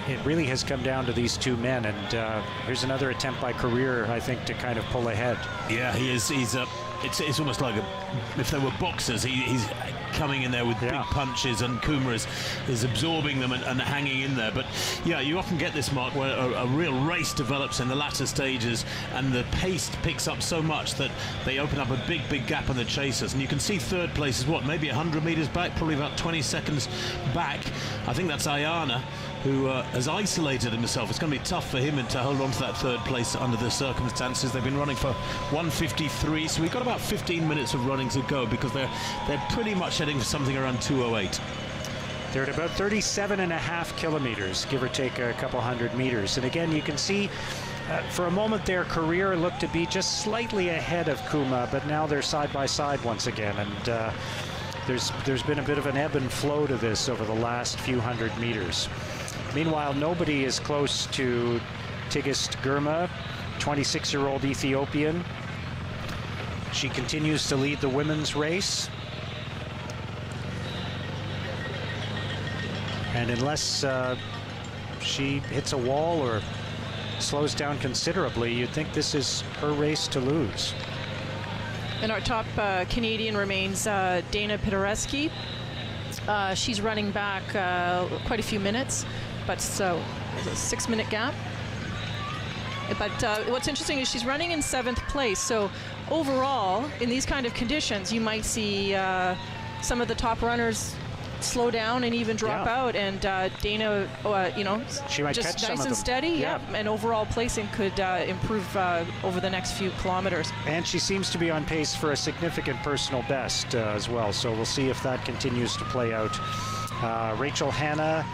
it really has come down to these two men, and here's another attempt by Career, I think, to kind of pull ahead. Yeah, he is. It's almost like if there were boxers, he's coming in there with big punches, and Kuma is absorbing them and hanging in there. But yeah, you often get this, Mark, where a real race develops in the latter stages, and the pace picks up so much that they open up a big gap on the chasers. And you can see third place is maybe 100 meters back, probably about 20 seconds back. I think that's Ayana, who has isolated himself. It's going to be tough for him to hold on to that third place under the circumstances. They've been running for 1:53, so we've got about 15 minutes of running to go, because they're pretty much heading for something around 2:08. They're at about 37.5 kilometers, give or take a couple hundred meters. And again, you can see for a moment their Career looked to be just slightly ahead of Kuma, but now they're side by side once again. And there's been a bit of an ebb and flow to this over the last few hundred meters. Meanwhile, nobody is close to Tigist Girma, 26-year-old Ethiopian. She continues to lead the women's race. And unless she hits a wall or slows down considerably, you'd think this is her race to lose. And our top Canadian remains Dana Pidereski. She's running back quite a few minutes, but so a 6-minute gap. But what's interesting is she's running in 7th place. So overall, in these kind of conditions, you might see some of the top runners slow down and even drop out. And Dana, she might just catch some nice of and them. steady. And overall placing could improve over the next few kilometers. And she seems to be on pace for a significant personal best as well. So we'll see if that continues to play out. Rachel Hanna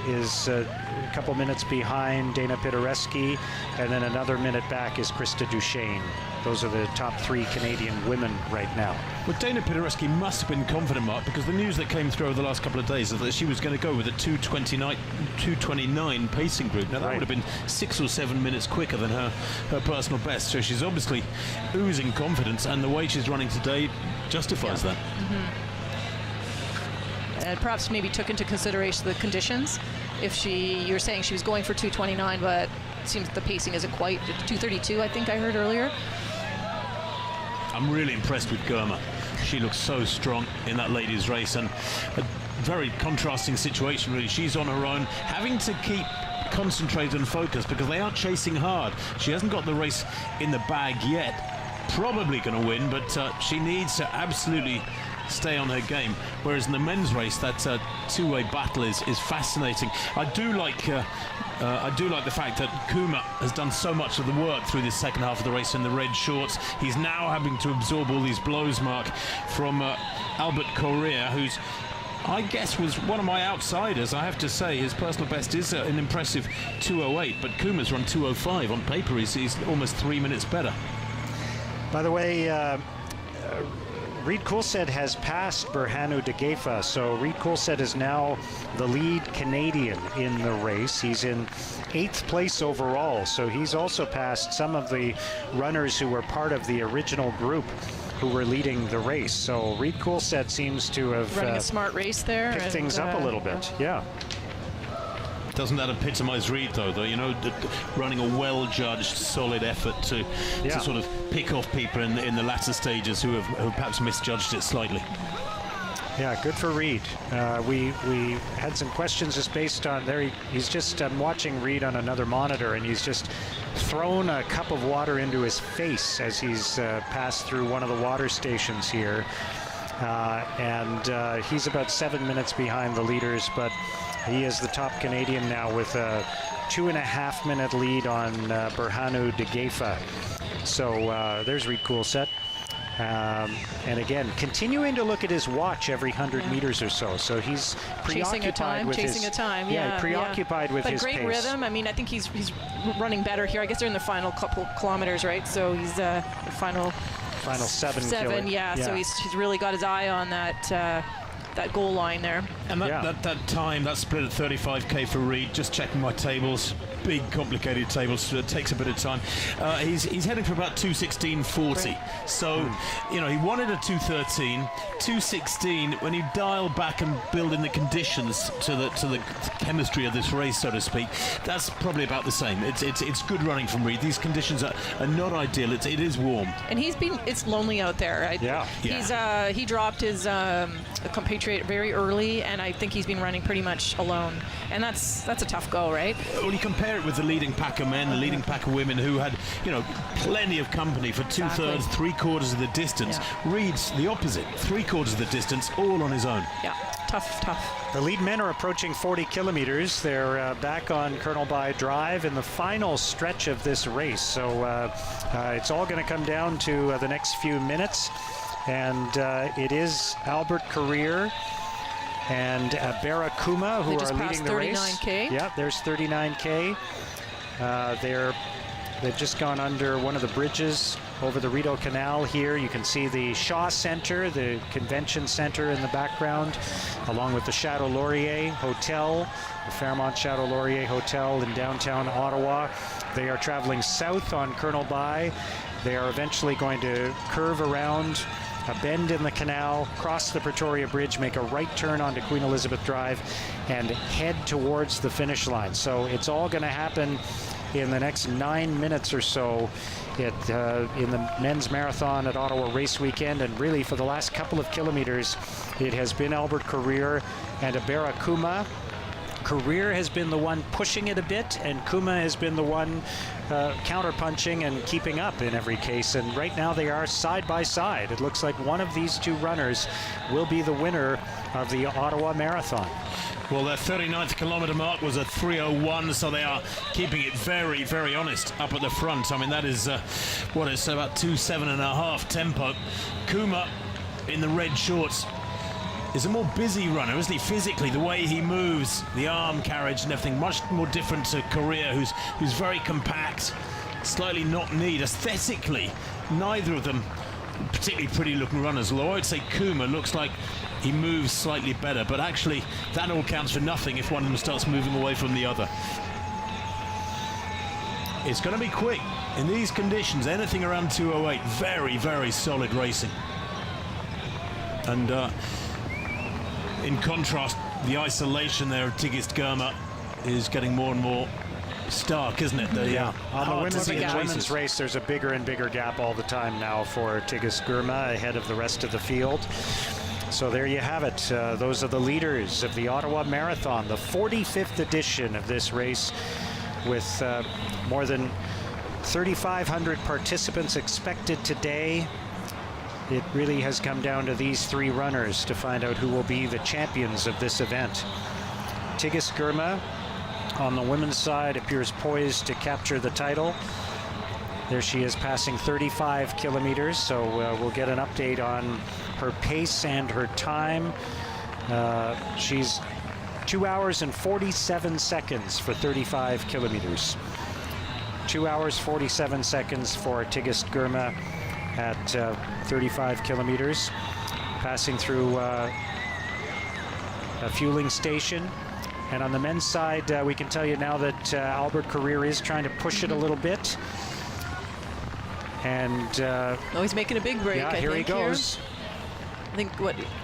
is a couple minutes behind Dana Pidereski, and then another minute back is Krista Duchesne. Those are the top 3 Canadian women right now. Well, Dana Pidereski must have been confident, Mark, because the news that came through over the last couple of days is that she was going to go with a 2:29 pacing group. Now, that would have been 6 or 7 minutes quicker than her personal best. So she's obviously oozing confidence, and the way she's running today justifies that. And perhaps maybe took into consideration the conditions. If you're saying she was going for 2:29, but it seems the pacing isn't quite 2:32, I think I heard earlier. I'm really impressed with Girma. She looks so strong in that ladies' race, and a very contrasting situation, really. She's on her own, having to keep concentrated and focused because they are chasing hard. She hasn't got the race in the bag yet. Probably going to win, but she needs to absolutely stay on her game. Whereas in the men's race, that two-way battle is fascinating. I do like the fact that Kuma has done so much of the work through this second half of the race in the red shorts. He's now having to absorb all these blows, Mark, from Albert Correa, who's, I guess, was one of my outsiders. I have to say his personal best is an impressive 2:08, but Kuma's run 2:05. On paper, he's almost 3 minutes better. By the way, Reed Coulsett has passed Berhanu Degefa, so Reed Coulsett is now the lead Canadian in the race. He's in 8th place overall, so he's also passed some of the runners who were part of the original group who were leading the race. So Reed Coulsett seems to have running a smart race there, picked things up a little bit. Yeah. Doesn't that epitomise Reed, though? You know, running a well-judged, solid effort to sort of pick off people in the latter stages who have perhaps misjudged it slightly. Yeah, good for Reed. We had some questions just based on there. He's just watching Reed on another monitor, and he's just thrown a cup of water into his face as he's passed through one of the water stations here. And he's about 7 minutes behind the leaders, but he is the top Canadian now with a 2.5-minute lead on Berhanu Degefa. So there's Reed Coulsett. And again, continuing to look at his watch every 100 meters or so. So he's preoccupied with chasing a time. Preoccupied with his great pace. Rhythm. I mean, I think he's running better here. I guess they're in the final couple kilometers, right? So he's the final 7. So he's really got his eye on that goal line there. And that time, that split at 35k for Reed, just checking my tables, big complicated tables, so it takes a bit of time. He's heading for about 2:16.40. So you know, he wanted a 2:13, 2:16. When you dial back and build in the conditions to the chemistry of this race, so to speak, that's probably about the same. It's good running from Reed. These conditions are not ideal. It is warm. And it's lonely out there. He dropped his compatriot very early, and I think he's been running pretty much alone. And that's a tough go, right? Well, you compare it with the leading pack of men, the leading pack of women who had, you know, plenty of company for 2/3, 3/4 of the distance. Yeah. Reed's the opposite, 3/4 of the distance, all on his own. Yeah, tough. The lead men are approaching 40 kilometers. They're back on Colonel By Drive in the final stretch of this race. So it's all going to come down to the next few minutes. And it is Albert Carrier and Bara Kuma who are leading the race. 39K. Yeah, there's 39K. They've just gone under one of the bridges over the Rideau Canal here. You can see the Shaw Center, the convention center in the background, along with the Chateau Laurier Hotel, the Fairmont Chateau Laurier Hotel in downtown Ottawa. They are traveling south on Colonel By. They are eventually going to curve around a bend in the canal, cross the Pretoria Bridge, make a right turn onto Queen Elizabeth Drive, and head towards the finish line. So it's all going to happen in the next 9 minutes or so in the men's marathon at Ottawa Race Weekend. And really for the last couple of kilometers, it has been Albert Carrier and Bara Kuma. Carrier has been the one pushing it a bit, and Kuma has been the one counter-punching and keeping up in every case. And right now they are side by side. It looks like one of these two runners will be the winner of the Ottawa Marathon. Well, their 39th kilometre mark was a 3:01, so they are keeping it very, very honest up at the front. I mean, that is, what is about 2:07.5 tempo. Kuma in the red shorts is a more busy runner, isn't he? Physically, the way he moves, the arm carriage and everything, much more different to Carrier, who's very compact, slightly knock-kneed. Aesthetically, neither of them particularly pretty-looking runners, although I'd say Kuma looks like he moves slightly better, but actually that all counts for nothing if one of them starts moving away from the other. It's going to be quick. In these conditions, anything around 2:08, very, very solid racing. And in contrast, the isolation there of Tigist Girma is getting more and more stark, isn't it? On the women's race, there's a bigger and bigger gap all the time now for Tigist Girma ahead of the rest of the field. So there you have it. Those are the leaders of the Ottawa Marathon, the 45th edition of this race, with more than 3,500 participants expected today. It really has come down to these three runners to find out who will be the champions of this event. Tigist Girma on the women's side appears poised to capture the title. There she is, passing 35 kilometers, so we'll get an update on her pace and her time. She's 2 hours and 47 seconds for 35 kilometers. 2 hours 47 seconds for Tigist Girma at 35 kilometers, passing through a fueling station. And on the men's side, we can tell you now that Albert Carrier is trying to push it a little bit. And he's making a big break. Yeah, here he goes. I think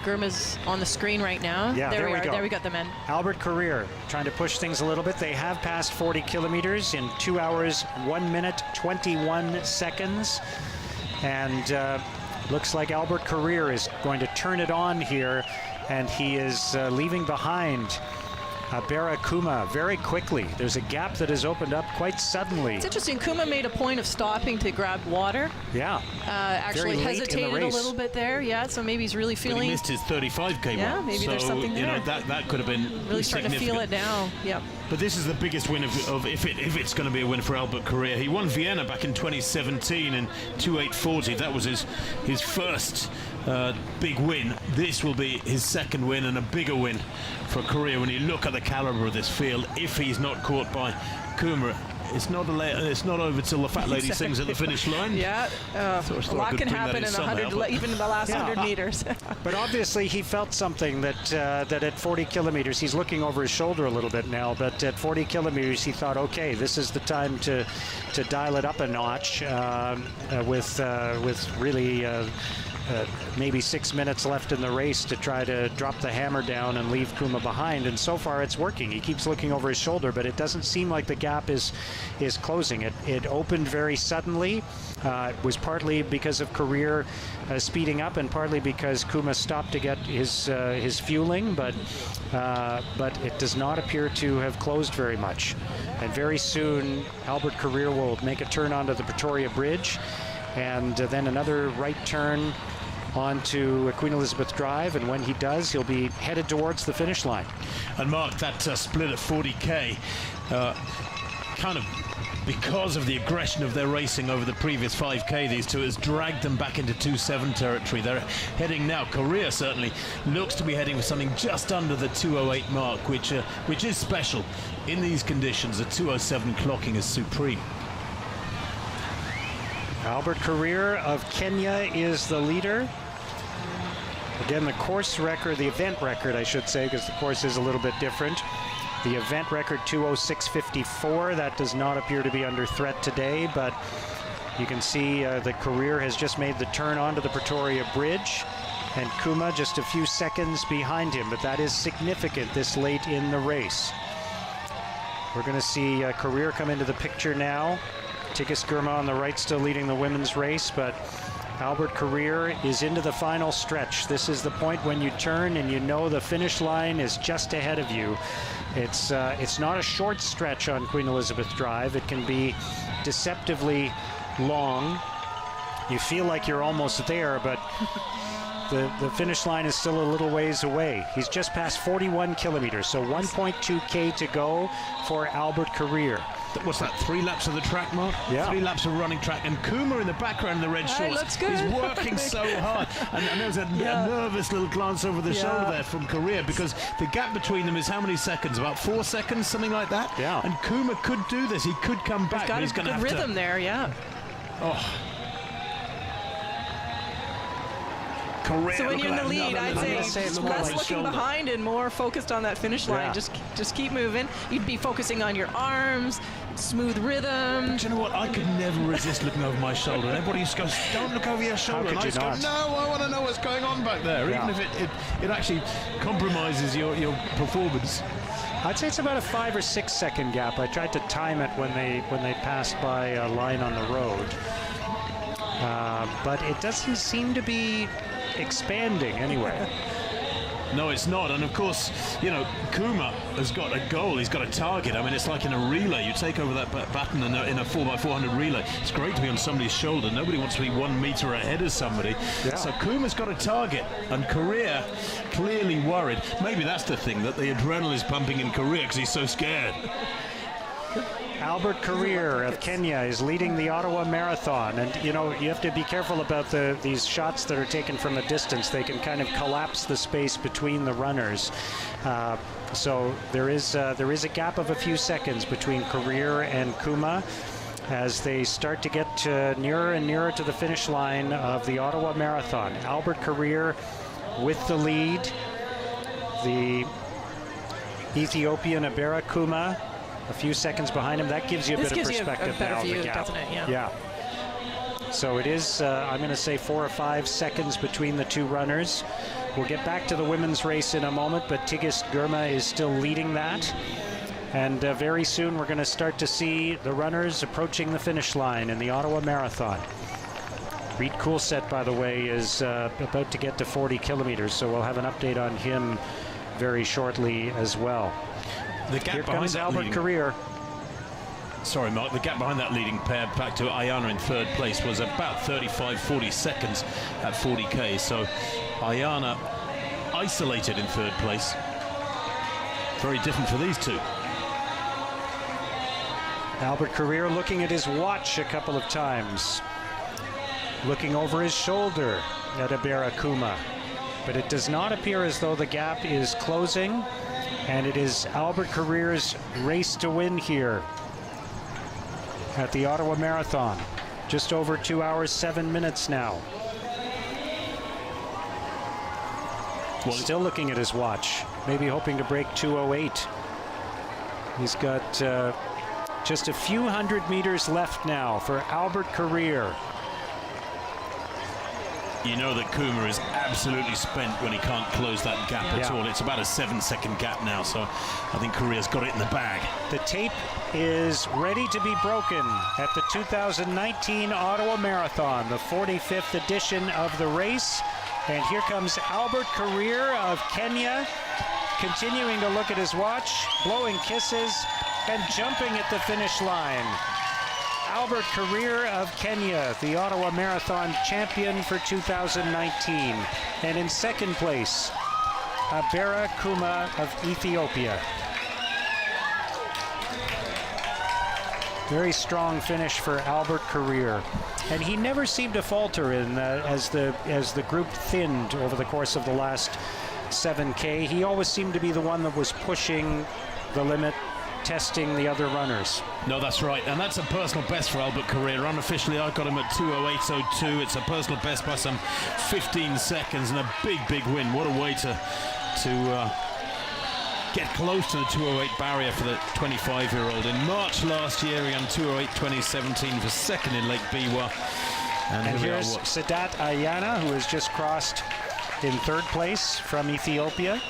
Girma's on the screen right now. Yeah, there we go. There we got the men. Albert Carrier trying to push things a little bit. They have passed 40 kilometers in 2 hours, 1 minute, 21 seconds. And looks like Albert Carrier is going to turn it on here, and he is leaving behind Bara Kuma very quickly. There's a gap that has opened up quite suddenly. It's interesting. Kuma made a point of stopping to grab water. Yeah. Actually hesitated a little bit there. Yeah, so maybe he's really feeling. But he missed his 35K Yeah, mark. maybe there's something there. You know, that could have been really starting to feel it now. Yep. But this is the biggest win of if it's going to be a win for Albert Carrier. He won Vienna back in 2017 in 2:8:40. That was his first big win. This will be his second win and a bigger win for Carrier when you look at the caliber of this field. If he's not caught by Kuma, it's not over till the fat lady sings at the finish line. Yeah, a lot can happen in 100, even in the last 100 meters. But obviously he felt something that at 40 kilometers, he's looking over his shoulder a little bit now, but at 40 kilometers he thought, okay, this is the time to dial it up a notch with really maybe 6 minutes left in the race to try to drop the hammer down and leave Kuma behind. And so far it's working. He keeps looking over his shoulder, but it doesn't seem like the gap is closing. It opened very suddenly. It was partly because of Career speeding up and partly because Kuma stopped to get his fueling, but it does not appear to have closed very much. And very soon Albert Career will make a turn onto the Pretoria Bridge, and then another right turn onto Queen Elizabeth Drive, and when he does, he'll be headed towards the finish line. And Mark, that split at 40k, kind of because of the aggression of their racing over the previous 5k, these two has dragged them back into 2:07 territory. They're heading now, Korea certainly looks to be heading for something just under the 2:08 mark, which is special in these conditions. A 2:07 clocking is supreme. Albert Career of Kenya is the leader. Again, the course record, the event record, I should say, because the course is a little bit different. The event record 2:06.54. That does not appear to be under threat today, but you can see the Career has just made the turn onto the Pretoria Bridge, and Kuma just a few seconds behind him, but that is significant this late in the race. We're going to see Career come into the picture now. Tigist Girma on the right still leading the women's race, but Albert Career is into the final stretch. This is the point when you turn and you know the finish line is just ahead of you. It's not a short stretch on Queen Elizabeth Drive. It can be deceptively long. You feel like you're almost there, but the finish line is still a little ways away. He's just past 41 kilometers, so 1.2k to go for Albert Career. What's that, 3 laps of the track, Mark? Yeah. 3 laps of running track. And Kuma in the background in the red shorts looks good. is working so hard. And there's a nervous little glance over the shoulder there from Career, because the gap between them is how many seconds? About 4 seconds, something like that? Yeah. And Kuma could do this. He could come back. Got He's a going to good have rhythm there, yeah. Oh. Career, So when you're in the lead, I'd say it's more less like looking shoulder. behind and more focused on that finish line. Yeah. Just keep moving. You'd be focusing on your arms, smooth rhythm. Do you know what? I could never resist looking over my shoulder. And everybody just goes, don't look over your shoulder. could And I you just not? go, no, I want to know what's going on back there. Yeah. Even if it actually compromises your performance. I'd say it's about a 5 or 6 second gap. I tried to time it when they passed by a line on the road, but it doesn't seem to be expanding anyway. No, it's not. And of course, you know, Kuma has got a goal. He's got a target. I mean, it's like in a relay. You take over that baton in a 4x400 relay. It's great to be on somebody's shoulder. Nobody wants to be 1 meter ahead of somebody. Yeah. So Kuma's got a target, and Career clearly worried. Maybe that's the thing, that the adrenaline is pumping in Career because he's so scared. Albert Career of Kenya is leading the Ottawa Marathon, and you know, you have to be careful about these shots that are taken from a distance. They can kind of collapse the space between the runners. So there is a gap of a few seconds between Career and Kuma as they start to get nearer and nearer to the finish line of the Ottawa Marathon. Albert Career with the lead. The Ethiopian Abera Kuma a few seconds behind him. That gives you a bit of perspective a better now. view, The gap. doesn't it? Yeah. So it is, I'm going to say 4 or 5 seconds between the two runners. We'll get back to the women's race in a moment, but Tigist Girma is still leading that. And very soon we're going to start to see the runners approaching the finish line in the Ottawa Marathon. Reed Coolset, by the way, is about to get to 40 kilometers, so we'll have an update on him very shortly as well. The gap Here behind comes that Albert leading- Career. Sorry, Mark. The gap behind that leading pair back to Ayana in 3rd place was about 35-40 seconds at 40k. So Ayana isolated in 3rd place. Very different for these two. Albert Career looking at his watch a couple of times, looking over his shoulder at Abera Kuma. But it does not appear as though the gap is closing, and it is Albert Career's race to win here at the Ottawa Marathon. Just over 2 hours, 7 minutes now. Well, Still looking at his watch, maybe hoping to break 2:08. He's got just a few hundred meters left now for Albert Career. you know that Kuma is absolutely spent when he can't close that gap at all. It's about a 7-second gap now, so I think Korea's got it in the bag. The tape is ready to be broken at the 2019 Ottawa Marathon, the 45th edition of the race. And here comes Albert Korir of Kenya, continuing to look at his watch, blowing kisses, and jumping at the finish line. Albert Korir of Kenya, the Ottawa Marathon champion for 2019. And in second place, Abera Kuma of Ethiopia. Very strong finish for Albert Korir. And he never seemed to falter as the group thinned over the course of the last 7K. He always seemed to be the one that was pushing the limit, testing the other runners. No, that's right, and that's a personal best for Albert Korir. Unofficially, I got him at 2:08.02. It's a personal best by some 15 seconds, and a big win. What a way to get close to the 2:08 barrier for the 25-year-old. In March last year, he ran 2:08 2017 for second in Lake Biwa. And here's Sadat Ayana, who has just crossed in third place from Ethiopia.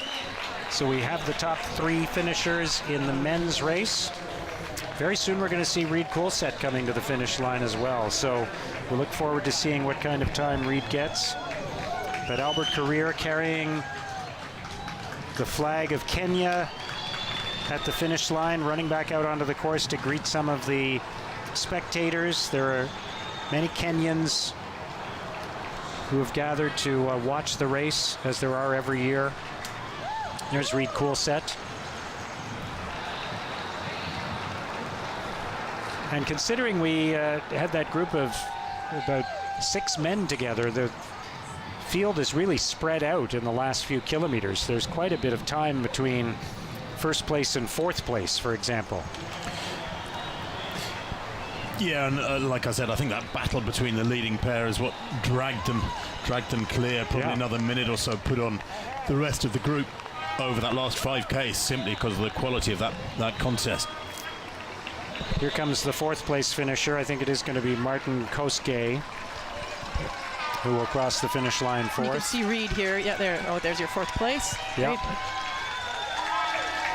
So we have the top three finishers in the men's race. Very soon we're going to see Reed Coolset coming to the finish line as well. So we'll look forward to seeing what kind of time Reed gets. But Albert Korir carrying the flag of Kenya at the finish line, running back out onto the course to greet some of the spectators. There are many Kenyans who have gathered to watch the race, as there are every year. There's Reed Coolset. And considering we had that group of about 6 men together, the field is really spread out in the last few kilometers. There's quite a bit of time between first place and fourth place, for example. Yeah, and like I said, I think that battle between the leading pair is what dragged them clear. Probably another minute or so put on the rest of the group over that last 5K, simply because of the quality of that contest. Here comes the fourth place finisher. I think it is going to be Martin Koske, who will cross the finish line fourth. You can see Reed here. Yeah, there. Oh, there's your fourth place. Yeah.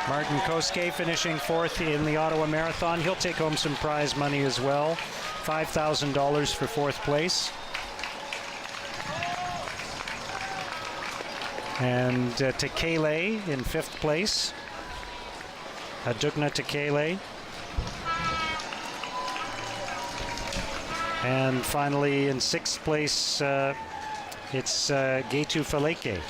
Martin Koske finishing fourth in the Ottawa Marathon. He'll take home some prize money as well. $5,000 for fourth place. And Tekele in fifth place. Adugna Tekele. And finally in sixth place, it's Getu Faleke.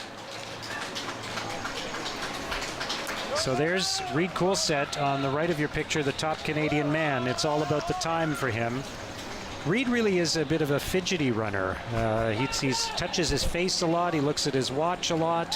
So there's Reed Coolset on the right of your picture, the top Canadian man. It's all about the time for him. Reed really is a bit of a fidgety runner. He touches his face a lot. He looks at his watch a lot.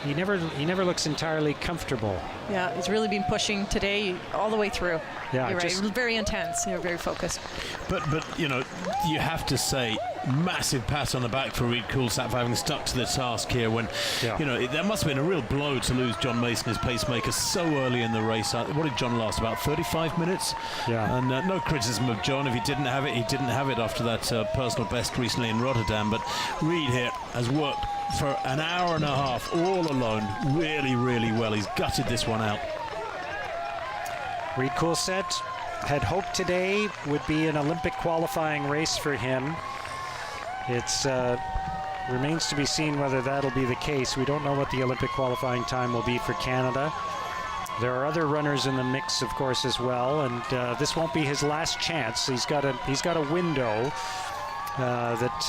He never looks entirely comfortable. Yeah, he's really been pushing today all the way through. Yeah, you're right. Very intense. You're very focused. But you know, you have to say, massive pat on the back for Reed Coolset for having stuck to the task here. When you know, that must have been a real blow to lose John Mason, his pacemaker, so early in the race. What did John last? About 35 minutes. Yeah. And no criticism of John. If he didn't have it, he didn't have it after that personal best recently in Rotterdam. But Reed here has worked for an hour and a half all alone, really well. He's gutted this one out. Reed Coolset had hoped today would be an Olympic qualifying race for him. It's remains to be seen whether that'll be the case. We don't know what the Olympic qualifying time will be for Canada. There are other runners in the mix, of course, as well, and this won't be his last chance. He's got a window that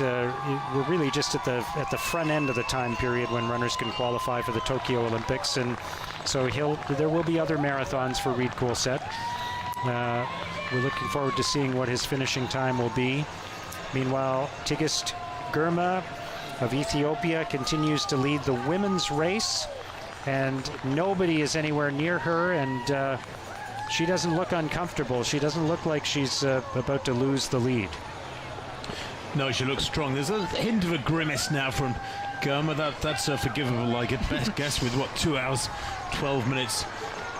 we're really just at the front end of the time period when runners can qualify for the Tokyo Olympics, and so there will be other marathons for Reed Coolset. We're looking forward to seeing what his finishing time will be. Meanwhile, Tigist Girma of Ethiopia continues to lead the women's race, and nobody is anywhere near her, and she doesn't look uncomfortable. She doesn't look like she's about to lose the lead. No, she looks strong. There's a hint of a grimace now from Girma. That's forgivable, I get best guess, with 2 hours, 12 minutes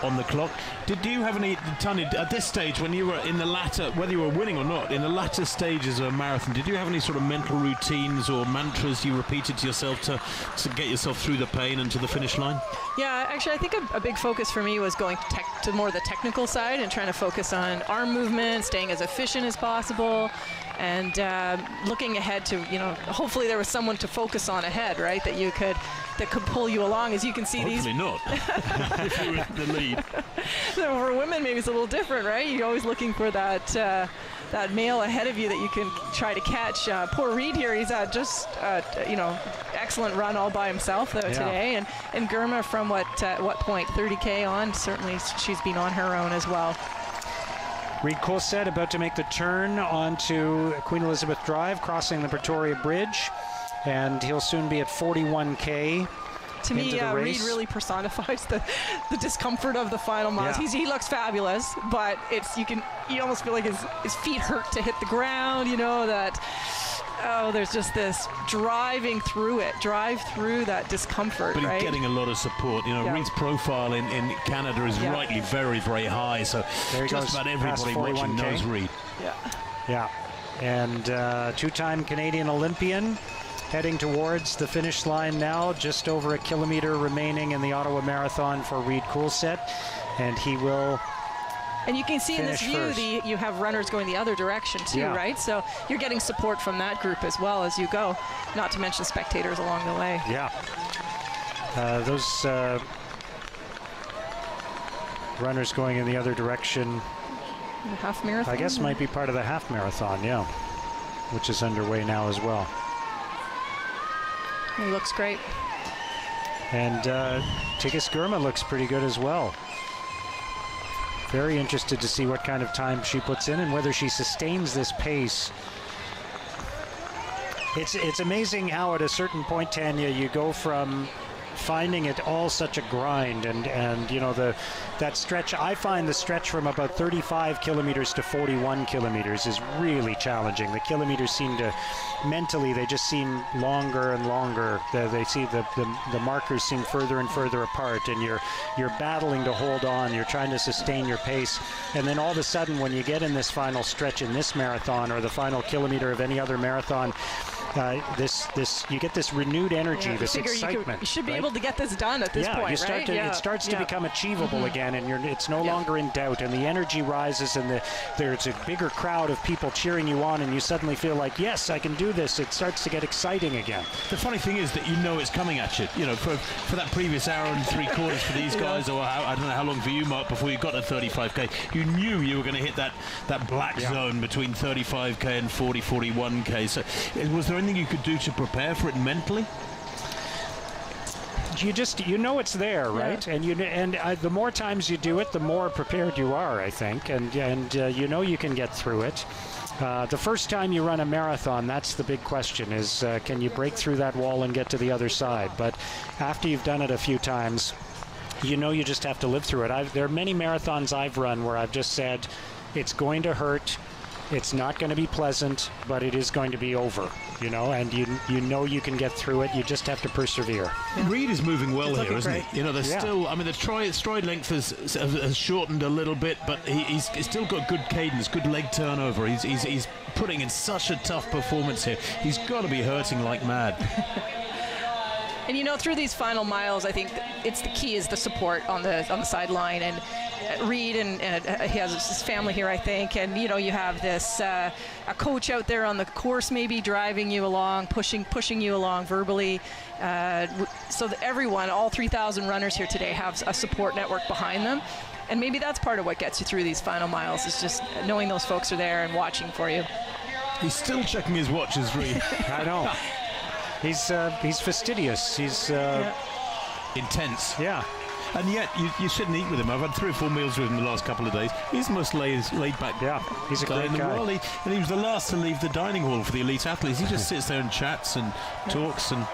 on the clock. Did you have any, Tanya, at this stage when you were in the latter, whether you were winning or not, in the latter stages of a marathon, did you have any sort of mental routines or mantras you repeated to yourself to get yourself through the pain and to the finish line? Yeah, actually, I think a big focus for me was going to more the technical side and trying to focus on arm movement, staying as efficient as possible, and looking ahead to, hopefully there was someone to focus on ahead, right, that could pull you along. As you can see, Hopefully not. If you were in the lead. So for women, maybe it's a little different, right? You're always looking for that male ahead of you that you can try to catch. Poor Reed here, he's just excellent run all by himself though today, and Girma from what point, 30K on, certainly she's been on her own as well. Reed Coulsett about to make the turn onto Queen Elizabeth Drive, crossing the Pretoria Bridge, and he'll soon be at 41K. To me, Reed really personifies the discomfort of the final miles. Yeah. He looks fabulous, but you almost feel like his feet hurt to hit the ground. There's just this drive through that discomfort. But he's right? getting a lot of support. Reed's profile in Canada is rightly very, very high. So just about everybody watching knows Reed. Yeah. And two-time Canadian Olympian heading towards the finish line now. Just over a kilometer remaining in the Ottawa Marathon for Reed Coulsett, and he will. And you can see in this view, you have runners going the other direction too, right? So you're getting support from that group as well as you go, not to mention spectators along the way. Yeah. Those runners going in the other direction, the half marathon, I guess might be part of the half marathon, which is underway now as well. He looks great. And Tigges Girma looks pretty good as well. Very interested to see what kind of time she puts in and whether she sustains this pace. It's amazing how at a certain point, Tanya, you go from finding it all such a grind and that stretch. I find the stretch from about 35 kilometers to 41 kilometers is really challenging. The kilometers seem to mentally, they just seem longer and longer. They see the markers seem further and further apart, and you're battling to hold on. You're trying to sustain your pace, and then all of a sudden when you get in this final stretch in this marathon or the final kilometer of any other marathon, you get this renewed energy, this excitement. You should be able to get this done at this point, right? It starts to become achievable again, and it's no longer in doubt, and the energy rises, and there's a bigger crowd of people cheering you on, and you suddenly feel like, yes, I can do this. It starts to get exciting again. The funny thing is that it's coming at you. For that previous hour and 3/4 for these guys, or I don't know how long for you, Mark, before you got to 35K, you knew you were going to hit that black zone between 35K and 41K. So was there anything you could do to prepare for it mentally? It's there, right? And the more times you do it, the more prepared you are, I think, and you can get through it. The first time you run a marathon, that's the big question, is can you break through that wall and get to the other side? But after you've done it a few times, you just have to live through it. There are many marathons I've run where I've just said, it's going to hurt, it's not going to be pleasant, but it is going to be over, and you can get through it. You just have to persevere. Reed is moving well here, isn't he? There's still, the stride length has shortened a little bit, but he's still got good cadence, good leg turnover. He's putting in such a tough performance here. He's got to be hurting like mad. And through these final miles, I think the key is the support on the sideline, and Reed and he has his family here, I think, and you have this a coach out there on the course, maybe driving you along, pushing you along verbally, so that everyone, all 3,000 runners here today, have a support network behind them. And maybe that's part of what gets you through these final miles, is just knowing those folks are there and watching for you. He's still checking his watches, Reed. I know. He's fastidious. He's intense. Yeah. And yet, you sit and eat with him. I've had 3 or 4 meals with him the last couple of days. He's the most laid back he's a guy great in the guy. world. And he was the last to leave the dining hall for the elite athletes. He just sits there and chats and talks. And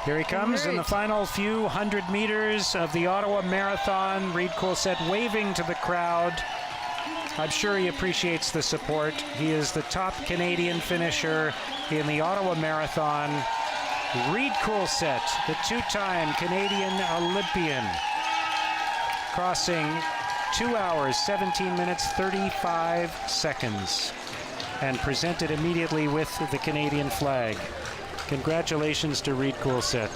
here he comes in the final few hundred meters of the Ottawa Marathon. Reed Coulsett waving to the crowd. I'm sure he appreciates the support. He is the top Canadian finisher in the Ottawa Marathon. Reed Coulsett, the 2-time Canadian Olympian. crossing 2 hours, 17 minutes, 35 seconds, and presented immediately with the Canadian flag. Congratulations to Reed Coulsett.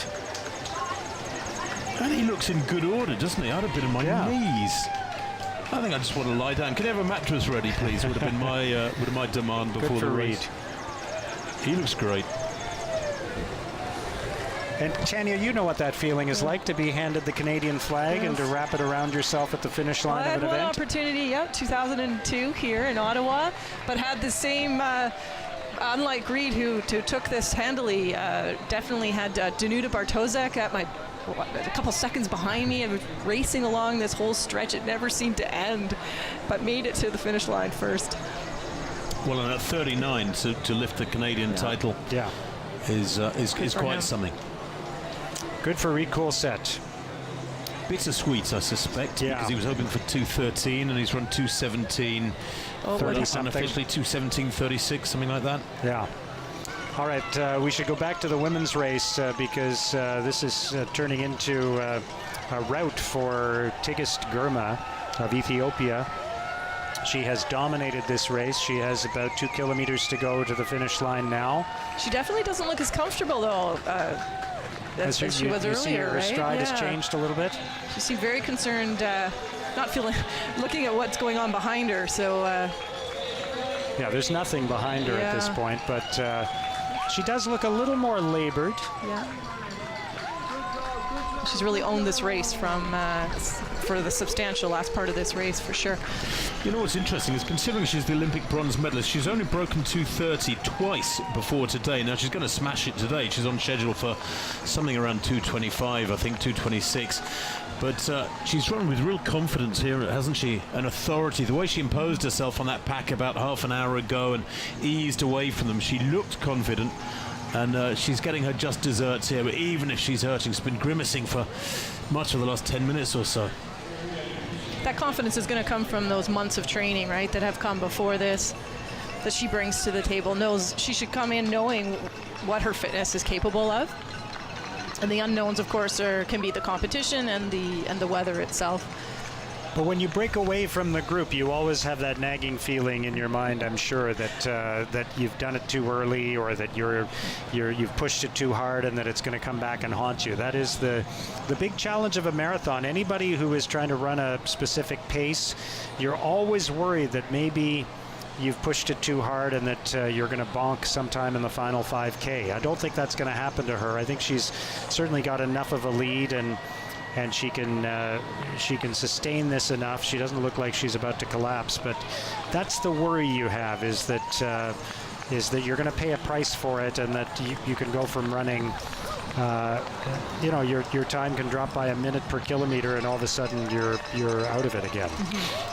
And he looks in good order, doesn't he? I'd have been on my knees. I think I just want to lie down. Can you have a mattress ready, please? Would have been my demand before the race. He looks great. And Tanya, you know what that feeling is like, to be handed the Canadian flag and to wrap it around yourself at the finish line of an event. I had one opportunity, 2002 here in Ottawa, but had the same, unlike Reed, who took this handily, definitely had Danuta Bartosek at a couple seconds behind me. I was racing along this whole stretch. It never seemed to end, but made it to the finish line first. Well, and at 39 to lift the Canadian title is quite something. Good for Reed Coulsett. Bittersweet, I suspect, because he was hoping for 2:13 and he's run 2:17. 30 something. Unofficially 2:17:36, something like that. Yeah. All right, we should go back to the women's race because this is turning into a rout for Tigist Girma of Ethiopia. She has dominated this race. She has about 2 kilometers to go to the finish line now. She definitely doesn't look as comfortable, though, as she was earlier, see her stride has changed a little bit? She seemed very concerned, looking at what's going on behind her. So, yeah, there's nothing behind her at this point, but she does look a little more labored. Yeah. She's really owned this race for the substantial last part of this race, for sure. You know what's interesting is, considering she's the Olympic bronze medalist, she's only broken 2:30 twice before today. Now she's going to smash it today. She's on schedule for something around 2:25, I think 2:26. But she's run with real confidence here, hasn't she? And authority. The way she imposed herself on that pack about half an hour ago and eased away from them, she looked confident. And she's getting her just desserts here, but even if she's hurting, she's been grimacing for much of the last 10 minutes or so. That confidence is going to come from those months of training, right, that have come before this, that she brings to the table. Knows she should come in knowing what her fitness is capable of. And the unknowns, of course, can be the competition and the weather itself. But when you break away from the group, you always have that nagging feeling in your mind, I'm sure, that you've done it too early, or that you've pushed it too hard, and that it's going to come back and haunt you. That is the big challenge of a marathon. Anybody who is trying to run a specific pace, you're always worried that maybe you've pushed it too hard and that you're going to bonk sometime in the final 5K. I don't think that's going to happen to her. I think she's certainly got enough of a lead, and she can sustain this enough. She doesn't look like she's about to collapse, but that's the worry you have, is that you're going to pay a price for it, and that you can go from running, your time can drop by a minute per kilometer, and all of a sudden you're out of it again.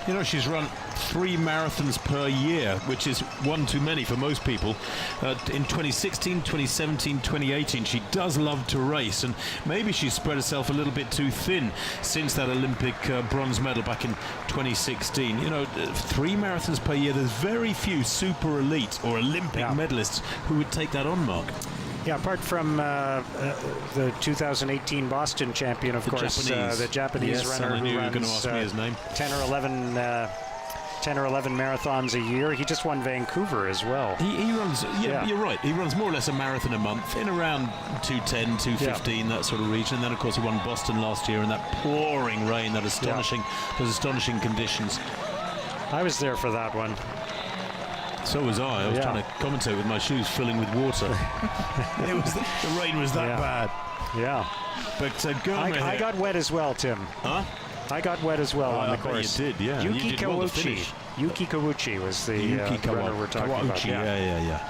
You know, she's run 3 marathons per year, which is one too many for most people. In 2016, 2017, 2018, she does love to race, and maybe she's spread herself a little bit too thin since that Olympic bronze medal back in 2016. You know, 3 marathons per year, there's very few super elite or Olympic medalists who would take that on, Mark. Yeah, apart from the 2018 Boston champion, of course, the Japanese runner who runs 10 or 11 marathons a year. He just won Vancouver as well. He runs, you're right. He runs more or less a marathon a month, in around 2:10, 2:15, that sort of region. And then, of course, he won Boston last year in that pouring rain, those astonishing conditions. I was there for that one. So was I. I was trying to commentate with my shoes filling with water. The rain was that bad. Yeah. But Girma, I got wet as well, Tim. Huh? I got wet as well on the course. You did, yeah. Yuki Kawauchi. Yuki Kawauchi was the runner we're talking about. Yeah.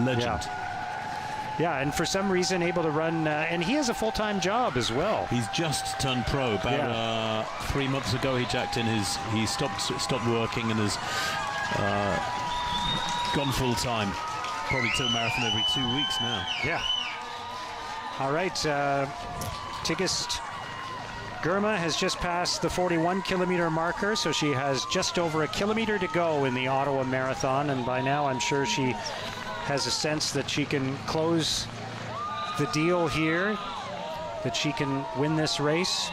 Legend. Yeah, and for some reason able to run, and he has a full-time job as well. He's just turned pro. About 3 months ago, he jacked in he stopped working and has gone full-time. Probably to a marathon every 2 weeks now. Yeah. All right, Tigist Girma has just passed the 41-kilometer marker, so she has just over a kilometer to go in the Ottawa Marathon, and by now I'm sure she has a sense that she can close the deal here, that she can win this race.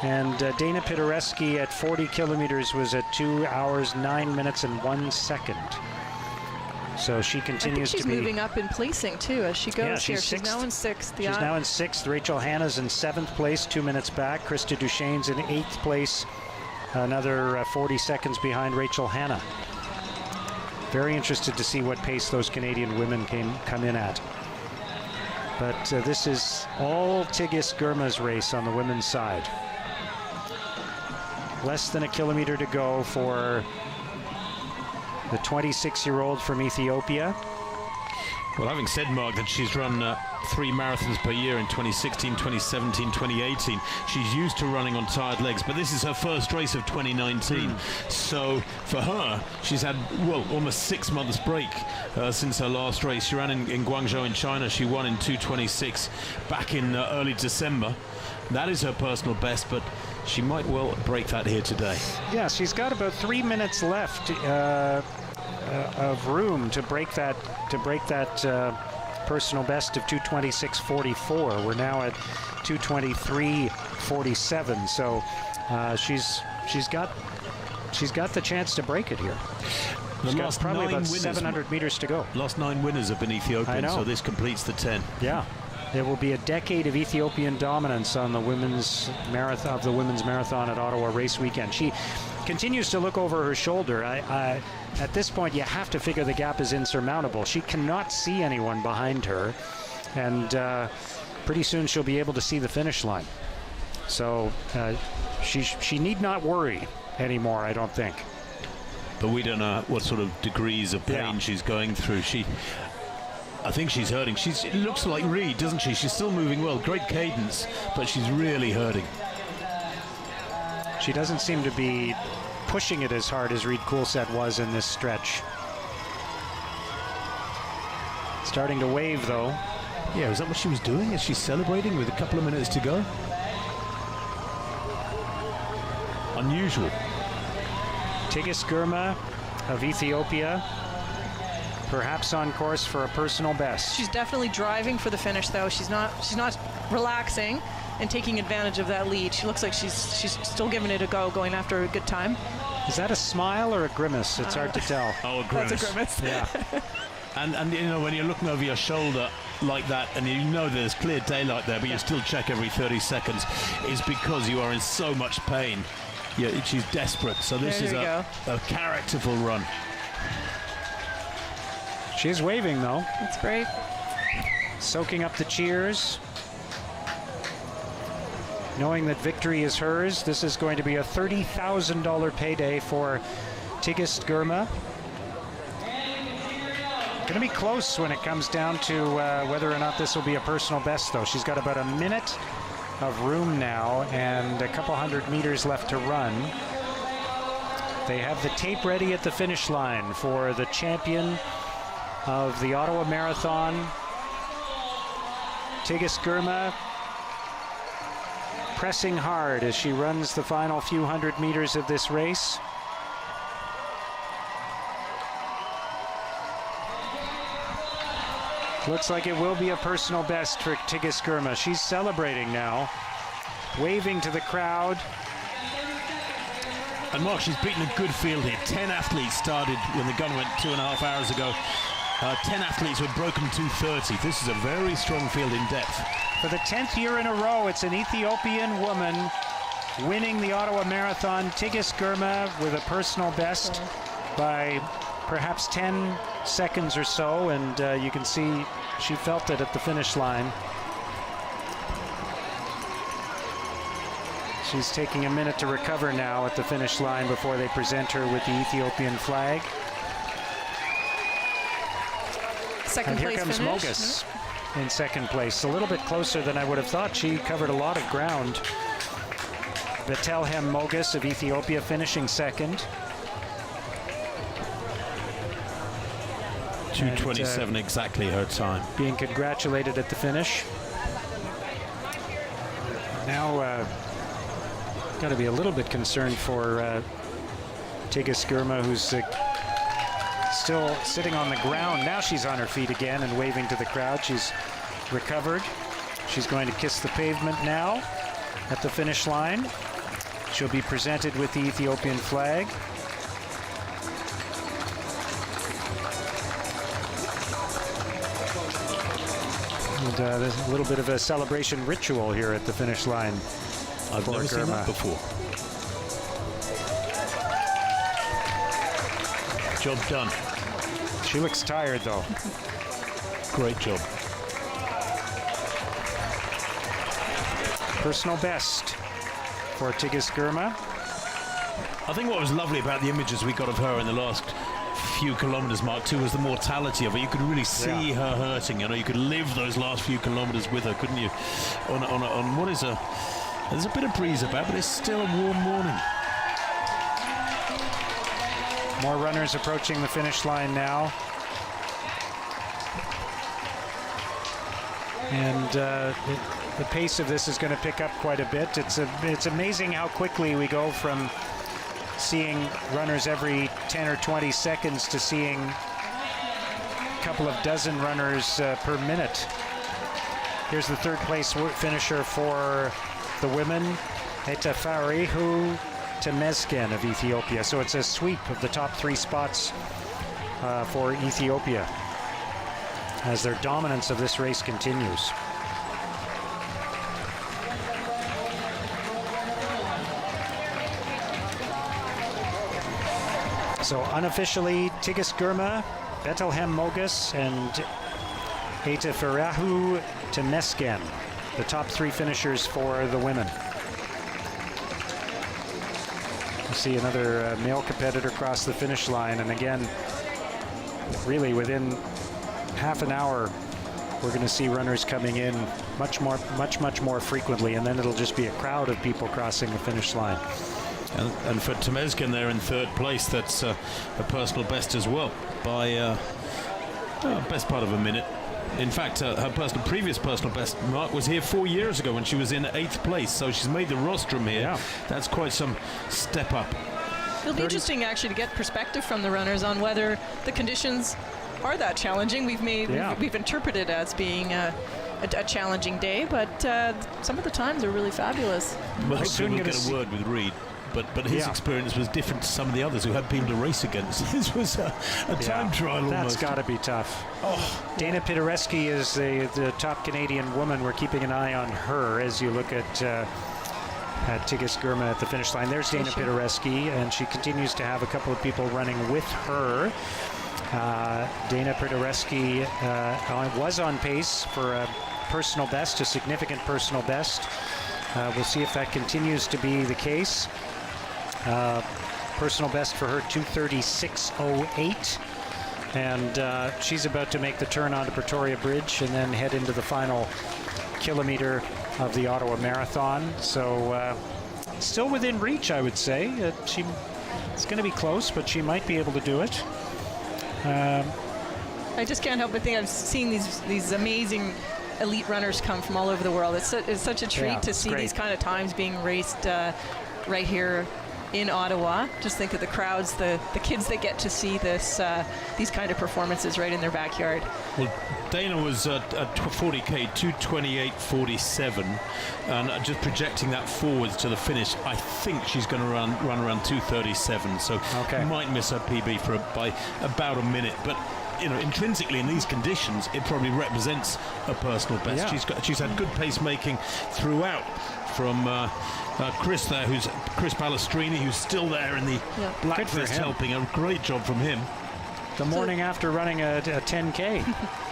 And Dana Pidereski at 40 kilometers was at 2 hours, 9 minutes, and 1 second. So she continues she's to be moving up in placing too as she goes here. She's now in 6th. She's now in 6th. Rachel Hanna's in 7th place, 2 minutes back. Krista Duchesne's in 8th place, another 40 seconds behind Rachel Hanna. Very interested to see what pace those Canadian women come in at. But this is all Tigist Girma's race on the women's side. Less than a kilometer to go for the 26-year-old from Ethiopia. Well, having said, Mark, that she's run 3 marathons per year in 2016, 2017, 2018, she's used to running on tired legs, but this is her first race of 2019. So for her, she's had, well, almost 6 months break since her last race. She ran in Guangzhou in China. She won in 2:26 back in early December. That is her personal best, but she might well break that here today. Yeah, she's got about 3 minutes left of room to break that personal best of 2:26.44. We're now at 2:23.47. So she's got the chance to break it here. She's got probably about 700 meters to go. Last 9 winners have been Ethiopian, so this completes the 10. Yeah. It will be a decade of Ethiopian dominance on the women's marathon at Ottawa Race Weekend. She continues to look over her shoulder. At this point, you have to figure the gap is insurmountable. She cannot see anyone behind her, and pretty soon she'll be able to see the finish line. So she need not worry anymore, I don't think. But we don't know what sort of degrees of pain she's going through. I think she's hurting. It looks like Reed, doesn't she? She's still moving well. Great cadence, but she's really hurting. She doesn't seem to be pushing it as hard as Reed Coolset was in this stretch. Starting to wave, though. Yeah, is that what she was doing? Is she celebrating with a couple of minutes to go? Unusual. Tigist Girma of Ethiopia, perhaps on course for a personal best. She's definitely driving for the finish, though. She's not relaxing and taking advantage of that lead. She looks like she's still giving it a go, going after a good time. Is that a smile or a grimace? It's hard to tell. Oh, a grimace. That's a grimace. Yeah. And you know, when you're looking over your shoulder like that, and you know there's clear daylight there, but you still check every 30 seconds, is because you are in so much pain. Yeah, she's desperate. So this is a characterful run. She's waving, though. That's great. Soaking up the cheers. Knowing that victory is hers. This is going to be a $30,000 payday for Tigist Girma. Going to be close when it comes down to whether or not this will be a personal best, though. She's got about a minute of room now and a couple hundred meters left to run. They have the tape ready at the finish line for the champion of the Ottawa Marathon, Tigist Girma, pressing hard as she runs the final few hundred meters of this race. Looks like it will be a personal best for Tigist Girma. She's celebrating now, waving to the crowd. And Mark, she's beaten a good field here. 10 athletes started when the gun went 2.5 hours ago. 10 athletes who had broken 2:30. This is a very strong field in depth. For the 10th year in a row, it's an Ethiopian woman winning the Ottawa Marathon. Tigist Girma with a personal best by perhaps 10 seconds or so, and you can see she felt it at the finish line. She's taking a minute to recover now at the finish line before they present her with the Ethiopian flag. Second and here place comes finish. Mogus in second place. A little bit closer than I would have thought. She covered a lot of ground. Betelhem Mogus of Ethiopia finishing second. 2:27 exactly her time. Being congratulated at the finish. Now, got to be a little bit concerned for Tigist Girma, who's still sitting on the ground. Now she's on her feet again and waving to the crowd. She's recovered. She's going to kiss the pavement now at the finish line. She'll be presented with the Ethiopian flag. And there's a little bit of a celebration ritual here at the finish line. I've never seen that before. Job done. She looks tired, though. Great job. Personal best for Tigist Girma. I think what was lovely about the images we got of her in the last few kilometers, Mark, too, was the mortality of her. You could really see her hurting. You know, you could live those last few kilometers with her, couldn't you? On what is there's a bit of breeze about, but it's still a warm morning. More runners approaching the finish line now. And the pace of this is going to pick up quite a bit. It's amazing how quickly we go from seeing runners every 10 or 20 seconds to seeing a couple of dozen runners per minute. Here's the third place finisher for the women, Etefarihu Temesgen of Ethiopia. So it's a sweep of the top 3 spots for Ethiopia as their dominance of this race continues. So unofficially, Tigist Girma, Bethlehem Mogus, and Etefarihu Temesgen, the top 3 finishers for the women. You see another male competitor cross the finish line, and again, really within half an hour, we're going to see runners coming in much more frequently, and then it'll just be a crowd of people crossing the finish line. And for Temesgen there in third place, that's a personal best as well by best part of a minute. In fact, her previous personal best, Mark, was here 4 years ago when she was in 8th place, so she's made the rostrum here. Yeah. That's quite some step up. It'll be interesting actually to get perspective from the runners on whether the conditions are that challenging. We've interpreted it as being a challenging day, but some of the times are really fabulous. Well, soon we'll get a word with Reed. But his experience was different to some of the others who had people to race against. His was a time trial almost. That's got to be tough. Oh. Dana Pidereski is the top Canadian woman. We're keeping an eye on her as you look at Tigist Girma at the finish line. There's Dana Pidereski, and she continues to have a couple of people running with her. Dana Pidereski was on pace for a personal best, a significant personal best. We'll see if that continues to be the case. Personal best for her, 2:36.08, and she's about to make the turn onto Pretoria Bridge and then head into the final kilometer of the Ottawa Marathon. So still within reach, I would say. It's going to be close, but she might be able to do it. I just can't help but think I've seen these amazing elite runners come from all over the world. It's such a treat to see these kind of times being raced right here in Ottawa. Just think of the crowds, the kids that get to see these kind of performances right in their backyard. Well, Dana was at 40k 2:28.47, and just projecting that forwards to the finish, I think she's going to run around 2:37. So might miss her PB by about a minute, but you know, intrinsically in these conditions, it probably represents a personal best. Yeah. She's had good pacemaking throughout from Chris there, who's Chris Balestrini, who's still there in the black vest, helping. A great job from him. The morning after running a 10K.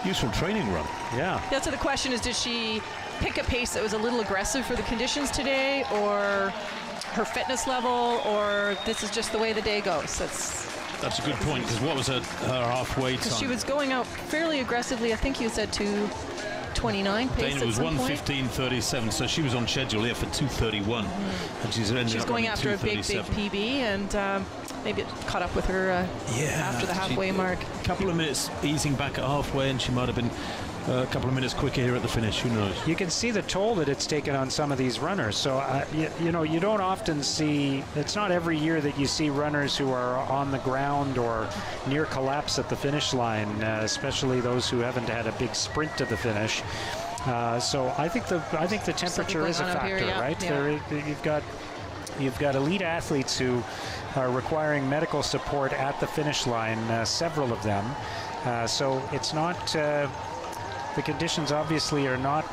Useful training run. Yeah. So the question is, did she pick a pace that was a little aggressive for the conditions today, or her fitness level, or this is just the way the day goes? That's a good point, because what was her halfway time? She was going out fairly aggressively. I think you said 2:29 pace. Dana was 1:15.37, so she was on schedule here for 2:31, and she's going after a big PB, and maybe it caught up with her after the halfway mark. A couple of minutes easing back at halfway, and she might have been a couple of minutes quicker here at the finish. Who knows? You can see the toll that it's taken on some of these runners. So, you know, you don't often see, it's not every year that you see runners who are on the ground or near collapse at the finish line, especially those who haven't had a big sprint to the finish. So I think the temperature is a factor, right? Yeah. you've got elite athletes who are requiring medical support at the finish line, several of them. So it's not, the conditions obviously are not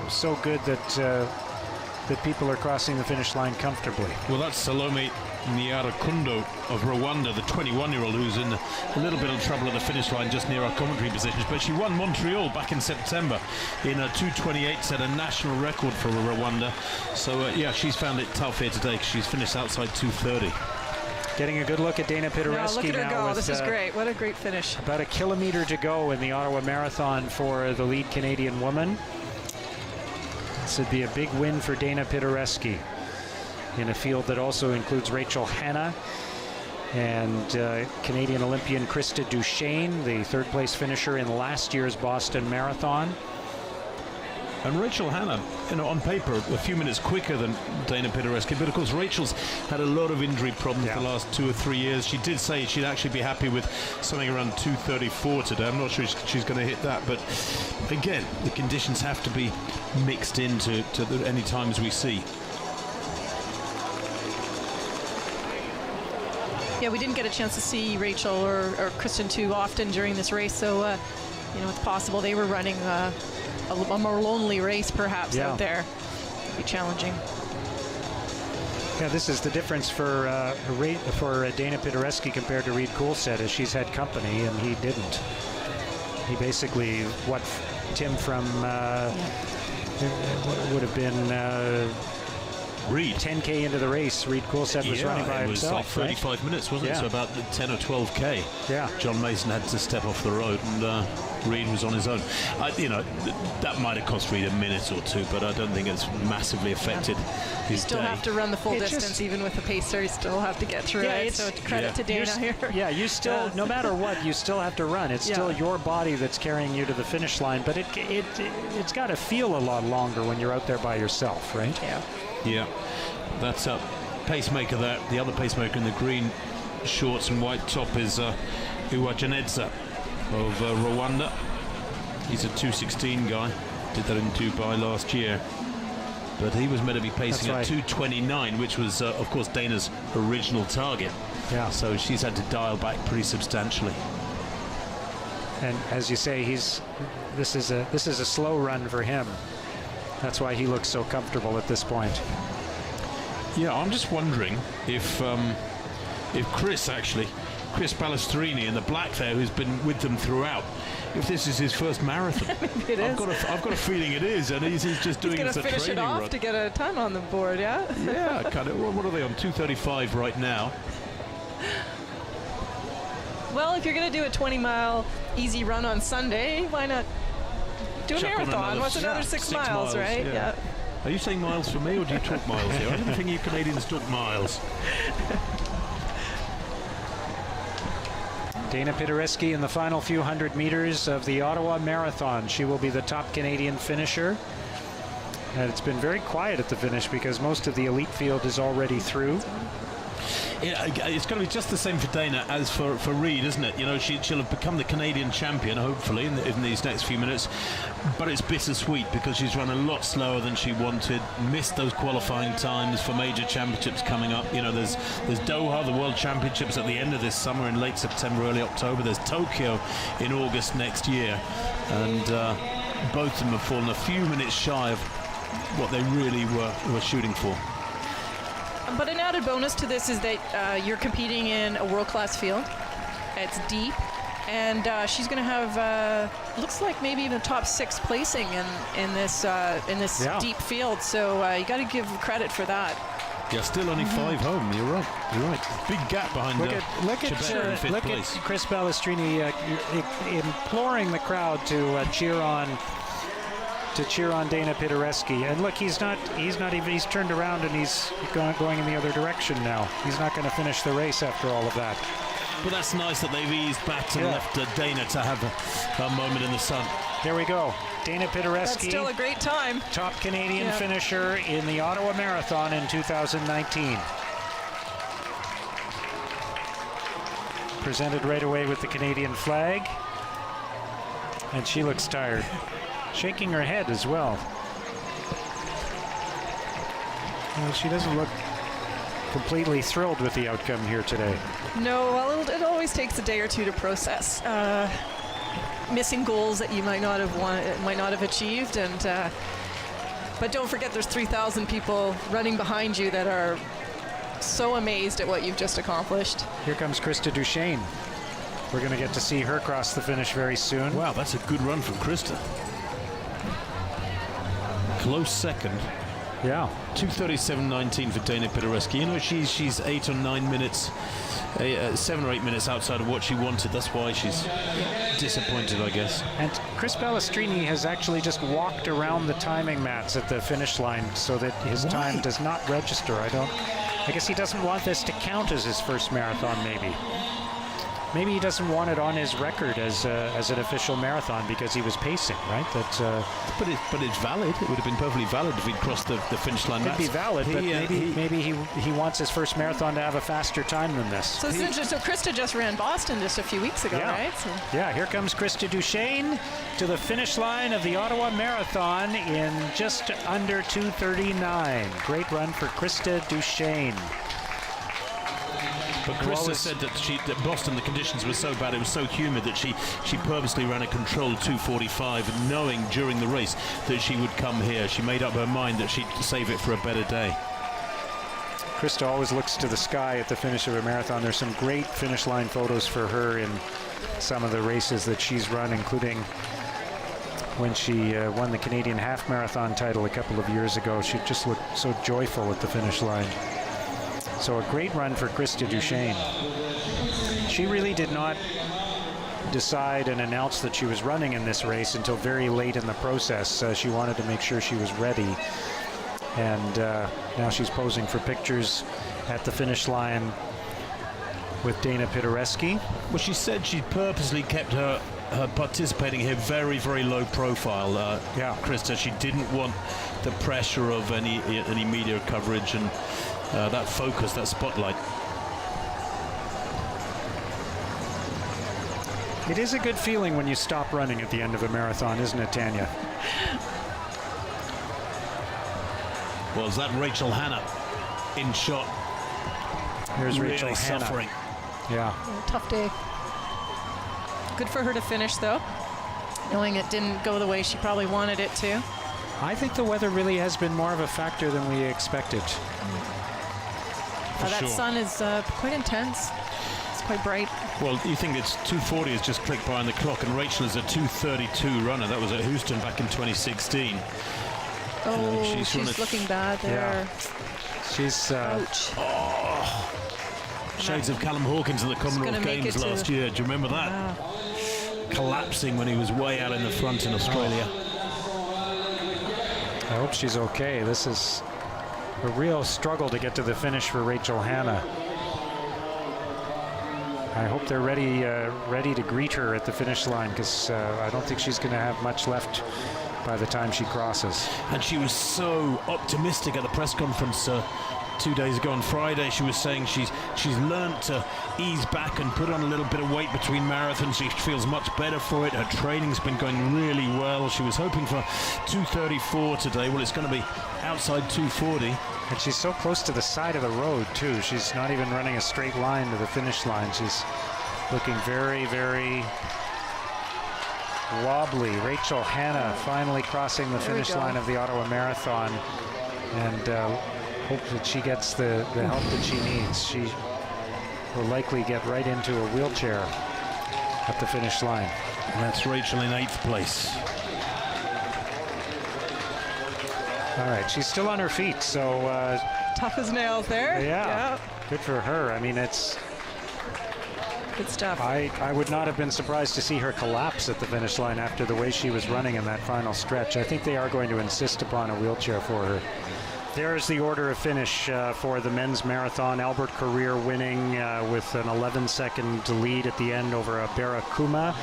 so good that people are crossing the finish line comfortably. Well, that's Salome Nyirakundo of Rwanda, the 21-year-old who's in a little bit of trouble at the finish line just near our commentary positions. But she won Montreal back in September in a 2:28, set a national record for Rwanda. So, yeah, she's found it tough here today because she's finished outside 2:30. Getting a good look at Dana Pidereski look at her now. go. This is great. What a great finish. About a kilometer to go in the Ottawa Marathon for the lead Canadian woman. This would be a big win for Dana Pidereski in a field that also includes Rachel Hanna and Canadian Olympian Krista Duchesne, the third-place finisher in last year's Boston Marathon. And Rachel Hanna, on paper, a few minutes quicker than Dana Pidereski, but of course Rachel's had a lot of injury problems the last 2 or 3 years. She did say she'd actually be happy with something around 2:34 today. I'm not sure she's going to hit that, but again, the conditions have to be mixed into any times we see. Yeah, we didn't get a chance to see Rachel or Kristen too often during this race, so it's possible they were running a more lonely race perhaps out there. It'd be challenging. Yeah, this is the difference for Dana Pidereski compared to Reed Coulsett, as she's had company and he didn't. He basically, Tim from would have been Reed 10K into the race. Reed Coulsett was running by himself. It was like 35 minutes, wasn't it? So about 10 or 12K. Yeah. John Mason had to step off the road, and Reed was on his own. That might have cost Reed a minute or two, but I don't think it's massively affected his You still day. have to run the full distance, even with the pacer. You still have to get through it. So credit to Dana here. Yeah, you still, no matter what, you still have to run. It's still your body that's carrying you to the finish line, but it's got to feel a lot longer when you're out there by yourself, right? Yeah. Yeah, that's a pacemaker there. The other pacemaker in the green shorts and white top is Uwajanedza of Rwanda. He's a 2:16 guy. Did that in Dubai last year. But he was meant to be pacing at 2:29, which was, of course, Dana's original target. Yeah. So she's had to dial back pretty substantially. And as you say, this is a slow run for him. That's why he looks so comfortable at this point. Yeah, I'm just wondering if Chris Balestrini in the black there, who's been with them throughout, if this is his first marathon. Maybe it is. I've got a feeling it is, and he's just doing it as a training run. He's going to finish it off to get a time on the board, yeah? Yeah, kind of. What are they on? 2:35 right now. Well, if you're going to do a 20-mile easy run on Sunday, why not do a marathon? What's another 6 miles, right? Yeah. Are you saying miles for me, or do you talk miles here? I don't think you Canadians talk miles. Dana Pidereski in the final few hundred meters of the Ottawa Marathon. She will be the top Canadian finisher. And it's been very quiet at the finish because most of the elite field is already through. It's going to be just the same for Dana as for Reed, isn't it? She'll have become the Canadian champion, hopefully, in these next few minutes. But it's bittersweet because she's run a lot slower than she wanted, missed those qualifying times for major championships coming up. There's Doha, the World Championships at the end of this summer in late September, early October. There's Tokyo in August next year. And both of them have fallen a few minutes shy of what they really were shooting for. But an added bonus to this is that you're competing in a world-class field. It's deep, and she's going to have looks like maybe even top 6 placing in this deep field. So you got to give credit for that. Yeah, still only 5 home. You're right. Big gap behind. Look at Chris Balestrini imploring the crowd to cheer on Dana Pidereski. And look, he's turned around and he's going in the other direction now. He's not going to finish the race after all of that. But that's nice that they've eased back and left Dana to have a moment in the sun. There we go. Dana Pidereski. That's still a great time. Top Canadian finisher in the Ottawa Marathon in 2019. Presented right away with the Canadian flag. And she looks tired. Shaking her head as well. She doesn't look completely thrilled with the outcome here today. No, well, it always takes a day or two to process missing goals that you might not have achieved, and but don't forget there's 3,000 people running behind you that are so amazed at what you've just accomplished. Here comes Krista Duchesne. We're going to get to see her cross the finish very soon. Wow, that's a good run from Krista. Close second. Yeah. 2:37.19 for Dana Pidereski. You know, she's 8 or 9 minutes, 7 or 8 minutes outside of what she wanted. That's why she's disappointed, I guess. And Chris Balestrini has actually just walked around the timing mats at the finish line so that his time does not register. I guess he doesn't want this to count as his first marathon, maybe. Maybe he doesn't want it on his record as an official marathon because he was pacing, right? But it's valid. It would have been perfectly valid if he'd crossed the finish line. It'd be valid, but maybe he wants his first marathon to have a faster time than this. So so Krista just ran Boston just a few weeks ago, right? So. Yeah, here comes Krista Duchesne to the finish line of the Ottawa Marathon in just under 2:39. Great run for Krista Duchesne. But Krista said that Boston, the conditions were so bad, it was so humid that she purposely ran a controlled 2:45, knowing during the race that she would come here. She made up her mind that she'd save it for a better day. Krista always looks to the sky at the finish of a marathon. There's some great finish line photos for her in some of the races that she's run, including when she won the Canadian half marathon title a couple of years ago. She just looked so joyful at the finish line. So a great run for Krista Duchesne. She really did not decide and announce that she was running in this race until very late in the process. She wanted to make sure she was ready. And now she's posing for pictures at the finish line with Dana Pidereski. Well, she said she purposely kept her participating here very, very low profile. Krista, she didn't want the pressure of any media coverage and that focus, that spotlight. It is a good feeling when you stop running at the end of a marathon, isn't it, Tanya? Well, is that Rachel Hanna in shot? Here's really Rachel Hanna. Suffering. Yeah. Tough day. Good for her to finish, though, knowing it didn't go the way she probably wanted it to. I think the weather really has been more of a factor than we expected. That sun is quite intense. It's quite bright. Well, you think it's 2:40 has just clicked by on the clock, and Rachel is a 2:32 runner. That was at Houston back in 2016. Oh, she's looking bad there. Yeah. She's... Ouch. Shades of Callum Hawkins in the Commonwealth Games last year. Do you remember that? Wow. Collapsing when he was way out in the front in Australia. I hope she's okay. This is a real struggle to get to the finish for Rachel Hanna. I hope they're ready to greet her at the finish line, because I don't think she's going to have much left by the time she crosses. And she was so optimistic at the press conference 2 days ago on Friday. She was saying she's learned to ease back and put on a little bit of weight between marathons. She feels much better for it. Her training's been going really well. She was hoping for 2:34 today. Well, it's going to be outside 2:40. And she's so close to the side of the road, too. She's not even running a straight line to the finish line. She's looking very, very wobbly. Rachel Hanna finally crossing the finish line of the Ottawa Marathon. And hope that she gets the help that she needs. She will likely get right into a wheelchair at the finish line. And that's Rachel in 8th place. All right, she's still on her feet, so... tough as nails there. Yeah, good for her. I mean, it's... Good stuff. I would not have been surprised to see her collapse at the finish line after the way she was running in that final stretch. I think they are going to insist upon a wheelchair for her. There's the order of finish for the men's marathon. Albert Career winning with an 11-second lead at the end over Barakuma.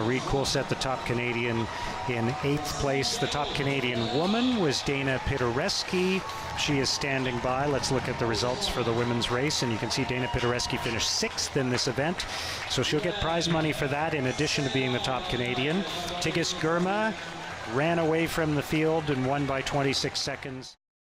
Reed Coulset, the top Canadian, in 8th place. The top Canadian woman was Dana Pidereski. She is standing by. Let's look at the results for the women's race, and you can see Dana Pidereski finished 6th in this event, so she'll get prize money for that in addition to being the top Canadian. Tigist Girma ran away from the field and won by 26 seconds.